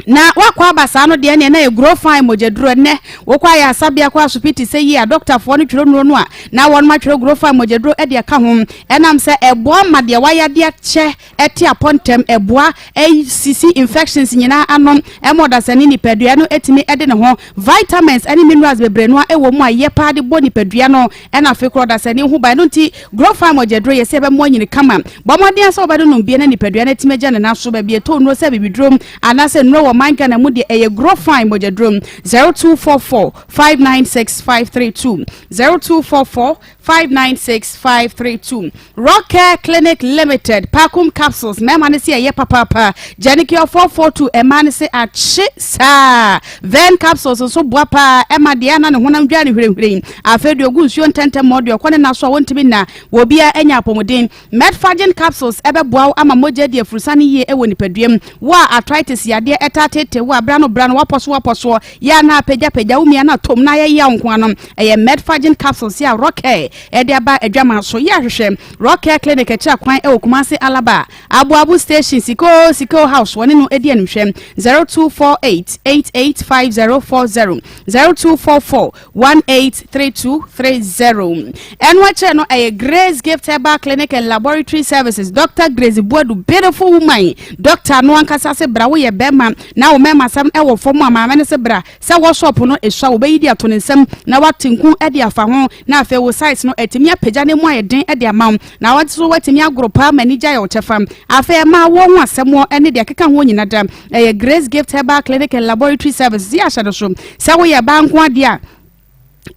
na wakwa basa no de na e grow fine mojeduro ne wokwa ya asabia kwa asopiti se yi a doctor fo no twero no a na won ma twero grow fine mojeduro e de ka ho enam se eboa ma de waya de che eti apontem eboa ACC infections nyina anom emoda sani ni pedua no etimi e de ne ho vitamins ani minerals bebre no e wo mu aye pa de boni pedua no e na fe kro da sani hu ba no nti grow fine mojeduro ye se be mo nyini kama bomodin se obado no bie na ni pedua na etime gya ne na so ba bie to no se bibidrom ana se no wo manka na mu de eye grow fine mojadrom 0244 596 532 0244 596 532 Rocker Clinic Limited Pakum capsules mema ne se eye papa Janikio 442 ema ne se achi sa then capsules so boa pa ema de ana ne honam dwa ne hwirehwire afedu ogu nsuo ntente modio kone na so wontimi na wo bia enya apomodin Medfagen capsules ebe boa ama moja de afurusane ye ewo nipaduam wa arthritis yade etatete wa brano waposo ya na pegya umia na tom na ye ya nko anom eye Medfagen capsules ya Rocker ede aba adwama so ya hwehwe Rocker Clinic e cha kwan e Kumasi Alaba abu station siko house woni no edi anhwem 0248 885040 0244 183230 enwache no eye Grace Gift Herbal Clinic and Laboratory Services Dr. Grace Boadu beautiful woman doctor no ankasa se bra wo ye bema na wo mema sam e wo fomu amaame ne se bra se wo shop no eswa wo beyi di ato ne nsam na watinku e di afa ho na afa wo size no etimi apagya ne mu ayeden e di amam na watso watimi agrupa manager ya wo chefam afa ma wo ho asemo ene de keka ho nyina da e Grace Gift Herbal Clinic and Laboratory Services ya shado so se wo ye banko ade a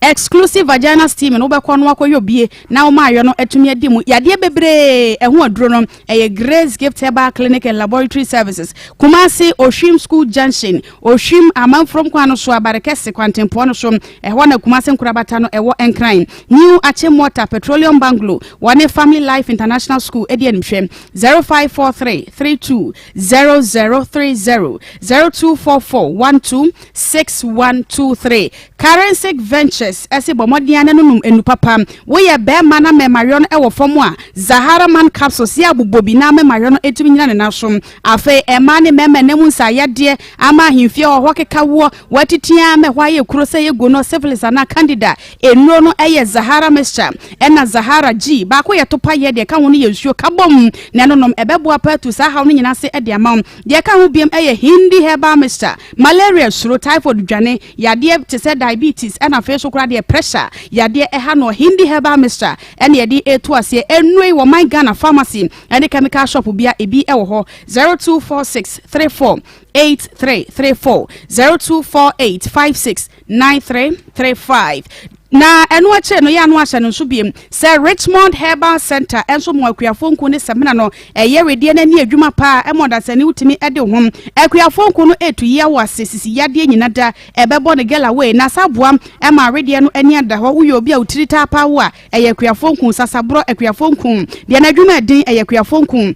exclusive vagina steam no be kono akoyo bie na o ma yo no etumi adi mu yade bebre ehu aduro no Grace Gift Herbal Clinic and Laboratory Services Kumasi Oshim School Junction Oshim amam from kwano so abarekese kwantempo no so ehwo na Kumasi nkurabata no ewo enkran New Achimota Petroleum Bungalow One Family Life International School edi enhwem 0543 32 0030 0244 126123 Currency Venture ese bomodiana nunum enu papa wo ye be mana me marion e wo fomu a Zahara Man capsules ya bubobi na me marion etumi nyina ne nasom afa e ma ne mema nemu nsa yade ama himfie ho keka wo watitia me hwa ye kuro se ye go no syphilis na candida enu no eye Zahara mixture na Zahara G ba ko ye topa ye de ka ho no ye nsuo ka bom ne nonom ebeboa pa tu sa ha no nyina se e de amam de ka ho biem eye Hindi herbal mixture malaria suro typhoid dwane yade te se diabetes na fe so kura de pressure yade eha no Hindi herbal mixture ene yade etu ase enui wo my Ghana pharmacy ene chemical shop bia ebi e wo ho 0246 34 8334 0248 56 9335 na enu ache no ya anu ache no so biem se Richmond Herbal Center enso mo akuafonku ne semina no eye redie na ni adwuma pa emoda sane utimi ede hom akuafonku no etu ye wase sisi yade nyina da ebebo ne gela we na saboam e ma redie no ani ada ho uyo bia utirita pa wo a eye akuafonku sasabro akuafonku de na adwuma din eye akuafon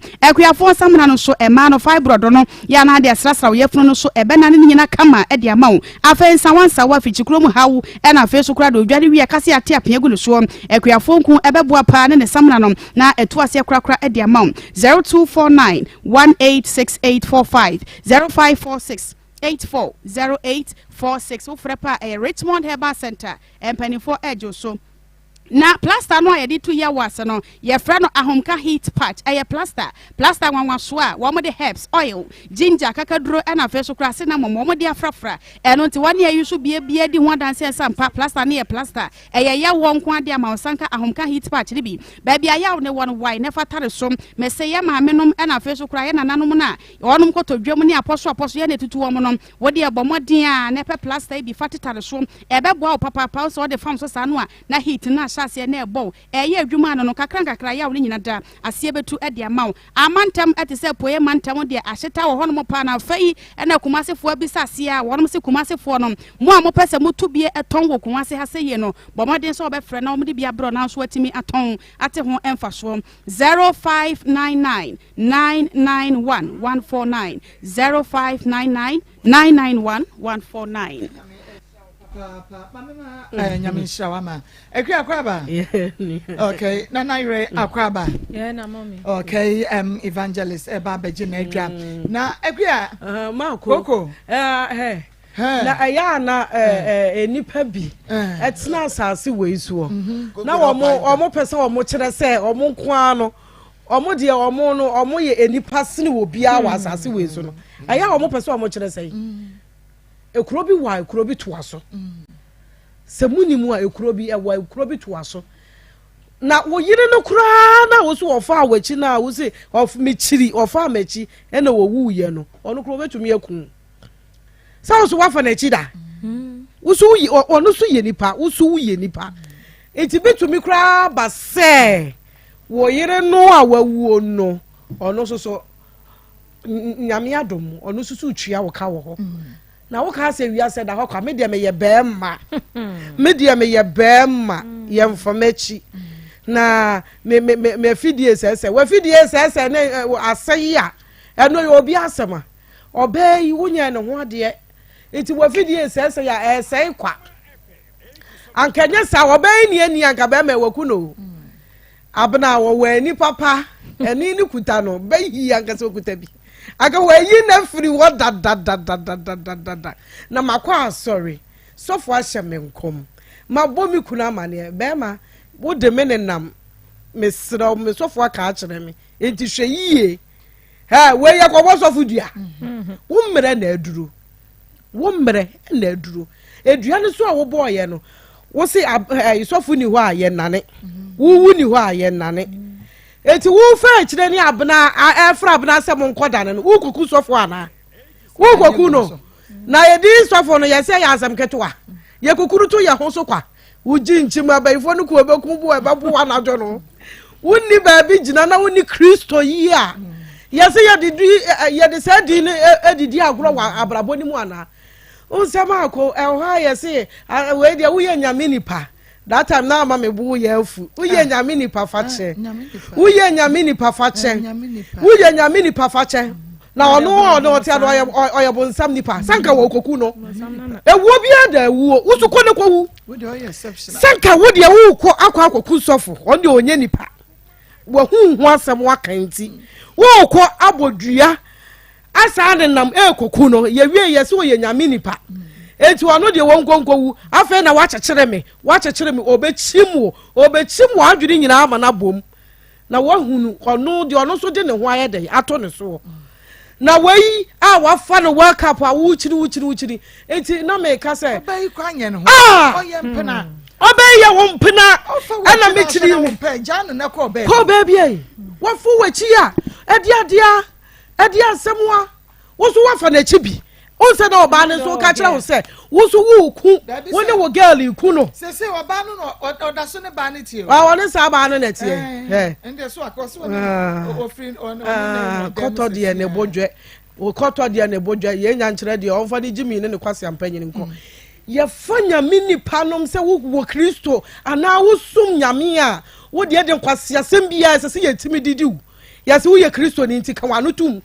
samina no so e ma no fibroid no ya na de asrasra wo yefunu no so ebe na ne nyina kama ede amawo afensa wansa wa fichikuro mu hawo e na feso kura do wi akase ate apegu no so akuafonku ebeboa pa ne samna no na etu ase krakra e dia maw 0249 186845 0546 840846 ufrepa Richmond Herbal Center empanifo ejo so na plaster no ye di 2 year was no ye fra no ahomka heat patch eye plaster wanwa so a wo mo de herbs oil ginger kakaduro na fe so kra se na mo de afrafra eno nti wane ayi so bie di ho danse sampa plaster na ye plaster eye ya wo nko ade ama sanka ahomka heat patch ne bi ba bia ya ne won why ne fatare so me se ye ma menom na fe so kra ye nananom na wonum kotodwam ne aposo ye ne tutu wo nom wo de abomoden a ne pe plaster bi fatitare so ebe bo papa so de fam so sa no a na heat na ase na ebo eye adwuma no kakra ya wo nyina da ase betu e de amaw amantam etese poye mantam de ahyeta wo hono pa na fai na kumasefo abisa ase a wonom se kumasefo no mo a mo pese motu bie eton wo kumase ha se ye no bomoden so obefre na mo de bia bro na so atimi aton ate ho emfa so 0599 991 149 0599 991 149 Mama nyamisha wama ekwi akwaba okay na naire akwaba na mommy okay evangelist eba beji na edwa na ekwi ma koko na aya na enipa bi etna asase weisuo na omo pese omo kire se omo nko ano omo de omo no omo ye enipa sene wo bia wa asase weisu no aya omo pese omo kire se ekuro bi wa ekuro bi to aso se munimu a ekuro bi ewa ekuro bi to aso na wo yire no kura na wo so ofa awachi na wo se of me chiri ofa amachi e na wo wuye no ono kuro betumi akun sa so wafa na chi da wusu ono so ye nipa wusu ye nipa enti bitumi kra ba se wo yere no a wawuo no ono so nyame adom ono so twia wo ka wo ho na wo ka se wia se da ho kwa me de me ye bema ye mfamachi na me fidie sese we fidie sese ne asai a eno ye obi asema obey wunya ne ho ade enti we fidie sese ya esai kwa ankanya sa obey ni ani anka be me waku no abna wo wani papa eni ni kuta no be hi anka se kuta bi aga wayi na free what da na makwa sorry so for ashemenkom ma bomi kuna mane be ma wo de menenam mesra me so for ka akere me enti hwe yie ha we ya ko so fu dua wo mmere na aduro edua ne so a wo boye no wo se isofu ni ho a ye nane wo ni ho a ye nane eti wo fa kire ni abna efra abna se mo nkoda ne wo kuku sofo ana wo kuku no na ye di sofo no ye se ya asam ketwa ye kukuru to ye ho so kwa wo ji nchima baifo no ko obeku bo ebabu na jo no wonni ba bi gina na wonni Kristo yi a ye se ye de se di ne edidi agro wa abrabo ni mu ana Nsem akọ ha ye se we dia wo ye nyame nipa that time na ma me bu ye afu wo ye nyame nipa fa che wo ye nyame nipa fa che na ono ti ado oye bo nsam nipa sanka wo koku no ewo bia da ewo usu ko ne ko wu wo de oye exception sanka wo de wo ko akwa koku sofo on de onye nipa wo hu asem wakanti wo ko abodua asa ne nam koku no ye wie ye se wo ye nyame nipa enti ono de won konkowu afa na wachekere me obechimu adwiri nyina ama na bom na wahunu ono de ono so de ne ho ayede ato ne so na wei a wafa no world cup a wuchiri enti na me ka se obai kwanye ne ho oye mpena obai ye wo mpena ana me chiri wo mpa janu na ko obai ko baby ai wafu wachi a edi asemwa wo so wafa na chibi onse na oba ne so ka kire wo se wo so wo ku wo ne wo girl ku no se oba no oda so ne ba ne tie wa woni sa ba no na tie ende so akoso wo ofrin koto de ne bodwe wo koto de ne bodwe ye nya nkire de onfa de jimi ne kwase ampanyin nko ye fanya mini panom se wo Kristo ana wo sum nyame a wo de kwase asem bia se ye timi didiu ye se wo ye Kristo ni nti ka wano tum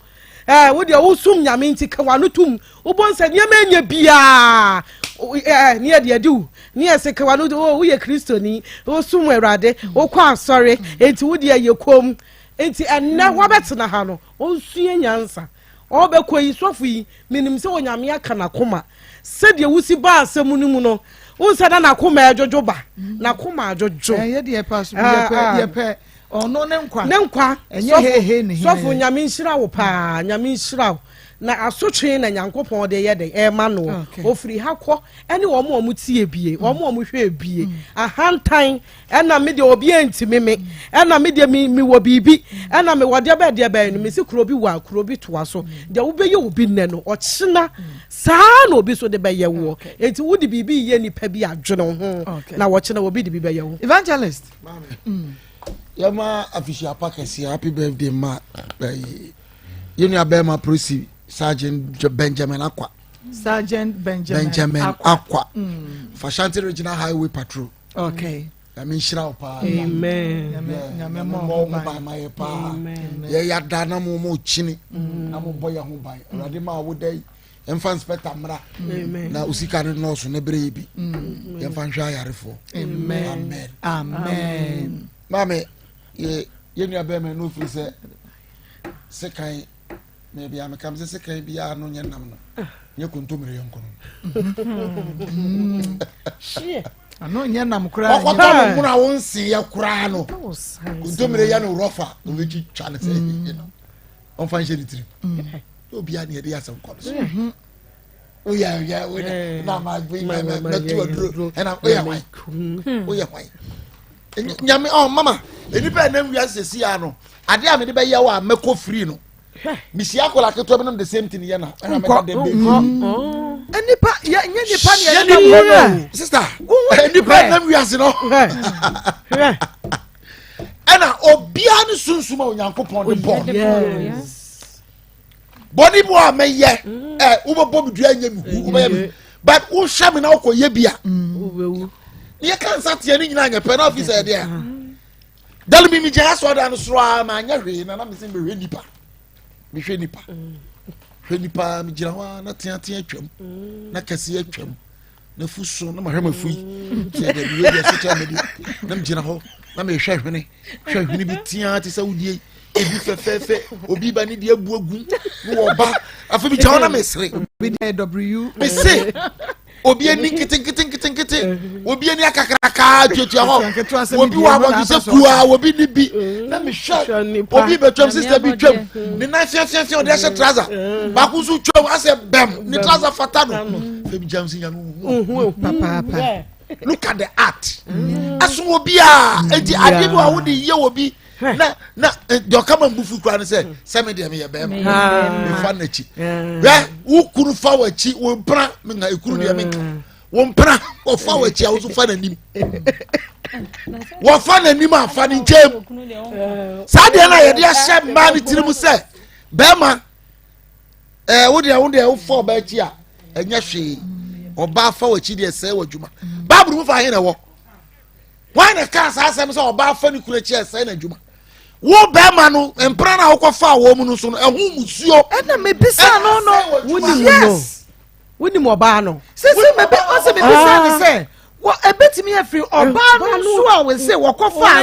wo de wo sum nyame nti ka wano tum wo bonsa nyama nya bia ni e de diu ni e se ka wano wo ye Kristo ni wo sum Awurade wo kwa asore enti wo de ye kom enti enna wo betena ha no wo sue nyansa o be koyi sofu yi minim se wo nyame aka na koma se de wusi ba asem ni mu no wo se da na koma ajojo ba na koma ajojo ye de pass ye pe ono ne nkwa enye hehe ne sofu nyame nhira wo pa nyame nhira wo na asotwe na nyankopon de ye de e ma no ofiri hakọ ene wo mo tie bie wo mo hwe bie ahantan ena me de obi antimi me ena me de mi wo bibi ena me wo de ba no me si kuro bi wa kuro bi to aso de wo be ye obi ne no ochina saa na obi so de be ye wo enti wo de bibi ye nipa bi adwene ho na wo china wo bi de bi be ye wo evangelist Yama official package happy birthday ma you know Abema Prosi Sergeant Benjamin Akwa Fashanti Regional Highway Patrol. Okay. I mean shira pa. Amen. Nyame mo ba my pa. Ye ya dana mo chini. Na mo boy ho ban. Awurade ma wo dai. Emfa inspector mra. Na usika ne no so ne brɛ bi. Emfa nhwa yarefo. Amen. Amen. Mame ye nua Abema no fi sekan maybe am come say sekan bia no nya nam no. Nye kontomre yonko no. Shie. Ano nya nam kura. Okoto mo na wonsi ya kura no. Kontomre ya no rofa, o be twa ne say you know. On fan shedi trip. Obi an ye dey asem kono. Oh yeah, we na ma bring my to adro and am why. Oh yeah why. Nyame oh mama, enipa na wi asesi ya no. Ade a me de be ye wa meko free no. Misi akola keto be no the same thing ye na. nipa nye nipa ne sister nipa nam wiase no ana obia ne sunsuma onyankopɔn de bɔ body bo ameye ubebo bidua nya mi ubeye but wo hwa me na wo koye bia ye kan satie ni nyina nya pe na officer de a dal mi gya so da no soro a ma nya hwe na me sin be hwe nipa me hwe nipa me gira wa na tia atwam na kase atwam na fuso na ma hwe mafui tie de bi ye so cha me di na me gira ho na me hwe bi tia ti sa wudie ebi fefefe obi ba ni de abuagu wo ba afa bi jaw na mesre bi de w me say obi ani kiti obi ani akakraka twetwa ho obi wa ba se kuwa obi ni bi na me hwe obi be twam sister bi twam ni na fiafia o de hye trouser ba ku so twam ase bem ni trouser fata no fe bi jam sinya no papa look at the art aso obi a enti ade bi wa wo de ye obi na do kama mbufu kura ne se me de me ye be me fa na chi wo kuru fa wa chi wo mpra me nga ekuru de me wo mpra wo fa wa chi a wo so fa na nim wo fa na nim a fa ni nchem sa de na ye de ahye ma ni tirimu se be ma wo de wo fa ba chi a enya hwe oba fa wa chi de se wa djuma babru mu fa he na wo why na ka sa asem se oba fa ni kura chi se na djuma wo be ma no empra na wo fa wo mu no so no ehu musuo na me bisa no woni mo ba no sisi me be o se me bisa ni se wo ebetimi afri oba no so a we se wo kofa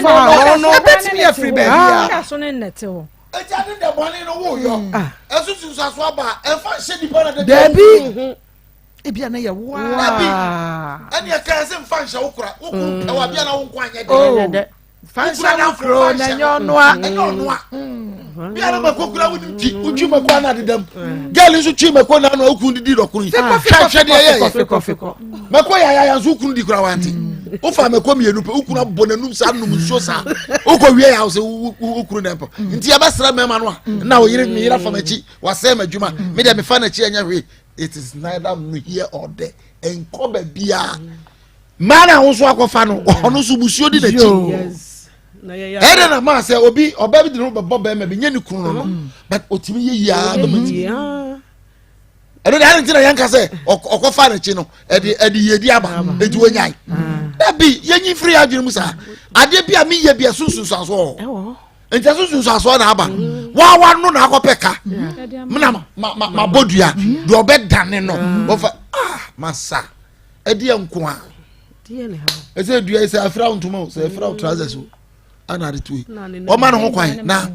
no ebetimi afri be ya so ne nete ho eja ni de boni no wo yo esusu so aso aba enfa hye di bona de dabi ebia na ye wa ani aka se mfa hye wo kura wo ku wa bia na wo nkwa anya de fansa na kro na nyonoa bia na makokura wo nti uju makwa na dedam girl nso twi makwa na no okun didi dokuru hwe de ye makwa ya nso okun di kura wanti o fa makwa mienu pe okun abɔ nanum sa num nso sa okɔ wie ya se okuru na mpo nti ya basra mema no na o yire mi yira fa machi wasɛ madwuma me de me fa na chi anya hwe it is neither me here or there enko ba bia mana wo so akɔfa no ɔno so busuo di na chi ere na ma say obi oba bi de no bebo be ma bi nya ni kunu no but otimi ye ya do mati ere da nti na yanka say okofa na chi no ede ye di aba eti wonyai da bi yenyi free adwene mu sa ade bi a me ye bi asunsun so aso enti asunsun so aso na aba wa no na akopeka mna ma bodua do obedane no wo fa masa ede enko a die ne ha ese dua ese afra untumo se afra trousers ana de tuyi o ma no ho kwan na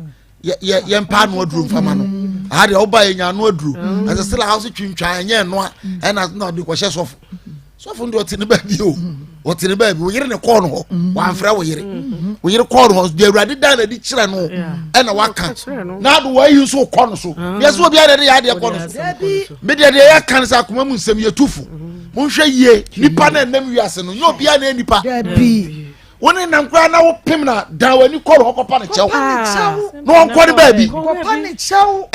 ye mpa no aduru mfama no aha de oba ye nya no aduru ase sela house twintwa enye no a na na de ko hye sofo ndo otine ba bi o otine ba bi o yire ne ko no ho wa mfra wo yire ko no ho de awurade dan na di kire no na waka na do wa yi so ko no so ye so obi ade de ya de ko no so me de ya kan sa akoma mu nsem ye tufu mo hwe yie nipa na nam wiase no yo bia na nipa bi woni nam kra na wo pem na dan wani kɔ ro kopa ne kyɛw no onko ne ba bi kopa ne kyɛw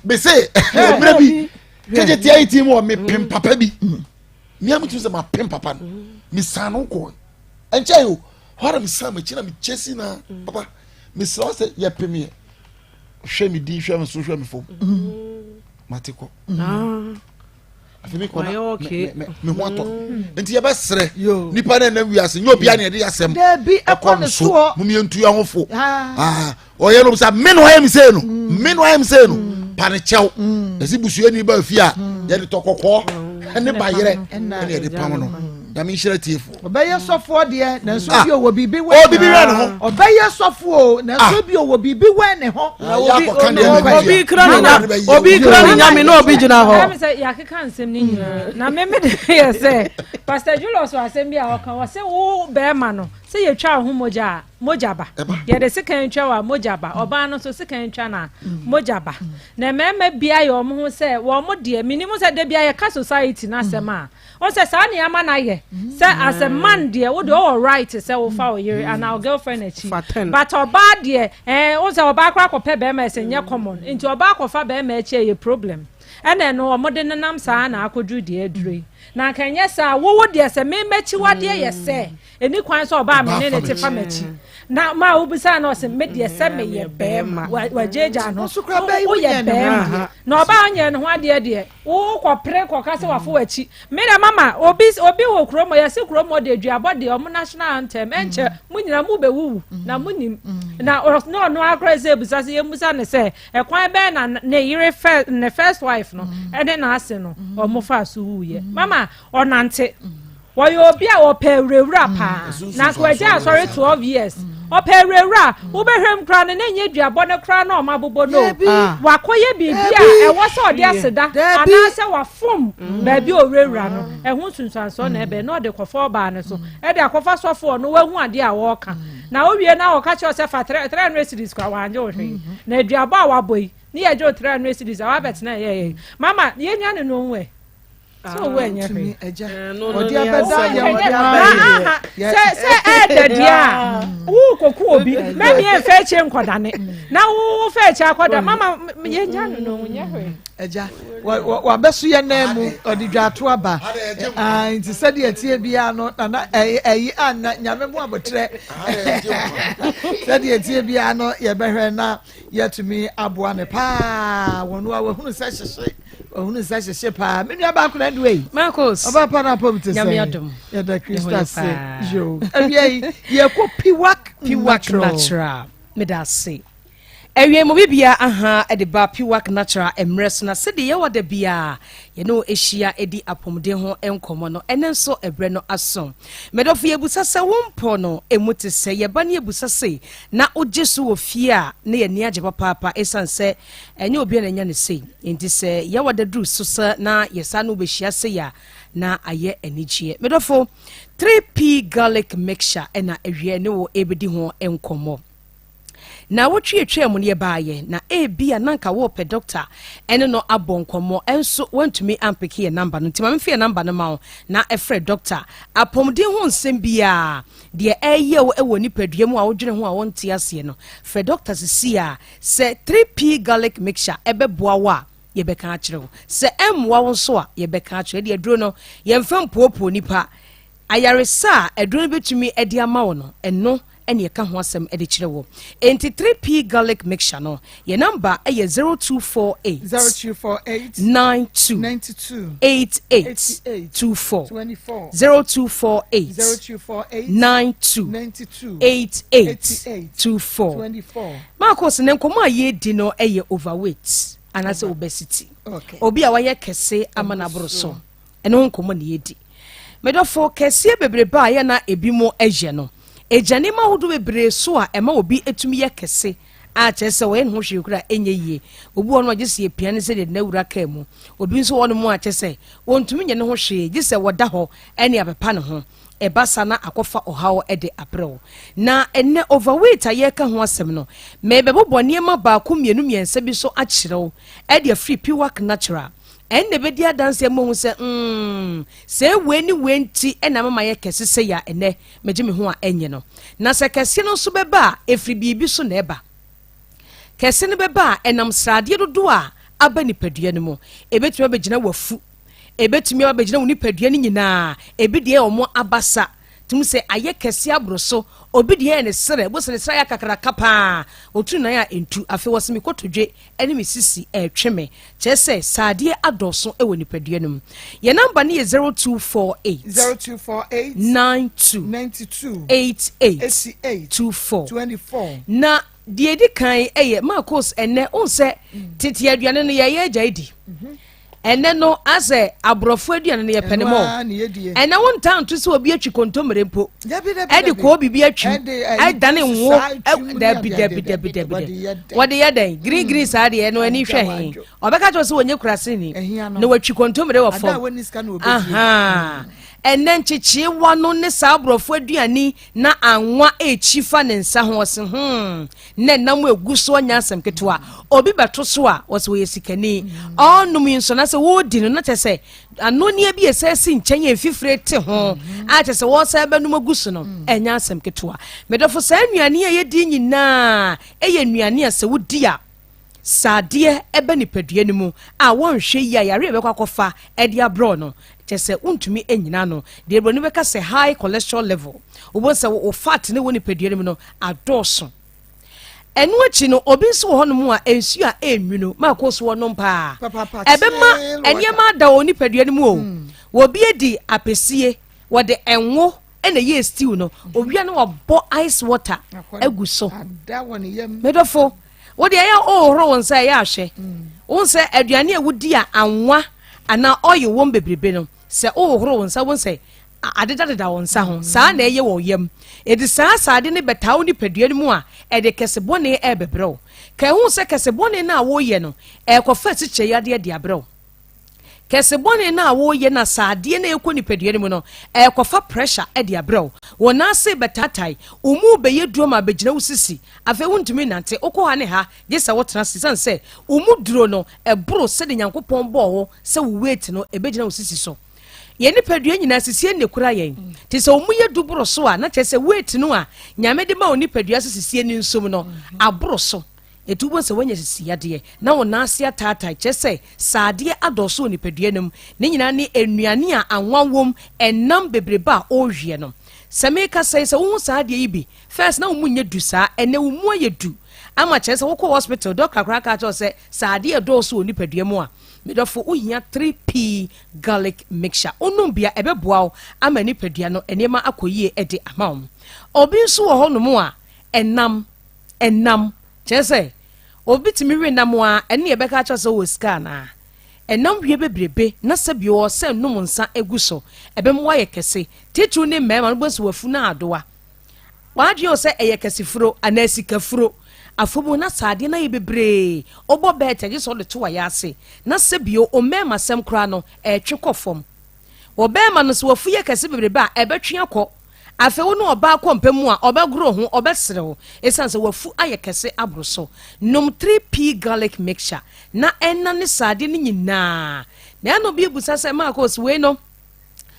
be say ebra bi keje ti ayi ti mo me pem papa bi mi am tu se ma pem papa no mi sanu ko enche yo hora mi sa ma china mi chesi na papa mi so se ye pem ye hwe mi di hwe mi so hwe mi fom matiko afimi ko na me ho ato enti ye be sere nipa na na wiase nyo bia na ye de asem da bi akon so mu mi entu ya hofo oye no sa me no ayem se no pane chew esi busu ani ba fi a ye de tokokɔ ne ba yere ne ye de pam no da mi hire tiefo obeye sofo de na so bi owo bibi we bibi we ne ho obeye sofo na so bi owo bibi we ne ho obi kra ni nyame na obi gina ho am say ya keka nsem ni nyina na me de ye say pastor Julius asem bi a oka wo say wo be ma no say ye twa ho moja ba ye de sekan twa wa moja ba oba no so sekan twa na moja ba na mema bia ye omo ho say wo mo de minimum say de bia ye ka society na sema o say sa na ama na ye say as a man de wo de all right say wo fa wo yere and our girlfriend achi but oba de o say oba akwa kope be ma say nye common into oba akwa fa be ma achi ye problem ene no omode nenam saa na akodru de adure na kanya saa wo de se me mechi wade ye se eni kwan so oba me ne te fa mechi na ma ubisa na se me de se me ye bema wa jeja no wo ye bema na oba anya ne ho ade de wo ko pre ko ka se wa fo achi me na mama obi wo kromo ye se kromo de aduabo de omo national anthem enche munyina mu be wu na munim na no akra se busa se ye musa ne se e kwan be na ne yire first wife no e de na ase no omo fa so wu ye mama onante woyo obi a opewrewra pa na kwaja sorry 12 years opewrewra wo behwem kra ne nye duabo ne kra na omabobo no wakoye bibia e wo se ode aseda ana se wafom ba bi owrewra no e hu sunsanso na ebe no de kofo ba ne so e de akofa sofo no wahu ade a wo ka na wo wie na wo ka che se fa 300 cedis kwa wanje wo hwe na duabo a waboi ni ye jo 300 cedis a wabet na ye mama ye nya ne no nwe so when you me eja odi abeda ya se dia wo koku obi me me fe che nkodane na wo fe che akoda mama ye nya no nya hwe eja wa besu ye na mu odi dwato aba nti se de atie bia no na eyi anna nyame mu abotre se de atie bia no ye behwe na yetumi aboa ne pa wonu a wahunu se hyehye ohunu sa hyehye pa me nua ba ko na duwe Maa Akos oba pa na pom te say ya da Krista say yo abia ye ko piwak natural me da say ewie mo bibia aha e de ba piwak natural emres na se de ye wada bia ye no ehia edi apomde ho enkomo no ene nso ebre no aso medofo ye busa se wompo no emute se ye ba ne busa se na ojesu ofie a na ye ni age papa esan se enye obi na nya ne sei enti se ye wada dru so se na ye sa no behia se ya na aye enichie medofo 3p garlic mixture ena ewie ne wo ebedi ho enkomo na wotwe mu ne baaye na bia nanka wo pe doctor ene no abonkomo enso wantumi ampeke number no ntima mfe number no ma na efre doctor apomde ho nsem bia de eye wo ewo nipadua mu a wodwene ho a wonte ase no fre doctor sia se 3p garlic mixture ebeboa wa ye beka akire se emwa wo so a ye beka akire de aduro no ye mfam popo nipa ayaresa aduro betumi edi ama wo no eno ene ka ho asem ede kire wo enti 3p garlic mixture no ye number eye 0248 92 88 24 0248 92 88 24 Maa Akos ne nkomo aye di no eye overweight anase obesity obi a waye kese amana broso ene nkomo ne yedi medofo kese bebreba aye na ebimo eje no ejane ma hodo bebre so a ema obi etumi ye kese a chese we ho hwekura enye yie obi ono agese piane se de nawura ka mu obi nso wono mu a chese wontumi nye ne ho hwe gise woda ho ene abepa ne ho ebasa na akofa ohawo ede april na enne overweight aye ka ho asem no mebebo niema ba ko mienu miensa bi so akyerew ede free piwak natural enne bedi adanse mo hu se se weni wenti ena mama ye kese se ya ene meje me ho a enye no na se kese no so beba efri bibi so na eba kese ne beba enam srade dodo a aba nipadua ne mo ebetumi abegina wafu ebetumi abegina wo nipadua ne nyina ebide omo abasa tum se aye kese abroso obi de ne sere bo se ne sere yakakra kapa otu na ya entu afi wosemi kotodwe ene misisi tweme chese sade adoso ewo nipadua num ye number ne ye 0248 92 88 24 na die di kan eye Maa Akos ene onse tete aduane no ye agyaidi ene no ase abrofo aduane no ye penemo ene won tan to se obi atwi kontomere mpo edi ko bibi atwi dane wo debi wode ye den green sade no ani hwe he obeka to se wonye kurase ni na watwi kontomere wo fo aha ene nchichi wano ne sabrofo aduani na anwa echifa ne nsa ho se ne nam eguso nya asem ketwa obi beto so a wo se wo yesikani onum yinso na se wo di no na tese anonia bi esesi nchen efifire te ho a tese wo se benum aguso no enya asem ketwa medofo sa anuane ye di nyina eye anuane a se wo di a sadeɛ ebe nipadua no mu a wɔnhwɛ yi a yare bɛkɔ akɔfa ɛde abrɔ no kyɛ sɛ wontumi anyina no deɛ broni bɛka sɛ high cholesterol level wobɔ sɛ wo fat ne wɔ nipadua no mu no adɔɔso ɛno akyi no obi nso wɔ hɔ no mu a ensu a enwi no Maa Akos wɔ no paa ɛbɛma ɛnneɛma da wɔ nipadua no mu o wɔbi edi apɛsie wɔde ɛnwo ɛna yɛ stew no owia no wɔbɔ ice water agu so medɔfo wɔde ɛyɛ ɔhoro wɔn nsa ɛyɛ ahwɛ wɔn sɛ aduane a wodi a anwa ana ɔyɛ wɔn bebrebe no sɛ ɔhoro wɔn nsa wɔn sɛ adedadeda wɔn nsa ho saa na ɛyɛ wɔ yam ɛde saa saade ne bɛtaw ne padua no mu a ɛde kɛsebɔne ɛbɛbrɛw ka ɛho sɛ kɛsebɔne no a wɔyɛ no ɛkɔfa sikyɛ yadeɛ de abrɛw kɛsebɔne no a wɔyɛ na saadeɛ no ɛkɔ ne padua no mu no ɛkɔfa pressure ɛde abrɛw wɔn ase bɛtatae umu bɛyɛ duro ma bɛgyina wo sisi afei wontumi nante wokɔ ha ne ha gye sɛ wotena sisan sɛ umu duro no ɛboro sɛde Nyankopɔn bɔɔ hɔ sɛ wo weight no ɛbɛgyina wo sisi so yɛn nipadua nyinaa sisie ne kura yɛn te sɛ ɔmu yɛ duboro so a na kyerɛ sɛ weight no a Nyame de ma wo nipadua sisie ne nsom no aboro so etu bo sɛ wɔnyɛ sisiadeɛ na wo naase ataataa kyerɛ sɛ saadeɛ adɔso nipadua no mu ne nyinaa ne nnuane a anwa wom ɛnam bebrebe a ɔhwie no sɛ meka sɛ wo saadeɛ yi bi first na wo mu nyɛ du saa ɛnɛ wo mu ayɛ du ama kyerɛ sɛ wokɔ hospital doctor kora ka kyerɛ sɛ saadeɛ dɔso wɔ nipadua mu a medɔfo wohia 3p garlic mixture onum bia ɛbɛboa wo ama nipadua no nneɛma akɔyie ɛde ama wo obi nso wɔ hɔ no mu a ɛnam kyerɛ sɛ obi tumi we nam a ɛne yɛbɛka kyerɛ sɛ wɔ sika anaa ɛnam wie bebrebe na sɛ bi wɔ sɛ nom nsa egu so ɛbɛm wayɛ kɛse titiri ne mmarima no bɛsi wafu na adoa wadwe wɔ sɛ ɛyɛ kɛsefuro anaa sikafuro afomu na saade na yɛ bebree ɔbɔ bɛɛtɛ gye sɛ ɔde to wayɛ ase na sɛ bio ɔmɛɛma sɛm koraa no ɛtwe kɔ fam ɔbɛɛma no sɛ wafu yɛ kɛse bebrebe a ɛbɛtwe akɔ afei wo ne ɔbaa kɔ mpɛ mu a ɔbɛgoro ho ɔbɛserew ɛsiane sɛ wafu ayɛ kɛse aboro so nom 3p garlic mixture na ɛna ne saade no nyinaa na ɛno bi ebusa sɛ Maa Akos wei no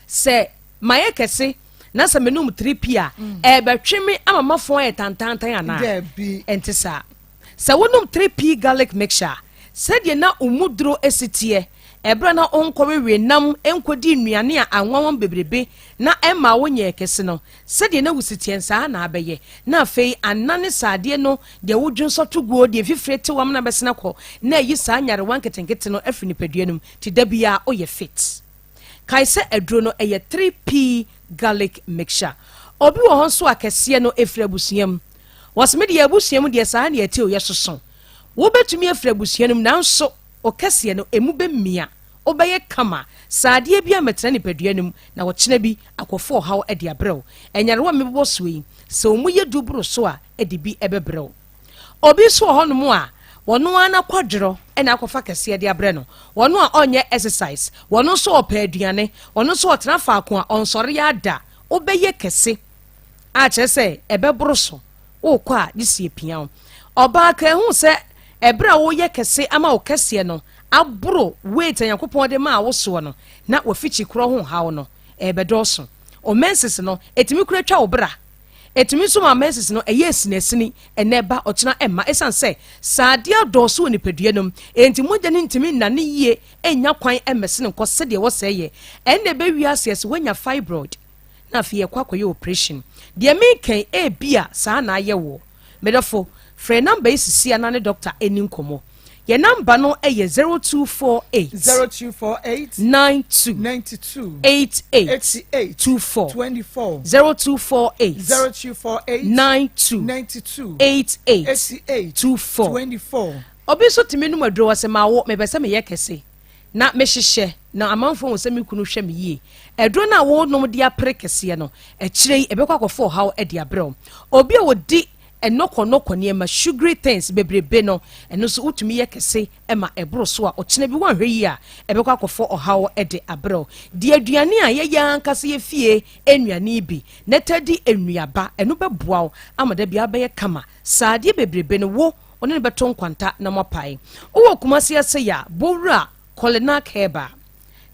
sɛ mayɛ kɛse na sɛ menum 3p a ɛbɛtwe me ama mafo ayɛ tantantan anaa ɛnte saa sɛ wonom 3p garlic mixture sɛdeɛ na umuduro esiteɛ ɛbrɛ na ɔnkɔwewe nam ɛnkɔdi nnuane a anwanwan bebrebe na ɛma wonyɛ kɛse no sɛdeɛ na wusiteɛ saa na abɛyɛ na afei anane saadeɛ no deɛ wodwo nsɔ to guo deɛ fifire te wam na bɛsena kɔ na ɛyi saa nyarewa nketenkete no afiri nipadua no mu te da bia ɔyɛ fit kae sɛ aduro no ɛyɛ 3p garlic mixture obi wɔ hɔ nso akɛseɛ no ɛfiri abusuam wɔseme deɛ abusuam deɛ saa ne ɛte oyɛ soso wobɛtumi afiri abusuam no nanso ɔkɛseɛ no emu bɛmmia ɔbɛyɛ kama saadeɛ bi a mɛtena nipadua no mu na wɔkyena bi akɔfo ɔhaw ɛde abrɛw ɛnyarewa mebobɔ so yi sɛ ɔmu yɛ duboro so a ɛde bi ɛbɛbrɛw obi so wɔ hɔ no mu a wɔno ana kwadworɔ ɛna akɔfa kɛseɛ de abrɛ no wɔno a ɔnyɛ exercise wɔno nso ɔpɛ aduane wɔno nso ɔtena faako a ɔnsɔre yɛ ada ɔbɛyɛ kɛse a kyerɛ sɛ ɛbɛboro so wokɔ a de sie pia wo ɔbaa ka ɛho sɛ ɛberɛ a woyɛ kɛse ama wo kɛseɛ no aboro weight a Nyankopɔn de ma a wosoɔ no na wafikyi korɔ ho haw no ɛbɛdɔɔso ɔmensis no ɛtumi kora twa wo bra ɛtumi nso ma mensis no ɛyɛ asinasini ɛnɛ ba ɔkyena ɛma ɛsiane sɛ saadeɛ adɔɔso wɔ nipadua no mu ɛnti mogya no ntumi nnane yie ɛnya kwan ɛmmɛse ne nkɔ sɛdeɛ wɔsɛ yɛ ɛnna ɛbɛwie aseɛ sɛ woanya fibroid na afei yɛkɔ akɔyɛ operation deɛ mekan ɛbia saa na ayɛ wɔ medɔfo frɛ number yi sisi ana ne doctor ɛni nkɔmmɔ yɛ number no ɛyɛ 0248 92 88 24 0248 92 88 24 obi so timi no maduro wɔ sɛ ma wo mebɛsɛ meyɛ kɛse na mehyehyɛ na amanfo wɔ sɛ me kunu hwɛ me yie ɛduro na wo nom de apere kɛseɛ no ɛkyerɛ yi ɛbɛkɔ akɔfo haw ɛde abrɛw obi a wodi ɛnɔkɔnɔkɔ nneɛma sugary things bebrebe no ɛno nso wotumi yɛ kɛse ɛma ɛboro so a ɔkyena bi wanhwɛ yi a ɛbɛkɔ akɔfo ɔhaw ɛde abrɛw deɛ aduane a yɛyɛ ankasa yɛ fie nnuane bi na tadi nnuaba ɛno bɛboa wo ama da bia bɛyɛ kama saadeɛ bebrebe no wo ɔne ne bɛto nkwanta na mɔpae wowɔ kumase ase yɛ bowura Kolinak herba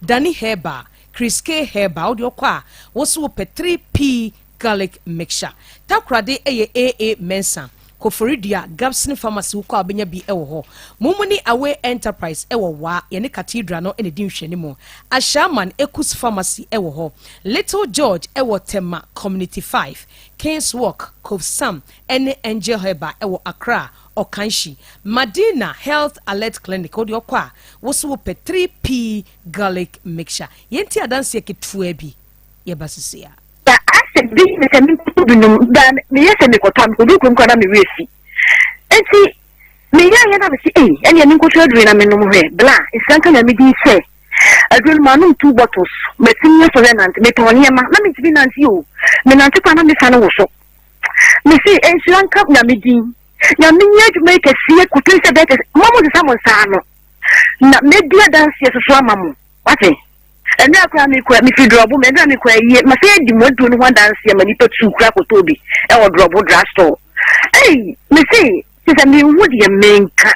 Dani herba Kriske herba wode ɔkɔ a wo so wopɛ 3p garlic mixture takorade ɛyɛ AA mensa Koforidia Gabson Pharmacy wokɔ abenya bi ɛwɔ hɔ Mumuni Away Enterprise ɛwɔ wa yɛne Cathedral no ɛne di nhwɛ mu Ashaman Ekus Pharmacy ɛwɔ hɔ Little George ɛwɔ Tema Community 5 Kings Walk Cove Sam ɛne Angel Heba ɛwɔ Accra Okanshi Madina Health Alert Clinic odi okwa woso pe 3p garlic mixture yenti adanse ketua bi ye basisia ba ase bi me se me kubinum da me yese me kotam ko dukum kwa na me wesi enti me ya na me si eni ani nkotu aduru na me num he bla isanka na me di se aduru manum 2 bottles me tinye so na me tonie ma na me tibi nanti o me nanti kwa na me fa no wo so me si isanka na me di ya minya to make a see kutu se better mama de someone sano na media dance so amamu what and na kwa me fi drop me na me kwa ye ma say di modu no one dance ya mani patu kra kotobi e wo drop drugstore me say se me hu de menka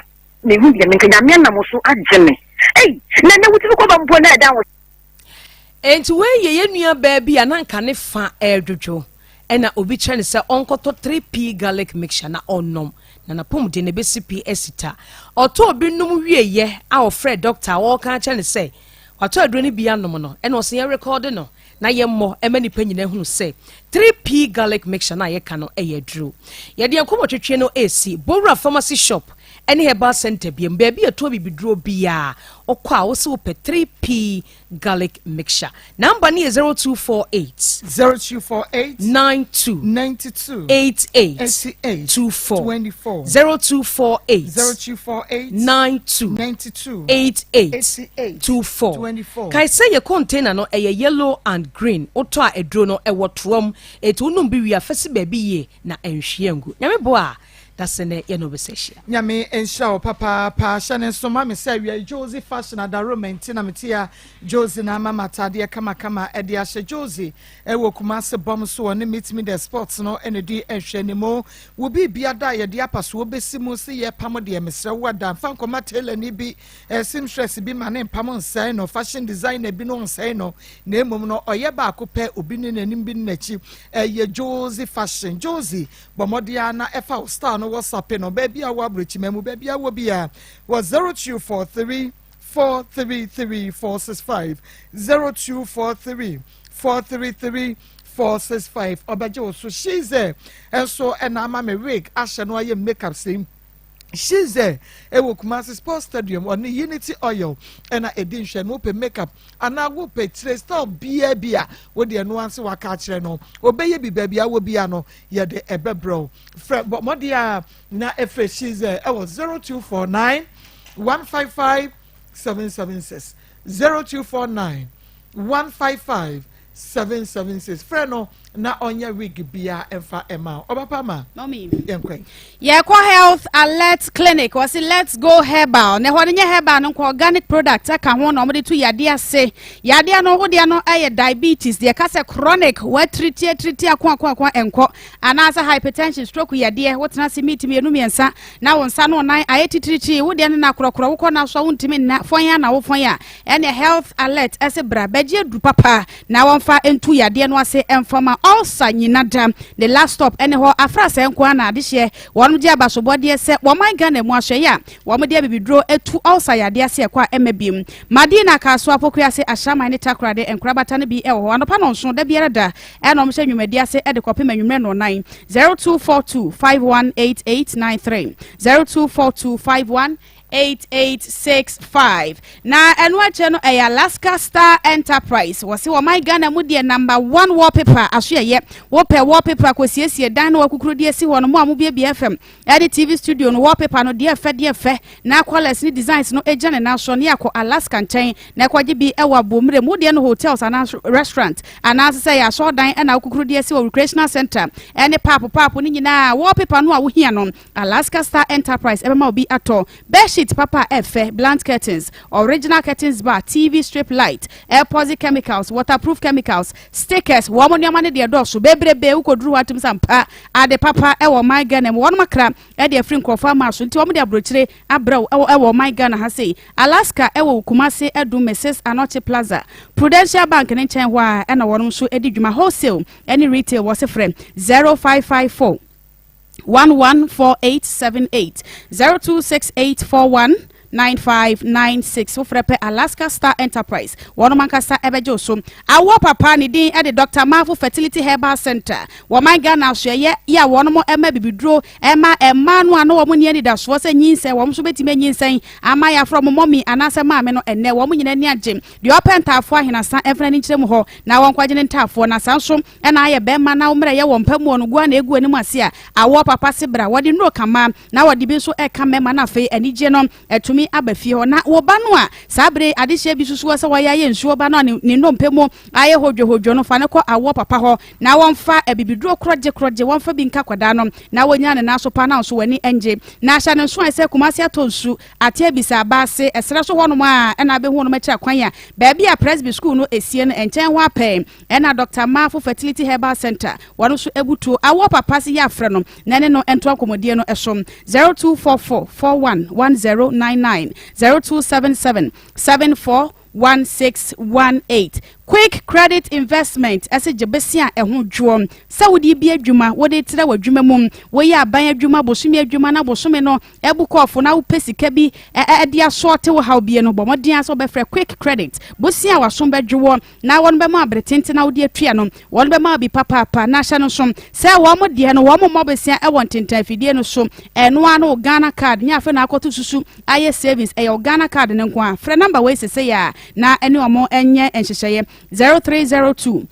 ya me na mo so ageme na wuti ko ba mpo na da wo enti we ye nua ba bi ananka ne fa edwodwo ena obi kyerɛ ne sɛ ɔnkɔtɔ 3p garlic mixture na ɔnom na napom de ne besi p esita ɔtɔ obi num wieyɛ a ɔfrɛ doctor wɔka kyerɛ ne sɛ watɔ aduro ne bi anom no ɛna ɔsɛ yɛ record no na yɛ mmɔ ɛma nipa nyina hunu sɛ 3p garlic mixture na yɛka no ɛyɛ aduro yɛde nkɔmɔ twetwe no AC Bora Pharmacy Shop ɛne herbal center bi mbaabi ɛtɔ bibiduro bia ɔkɔ a wɔsɛ wopɛ 3p garlic mixture number ne 0248 92 88 24 0248 92 88 24 kai sɛ yɛ container no ɛyɛ yellow and green wotɔ a aduro no ɛwɔ toɔm ɛtu wonum bi wi afɛsi baabi yie na ɛnhwie ngu nyame boa that's in the Yenovessia. Yami and show papa Shannon so mammy say we are Josie fashion at the room and Tina Matia Josie na mama tadia kama Edia Josie Ewo Kumasa bomb so and meet me the sports no energy and shenimo will be biada dia pass will be simusi ye pamodia Mr. Wada Fanko Matel and Ibi seamstress be my name Pamon say no fashion designer be no say no name no or yeba coupe ubinin and imbin nechi ye Josie fashion Josie Bomodiana F star what's up no baby I will bridge memu baby I will be was 0243 433 465 0243 433 465 obajo so she's there and so and I'm a wig asha no I makeup same she's there ewo Kumasi Sports Stadium on the Unity Oil and a edition open makeup and I will pay trace style bia with the nuance wa catch no obey be baby I will be ano ya de ebe bro but modia na efe she's there I was 0249 155 776 0249 155 776 freno na onya wig bia emfa ema obapama mommy yenkwe Health Alert Clinic was let's go herbal ne ho ne herbal no organic product aka ho no mo de to yade ase yade no ho de no aye diabetes de ka se chronic we treat akwa enko anasa hypertension stroke yade wo tena se mitimi enu miensa na wo nsa no nan aye titirichi wo de na krokro wo na so wo ntimi na fonya na wo fonya ene Health Alert ase bra baje du papa na wo mfa entu yade no ase emfama also nyinada the last stop ene ho afra se enko na ade hye wonu dia basobode se wo man Ghana mu ahwe ya wo mo dia bibidro etu also yade ase kwa emabim Madina ka so apokua se ashama ne takrade enkrabata ne bi e ho anopa no nso da biara da eno mo hye nwumadi ase e de kope manwumre no 9 0242 518893 0242 518865 na enwache no e Alaska Star Enterprise wose wo my Ghana mu de number 1 wallpaper aso ye wo pe wallpaper kwasiesie dan no wakukuru de si ho no mo amu bia FM e TV studio no wallpaper no de fe na quality ni designs no ejane na so ne yakọ Alaska nchen na kwaje bi e wa bomre mu de no hotels and restaurant and say ya so dan e na wakukuru de si wo recreational center ene papo ni nyina wallpaper no a wo hia no Alaska Star Enterprise e ma obi ato bedsheet papa efe blunt curtains original curtains bar TV strip light air posi chemicals waterproof chemicals stickers wo mo nyama ne de do so bebrebe ukoduru watum sampa ade papa e wo my Ghana mo won makra e de free nkrofa ma so nti wo mo de abrochire abraw e wo my Ghana ha sei Alaska e wo Kumasi edu Mrs Anoche Plaza Prudential Bank ne nchen ho a e na wonom so edi dwuma wholesale any retail was friend 0554 114878 0268419596 wofrepe Alaska Star Enterprise wono mankasa ebejo so awo papa ne din e de Dr. Mafo Fertility Herbal Center wo man Ghana so ye ya wono mo ema bibidro ema no ano wo ne da so se nyinse wo so betime nyinsen ama ya from mommy anase maame no enne wo nyina ni agem de opentafo ahenasa efra ni kyerem ho na won kwagene ntafo na sanso e na aye bema na umre ye wo mpamu no gua na egu ani ase a awo papa sebra wode no kama na wode bi so e kamema na fe anigye no etumi abafie ho na wo ba no a sabre adehye bi susu se waya ye nsuo ba no ne ndompemu aye hodwo no fa ne ko awo papa ho na wonfa abibiduro kroje wonfa bi nka kwada no na wonya ne naso pa na so wani enje na hya ne so ase kumase atonsu ate abisa baase esere so hono a na be hono machi akwan ya ba bia presby school no esie no enchen ho apɛ na Dr. Mafo Fertility Herbal Center wono so ebutu awo papa se ya frɛ no na ne no ento akomodie no esom 0244411099 0277741618 Quick Credit Investment as a Jabesia ehun dwom Saudi bi adwuma wode tira wadwuma mum wo ya aban adwuma bosumi adwuma na bosumi no ebukofo na wo pesika bi de asorte wo haw bi no bomodin aso be frɛ Quick Credit bosia waso bedwo na won be ma abretente na wode atua no won be ma bi papa na hya no so se wo mo de no wo mo mobesia e won tenta fidie no so eno ano Ghana card nya afa na akoto susu aye savings e Ghana card ne nko a frɛ number we sese ya na ene omo enye enhyehyeye 0302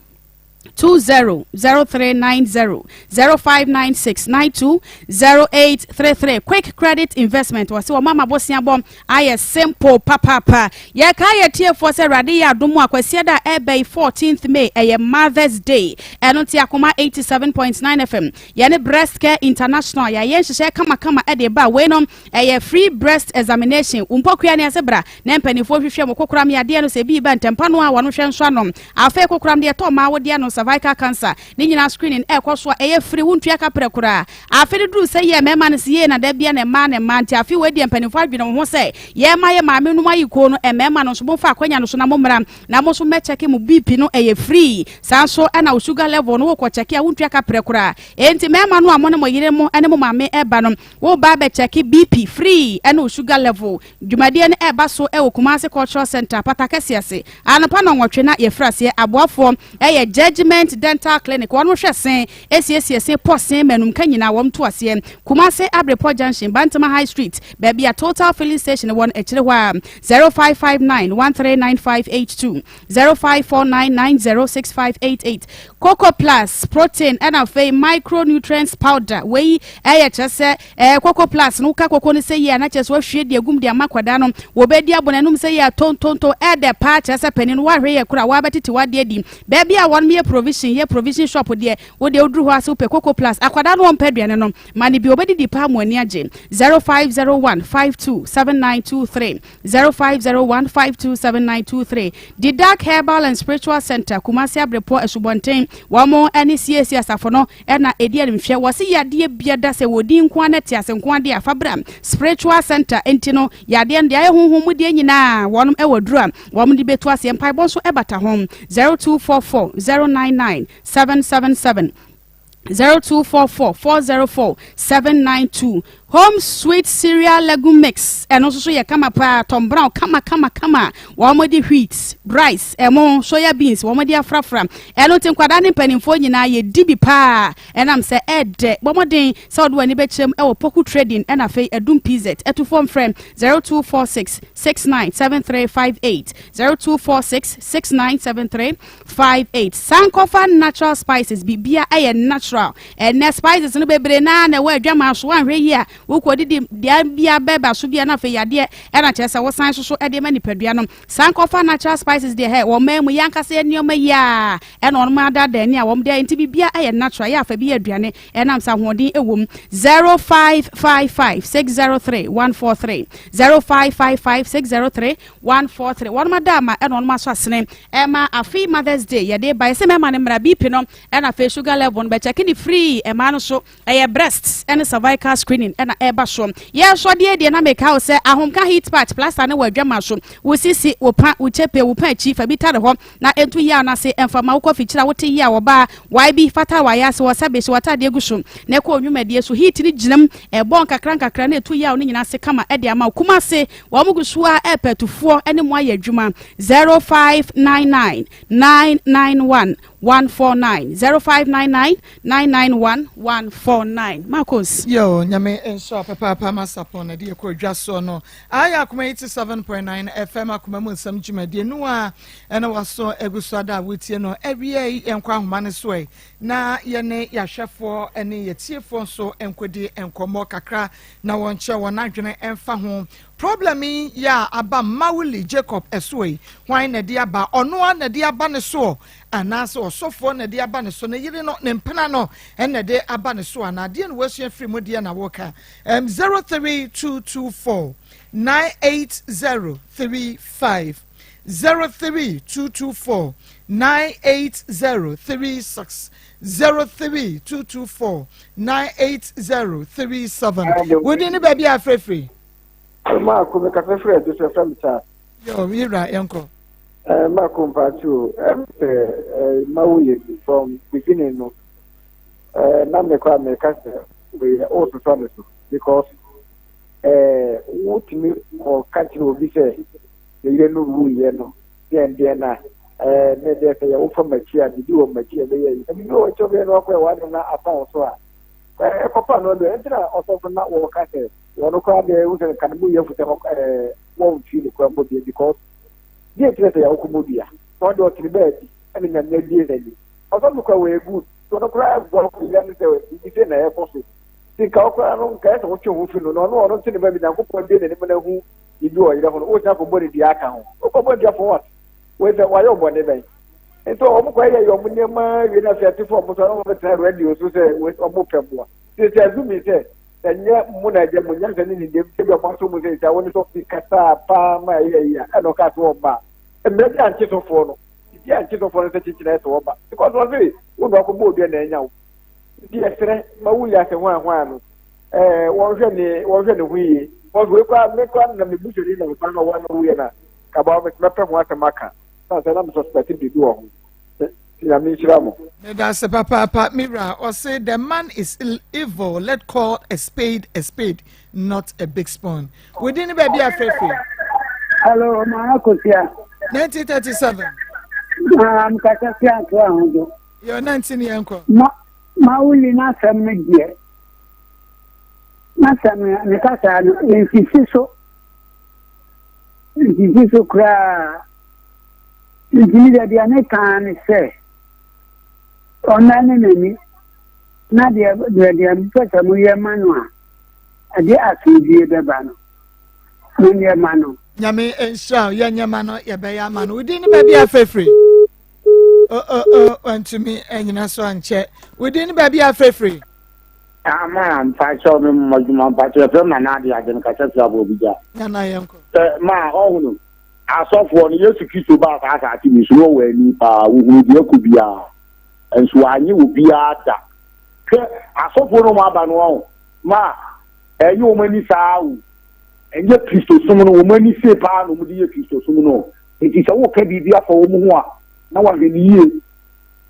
200390 0596920833 Quick Credit Investment wasi wa mama bosia bom aye simple papa ye ka ye tie for se rade ya domu akwase da ebe 14th May eye Mother's Day eno ti Akoma 87.9 FM ye ne Breast Care International ya ye nhye kama e de ba we no eye free breast examination umpokua ne asebra na mpanifo hwehwe mo kokram ya de no se bi ba ntempa no a wono hwe nso anom afa kokram de to ma wo de no cervical cancer ni nyina screening ekoso eye free wuntua ka prekura afede duru se ye mema ne se ye na da bia ne ma nti afi we de mpanifo adwene ho se ye ma ye maame no mayiko no mema no so bo fa akwanya no so na momra na mo so me check mu BP no eye free sanso na sugar level no wo check ya wuntua ka prekura enti mema no amone mo yire mo ene mo maame eba no wo ba be check BP free na sugar level dwumade ne eba so e Kumasi Cultural Center patakasiase anapa no nwotwe na ye frase aboafo eye Judgment Dental Clinic wonu hwese esiesiese posen manum kanyina wom to ase Kumasi Abrepo Junction Bantama High Street baby a Total Filling Station won ekire wa 0559139582 0549906588 Coco Plus Protein and a micronutrients powder we chese Coco Plus no ka Coco ne se ye na chese wa hwe de agum de amakwada no wo be di abonanum se ye tontonto e de pa chese panin wa hwe ye kura wa betiti wa de di baby a one me provision shop de wo de odru ho ase wo pe Coco Plus akwada no mpaduane no mani bi obedi di pa mo ani age 0501527923 0501527923 the Dark Herbal and Spiritual Center Kumasi Abrepo Esubonten wamo ani CAC asafo no na edi alimhwe wose yade biada se wodi nko na tiase nko ade afabra Spiritual Center entino yade nde aye honhom de nyina wonom e waduru a wom de betu ase mpaibon so ebata hom 0244099777 0244404792 Home Sweet Cereal Legume Mix and also ye kama pa Tom Brown kama wamodi wheat rice emo soya beans wamodi afrafra eno tenkwada ne panimfo nyina ye dibi pa enam se ede bomodin se odo ani bechem e wo poku trading and afei edum pz etu form frame 0246697358 0246697358 Sankofa Natural Spices bibia aye natural and spices no bebre na we adwama so anhwe yi wokodi dia bia beba so bia na fe yade na chese wo san so de ma nipadua no Sankofa Natural Spices de he wo mamu yankase enioma ya na ono ma dada ni a wo de enti bibia aye natural ya fa bia aduane enam sa hodin ewom 0555603143 0555603143 won madama na ono ma so asene ma afi Mother's Day yade ba se mema ne mra BP no na fe sugar level no be check ni free ma no so breasts and cervical screening and na eba so ye so de na make how say ahomka heat patch plaster na wadwama so wo sisi wo pa wo chepe wo pa chi fa bi tare ho na entu ya na se emfama wo kofi kira wo te ya wo ba YB fata wa ya se wo sabe se wata de gu so na ko onwumade so heat ni ginam ebon kakra na etu ya wo nyina se kama e de ama kuma se wo mugu so a epetufo ene mo aye adwuma 0599 991 149 0599 991 149 Maa Akos yo nyame enso papa masapon na de ko dwa so no aya Akoma 87.9 FM Akoma mu nsam dwumade no a ene waso eguso da wotie no ewie enkwa homa ne so na ye ne yahwefo ene yetiefo so enkodi enkomo kakra na wonche wonadwene emfa ho problem ya aba Mawuli Jacob esoi hwan na de aba ono na de aba ne so anase osofo na de aba ne so na yire no ne mpena no ene de aba ne so ana de no wasu afri mu de na woka 03224 98035 03224 98036 03224 98037 wodini baby afrefre Maa Akos ka frɛ do so from cha yo mira yanko Maa Akos pacho Mawuli from beginning no na me kwa me ka say we also try so because what me or country obi say you no rule here no then na me dey say you from machia di o machia dey you know what you no kwa wa na apa so a papa no dey entra also na wo ka say you no kwa dey we can bu you for wo feel kwa body because dey tell say you ko modia so do tiri bed and na na dey dey also look away good so no kwa go ku ya ni say di say na e possible think kwa no ka so cho hu feel no no tini ba bi na ko dey ne na hu idu o ira ho o ta ko body di aka ho o ko body for what we say why you body ben ento o mo kwa ye yo mo nema we na say tifo mo so no be try radio so say we o mo pebo say azumi say enya mo na je mo nyam say ni dem ke be mo so mo say woni so kata pa ma ye ya e no ka so ba e me di anchi so fo no di anchi so fo no say chichira so ba because what say wo do ko bo bi na enya wo di esre ma wu ya se hwan no wo hwe ni hu yi wo kwa me kwa na me buso ni na me pa no wa no wu ye na ka ba me pe mo atamaka sa na me suspect bi do ho ya me chira mo that's papa mira or say the man is evil let call a spade not a big spoon within baby afrefe hello Maa Akos ya 1937 am kakasia to ahudo yo 19 yanko Mawuli na sam me die na sam ne kasa no enfisi so kra ndini dia ne kan se onane nani na dia pesa mu ye manu a ade asudie be ba no ne manu nyame ensha ya nyama no ye be ya manu within baby afrefre to me enyina so anche within baby afrefre ama pacho me mojuma pacho fe manadi ajen ka tsa bo bija na yanko ma ohunu asofo ni Yesu Kristo ba ka aka ti mi so we ni pa wuhu die ku bia enso anyi wo bia da ke asofo no ma ba no ma enyi o mani saawu enye Kristo sum no o mani se pa no mu die Kristo sum no enti se wo ka bibia fa wo mu ho a na wa hwe ni ye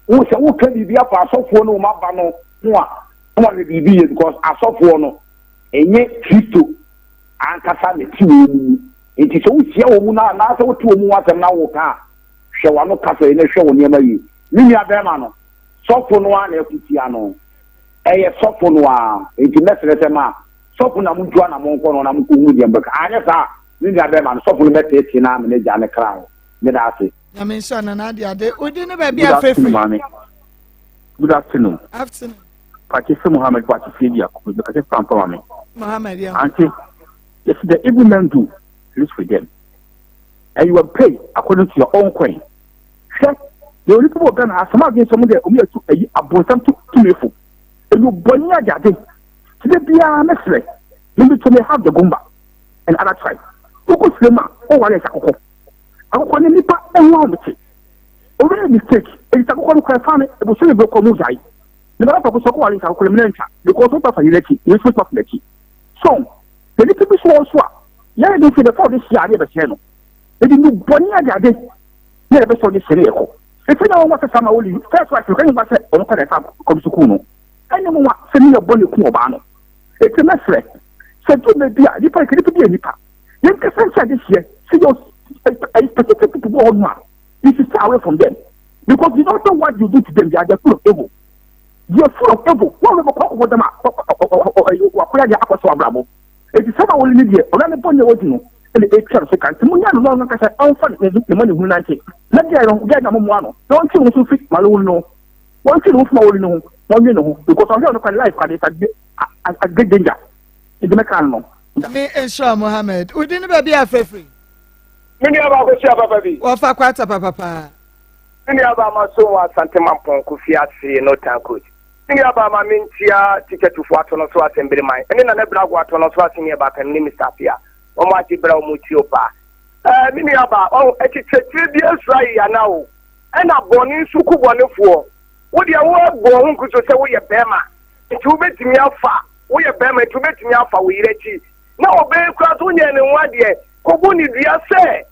wo se wo ka bibia fa asofo no ma ba no ho a na wa hwe bibia because asofo no enye Kristo ankasa ne ti wo mu enti so usia wo mu na na so wo ti wo mu wasem na wo ka hwe wa no ka fe ne hwe wo ne ma yi ni nya be ma no sofo no a na ekutia no eye sofo no a enti mesere ma sofo na mu jua na mo nko no na mu ko hu de mbaka anya sa ni nya be ma no sofo no betete na me ne ja ne kra me da ase na me sha na ade ade odi ne ba bia fefe good afternoon Pakistan Muhammad Pakistan dia ko be ka se pampa mame Muhammad ya anti if the evil men do please for them and you will pay according to your own coin check the only people gonna have some against some of the to abonsam to mefu and you bonya jade to the bia mesre maybe to have the gumba and other tribe oko slema o wale sakoko akoko ni nipa enwa mti o very mistake e sakoko no kwa fami e bo so le ko mu jai ne ba pa ko soko wale sakoko le mnencha because o pa fa yeleki you so pa fleki so the little bit so so ya dey fi the for this year be say no e di boni agade na be so ni sere ko e fi na won wasa sama woli first wife kan you say on ko da fa ko suku no ani mo wa se ni boni ku oba no e ti na fre se tu me dia ni pa ke ni pa yen ka san this year see your specific people on ma this is away from them because you don't know what you do to them they are full of evil. You're full of evil. What we call them ya Akos abrabo. It is someone will need you. Only upon your ordinary. And the church can. Munya no longer say unfun the money who like it. Let get a one. Don't you also fit Malu no. One thing of Malu no. One you know because I don't life at a good danger. It's the mechanical. Me Insha Mohammed. We didn't be a free. Many of our baby. Or for quite a papa. Many of our so at Santaman Kufia say no tank. Many of our mintia ticket to what on us was in mind. And then another what on us was in about a name is Tapia. Or Marty Brown Mutiopa. Many of our it's a years right now. And a born Suku for. What the word born could say we a Bema. It will make me alpha. We a Bema to make me alpha we ready. Now, Bay Cratunia and one year. Kobuni dia say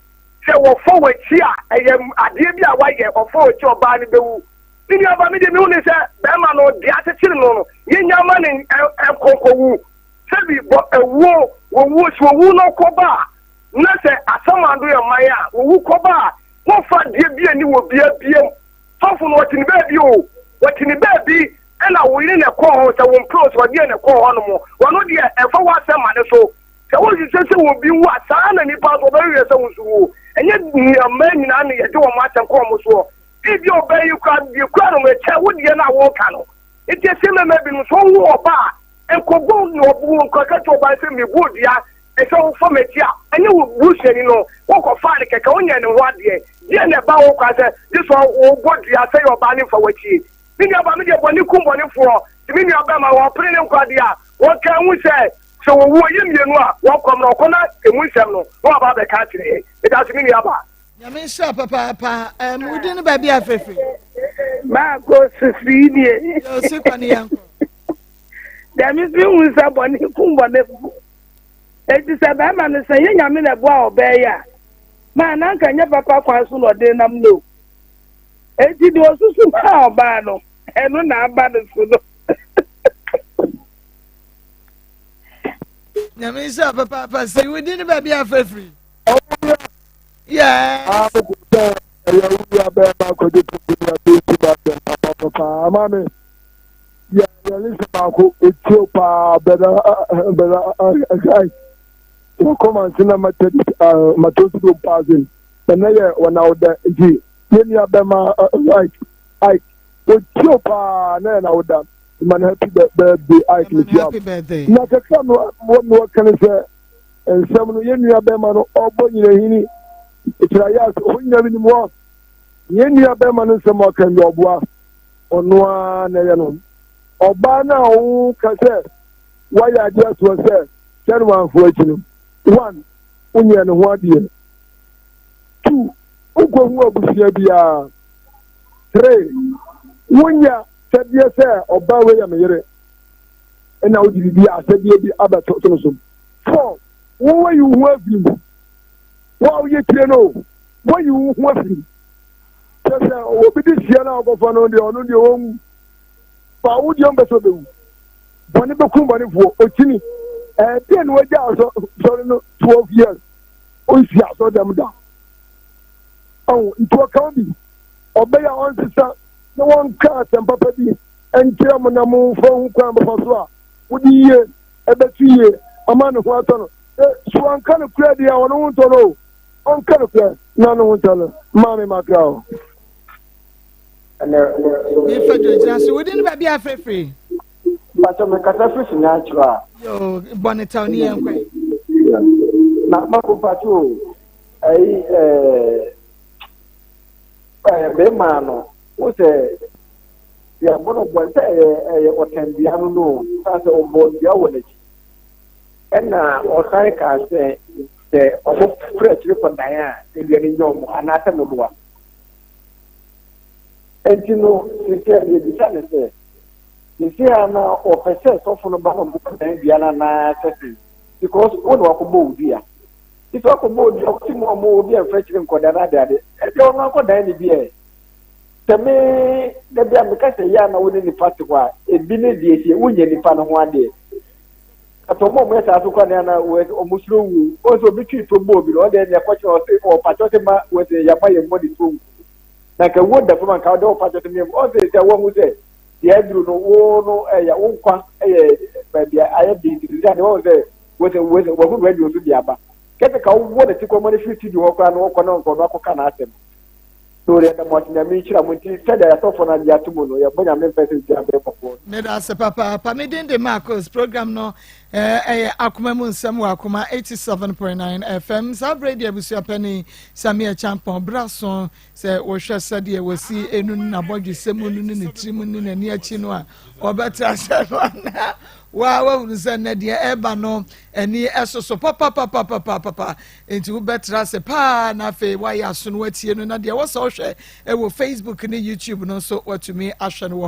wo forward here adie bia wa ye o forward to oba ni bewu ni aba mi de mi uni say be ma no dia tete no yenya ma ni enkokowu say bi bo ewu wo no koba na say asamando ye maya wo koba wo fa die bia ni wo bia tofu no watini baby o watini baby ena wo yire na ko ho say wo close wo die na ko ho no mo wo no dia e fa wa say ma ne so se wo ji se wo bi wa sa na ni pa so be wi se wo su enye ni amani na na ye de wo ma tan ko mo so e bi o be yu ka bi kwa no me che wo die na wo ka no e ti se me bi no so wo ba en ko go no bu ko ka to ba se mi bu dia e se wo fo me tia enye wo bu se ni no wo ko fa ni keke onya ni ho ade die na ba wo kwa se this one wo go dia se yo ba ni fa wachi mi ni aba mi de boni kum boni fo mi ni aba ma wo pre ni kwa dia wo ka hu se so wo yim yenu a wo kom no kona emu nsem no wo aba be ka kire e da se mi ni aba nyame sha papa mudi ni ba bia fefe Maa Akos fi ni yo si kwani yanko da mi fi hu sa boni kum boni fu e ti sa ba ma no se ye nyame na bo a obe ya ma na nka nya papa kwa so no de nam no e ti di osusu ma oba no enu na aba no so no nyame sha papa say we didn't be a free yeah Mami, yeah, listen, Marco, it's your pa, better, guy. You come and see my Matosu passing. And then, when I was there, Yeni Abema, right, it's your pa, then I would have. Man, happy birthday, happy birthday. Now, what more can I say? And some of Yeni Abema, or Bonnie, it's a yes, who never anymore. Yeni Abema, and some more can your boy. Onwa na yano oba na o ka se why ya just was say ten one for echi one unye ne ho ade two ugo hu abusia bia three unya tedie se oba we ya meyere ena o diri bia tedie bi abato so so four wo we you hu afim wo ye tire no wo you hu afim sɛ obi di sia na ɔkɔfa no deɛ ɔno deɛ ɔmu fa wo deɛ ɔmbɛ sɛ ɔbɛwu bɔne bɛkum bɔnefoɔ ɔkyini deɛ ne wagya asɔre no 12 years ɔnsi asɔ dɛm da nti ɔka bi ɔbɛyɛ a ɔnsesa na wɔnka asɛmpapa bi ɛnkyerɛ mo na momfa ho kwan bɛfa so a wode yie ɛbɛto yie ama ne ho atɔ no so ɔnka no kura deɛ a ɔno ho ntɔ no o ɔnka no kura na ne ho ntɔ no maa me makra o if I do, we didn't be a free. But I'm a catastrophe natural. Yo, Bonetoni and Quay. Not Marco Patrol. Bemano, what's a yeah, one of what can be unknown, that's all board the award. And Osaka say the almost fresh rip on Diane, in the Nino, anatomy. And you know, she said, the son said, You see, I'm or percent of the bottom of the Indiana because one walk about dear. It's all about the optimal more beer fetching Kodana daddy. And you're not for any beer. To me, the beer because a yarn within the party why it been a day, we get the pan one day. At the moment, I took on with almost low, also between two Bobby, or then the question or Patosima with the Yamaya body too. Like a word that from a cow patch to me, or the one who said, the Andrew no, your own quan, baby, I have been to the with a good radio to the Abba. Get a cow, what a tickle money 50 to walk on, or can ask them. So that the much in the nature when he said that I thought for Yatumo, your boy, I'm person to Medase papa pamedin de Maa Akos program no Akoma mu Nsem wa Akoma 87.9 FM Sabredi abusia pani Samia Champon braso se wo hwese de wasi enu na bodwe semu nu ni trimu ni na ni achi no a obetra se no na wa unse na de eba no eni esoso papa enti wo betra se pa na fe wa ya so no atie no na de wo so hwe e wo Facebook ni YouTube no so watumi ahwe no